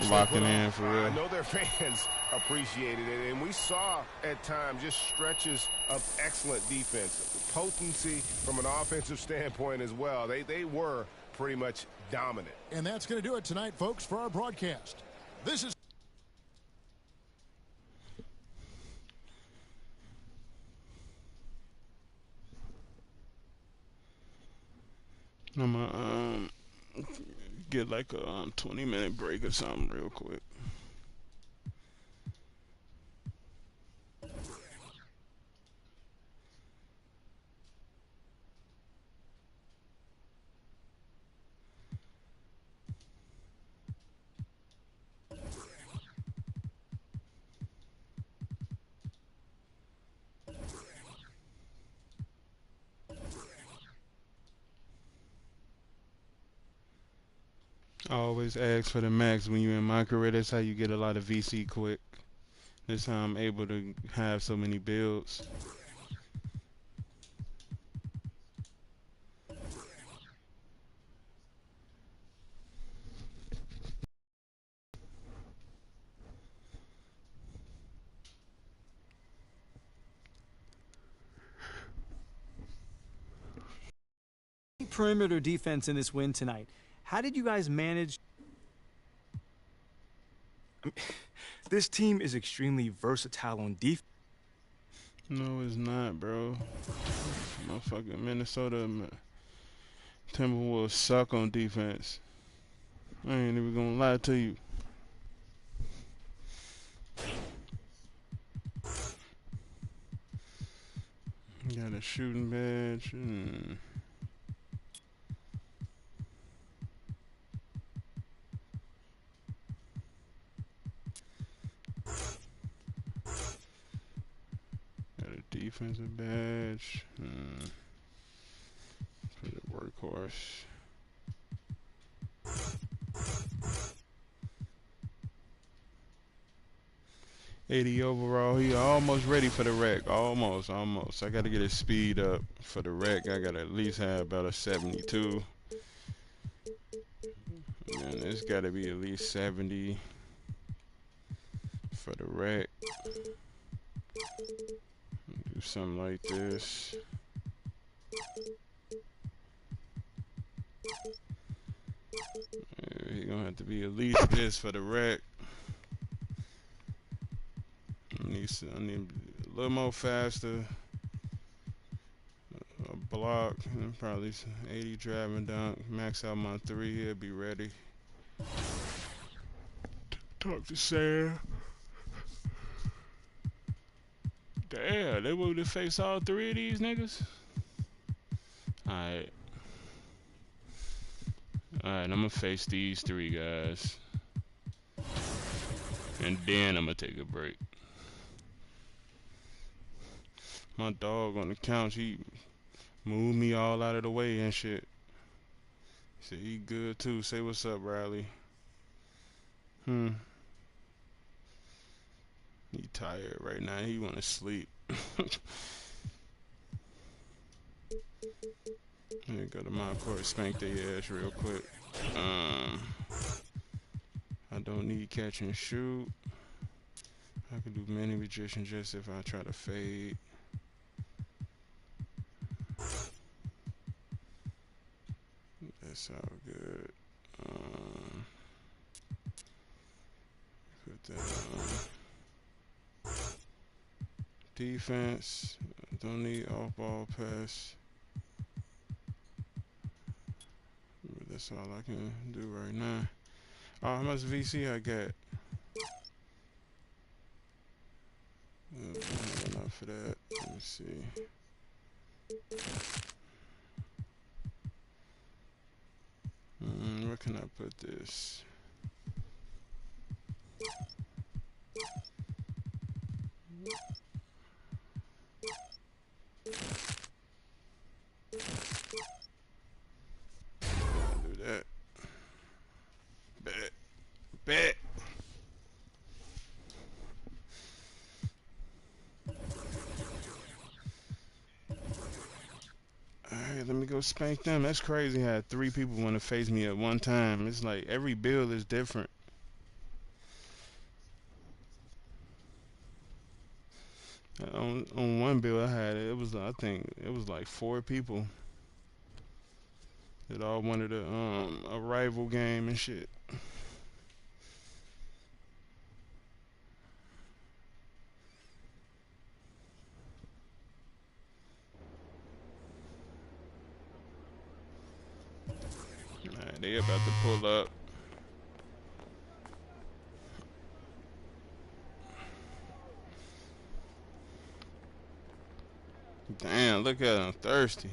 locking in for real.
I know their fans appreciated it, and we saw at times just stretches of excellent defense. Potency from an offensive standpoint as well. They were pretty much dominant.
And that's going to do it tonight, folks, for our broadcast. This is
I'm gonna get like a 20-minute break or something real quick. I always ask for the max when you're in my career. That's how you get a lot of VC quick. That's how I'm able to have so many builds.
perimeter defense in this win tonight. How did you guys manage?
This team is extremely versatile on defense.
No, it's not, bro. Motherfucking Minnesota Timberwolves suck on defense. I ain't even gonna lie to you. Got a shooting badge. Got a defensive badge. For the workhorse. 80 overall. He almost ready for the rec. Almost. I got to get his speed up for the rec. I got to at least have about a 72. And it's got to be at least 70 for the rec. Do something like this. He's going to have to be at least this for the rec. I need a little more faster. A block and probably 80 driving dunk. Max out my 3. He'll be ready. Talk to Sam. Damn, they want to face all 3 of these niggas? Alright. Alright, I'm gonna face these 3 guys. And then I'm gonna take a break. My dog on the couch, he moved me all out of the way and shit. He said he good too. Say what's up, Riley. He tired right now. He wanna sleep. Let me go to my court, spank their ass real quick. I don't need catch and shoot. I can do many magician just if I try to fade. That's all good. Put that on. Defense. Don't need off-ball pass. That's all I can do right now. Oh, how much VC I got? Enough for that. Let me see. Where can I put this? Do that. Bet. Alright, let me go spank them. That's crazy how 3 people want to face me at one time. It's like every build is different. On one build I had, I think it was like 4 people that all wanted a rival game and shit. Alright, they about to pull up. Damn, look at him, thirsty.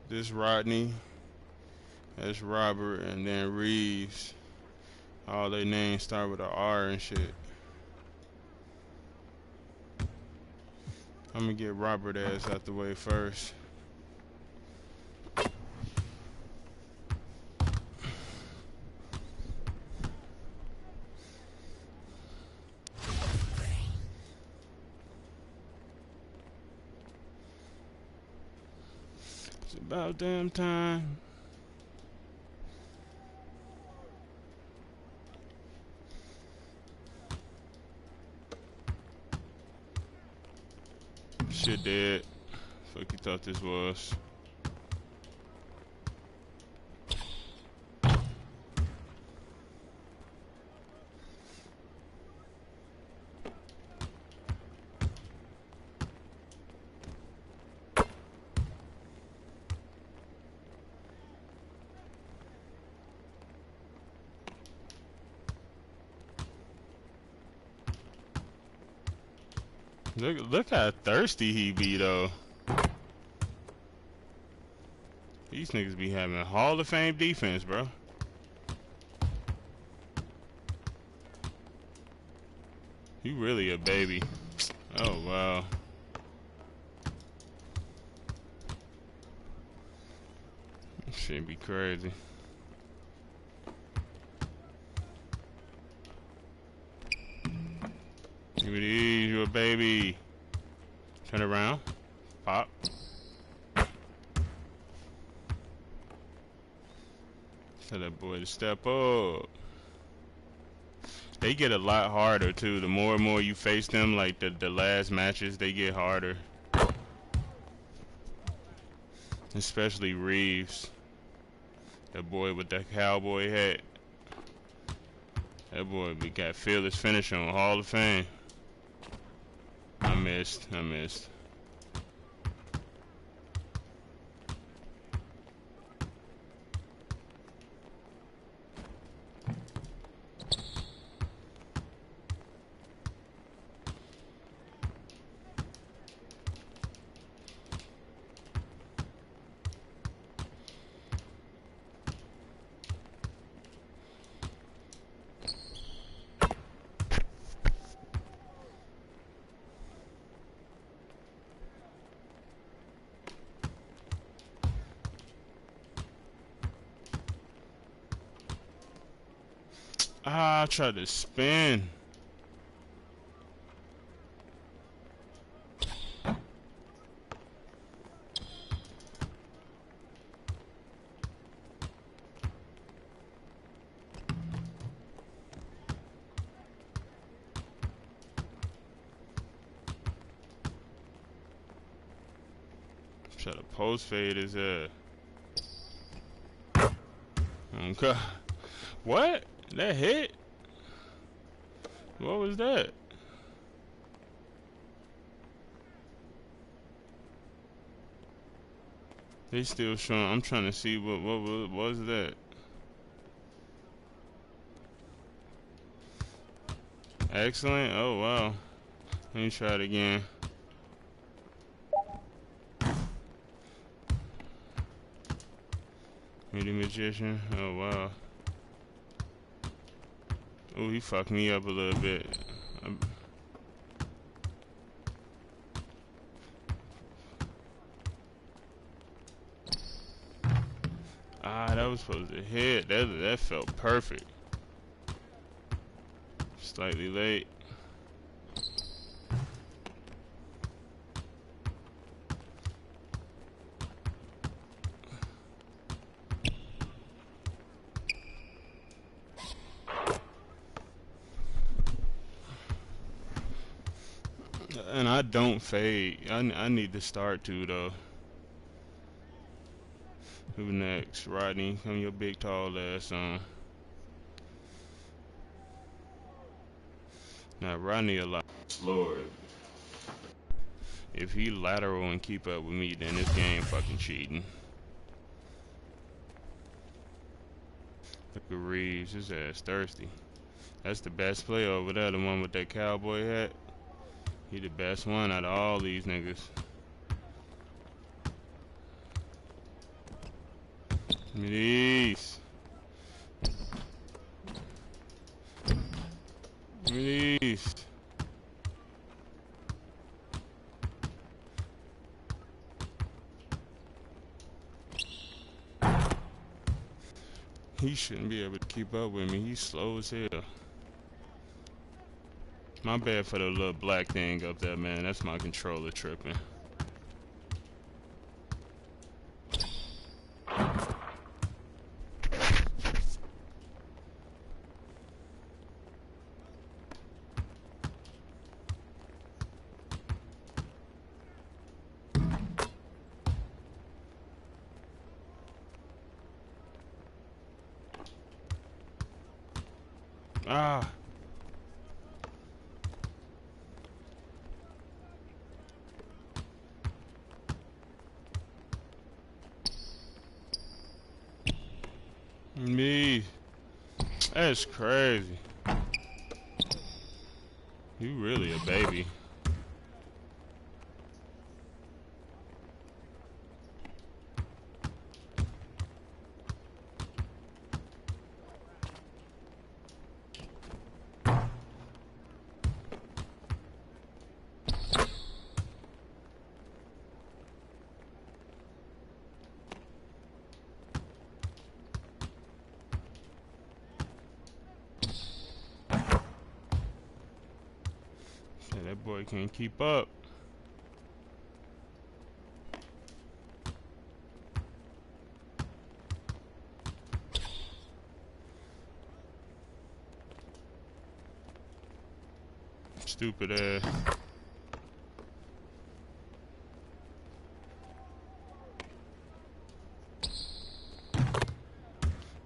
This Rodney, that's Robert, and then Reeves. All their names start with an R and shit. I'm gonna get Robert ass out the way first. It's about damn time. Shit dead. Fuck you thought this was. Look how thirsty he be though. These niggas be having Hall of Fame defense, bro. You really a baby. Oh wow. Shit be crazy. Give it easy, you a baby. Turn around. Pop. Tell that boy to step up. They get a lot harder too. The more and more you face them, like the last matches, they get harder. Especially Reeves. That boy with that cowboy hat. That boy got fearless finish on Hall of Fame. I missed. Ah, I tried to spin. Try to post fade his head. Okay. What? That hit? What was that? They still showing. I'm trying to see what was that? Excellent. Oh wow. Let me try it again. The magician. Oh wow. Oh, he fucked me up a little bit. That was supposed to hit. That felt perfect. Slightly late. And I don't fade. I need to start to though. Who next? Rodney, come your big tall ass on. Now Rodney a lot slower. If he lateral and keep up with me, then this game fucking cheating. Look at Reeves, his ass thirsty. That's the best player over there, the one with that cowboy hat. He the best one out of all these niggas. Release. Release. He shouldn't be able to keep up with me. He's slow as hell. My bad for the little black thing up there, man. That's my controller tripping. Ah. Me. That's crazy. You really a baby. boy can't keep up. Stupid ass.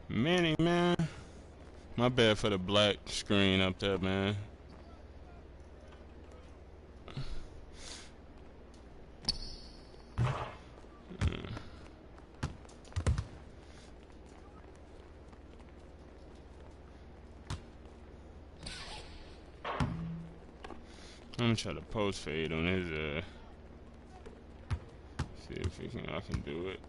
Manny, man. My bad for the black screen up there, man. I'm gonna try to post fade on his see if I can do it.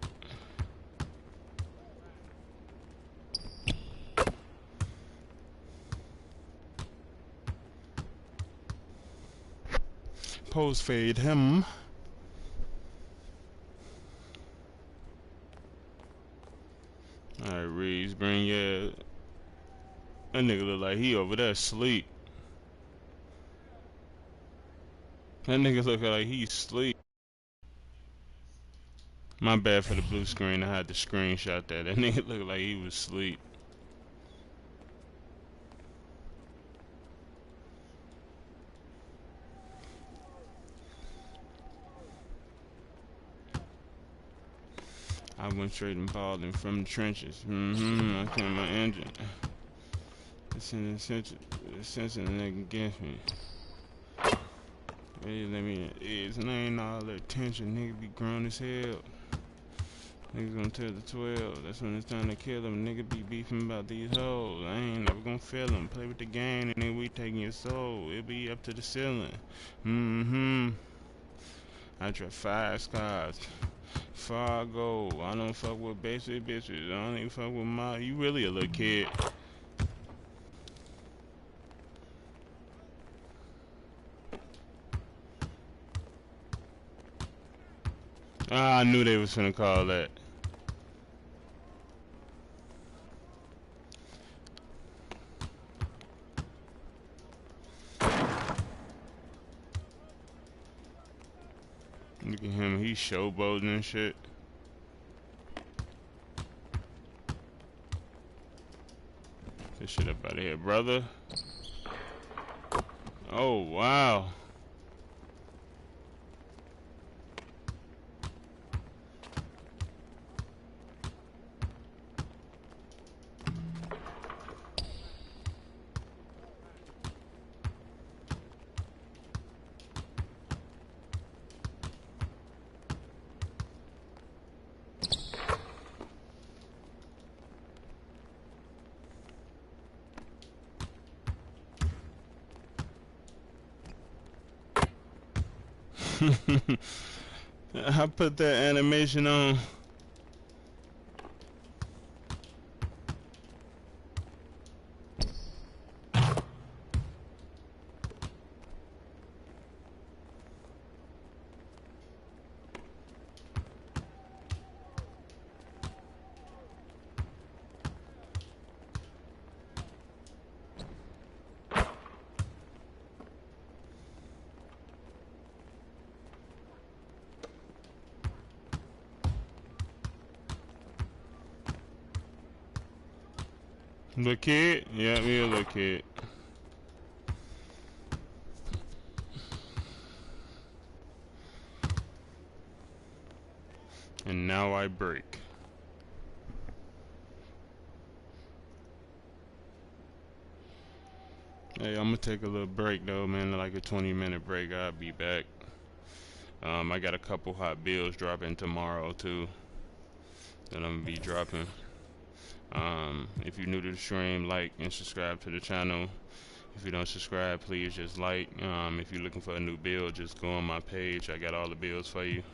Post fade him. Alright, Reeves, bring your. That nigga look like he over there asleep. That nigga look like he asleep. My bad for the blue screen. I had to screenshot that. That nigga look like he was asleep. I went straight and balled in from the trenches. I came my engine. It's in the sense of the nigga against me. Hey, let me is and ain't all the attention. Nigga be grown as hell. Niggas gonna tell the 12. That's when it's time to kill them. Nigga be beefing about these hoes. I ain't never gonna feel them. Play with the game and then we taking your soul. It'll be up to the ceiling. I drive 5 cars. Fargo. I don't fuck with basic bitches. I don't even fuck with my. You really a little kid. Ah, I knew they was finna call that. Look at him, he's showboating and shit. This shit up out of here, brother. Oh, wow. I put that animation on. Little kid? Yeah, me a little kid. And now I break. Hey, I'm gonna take a little break though, man, like a 20-minute break. I'll be back. I got a couple hot bills dropping tomorrow too that I'm gonna be dropping. If you're new to the stream, like and subscribe to the channel. If you don't subscribe, please just like. If you're looking for a new build, just go on my page. I got all the builds for you.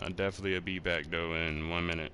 I definitely will be back though in 1 minute.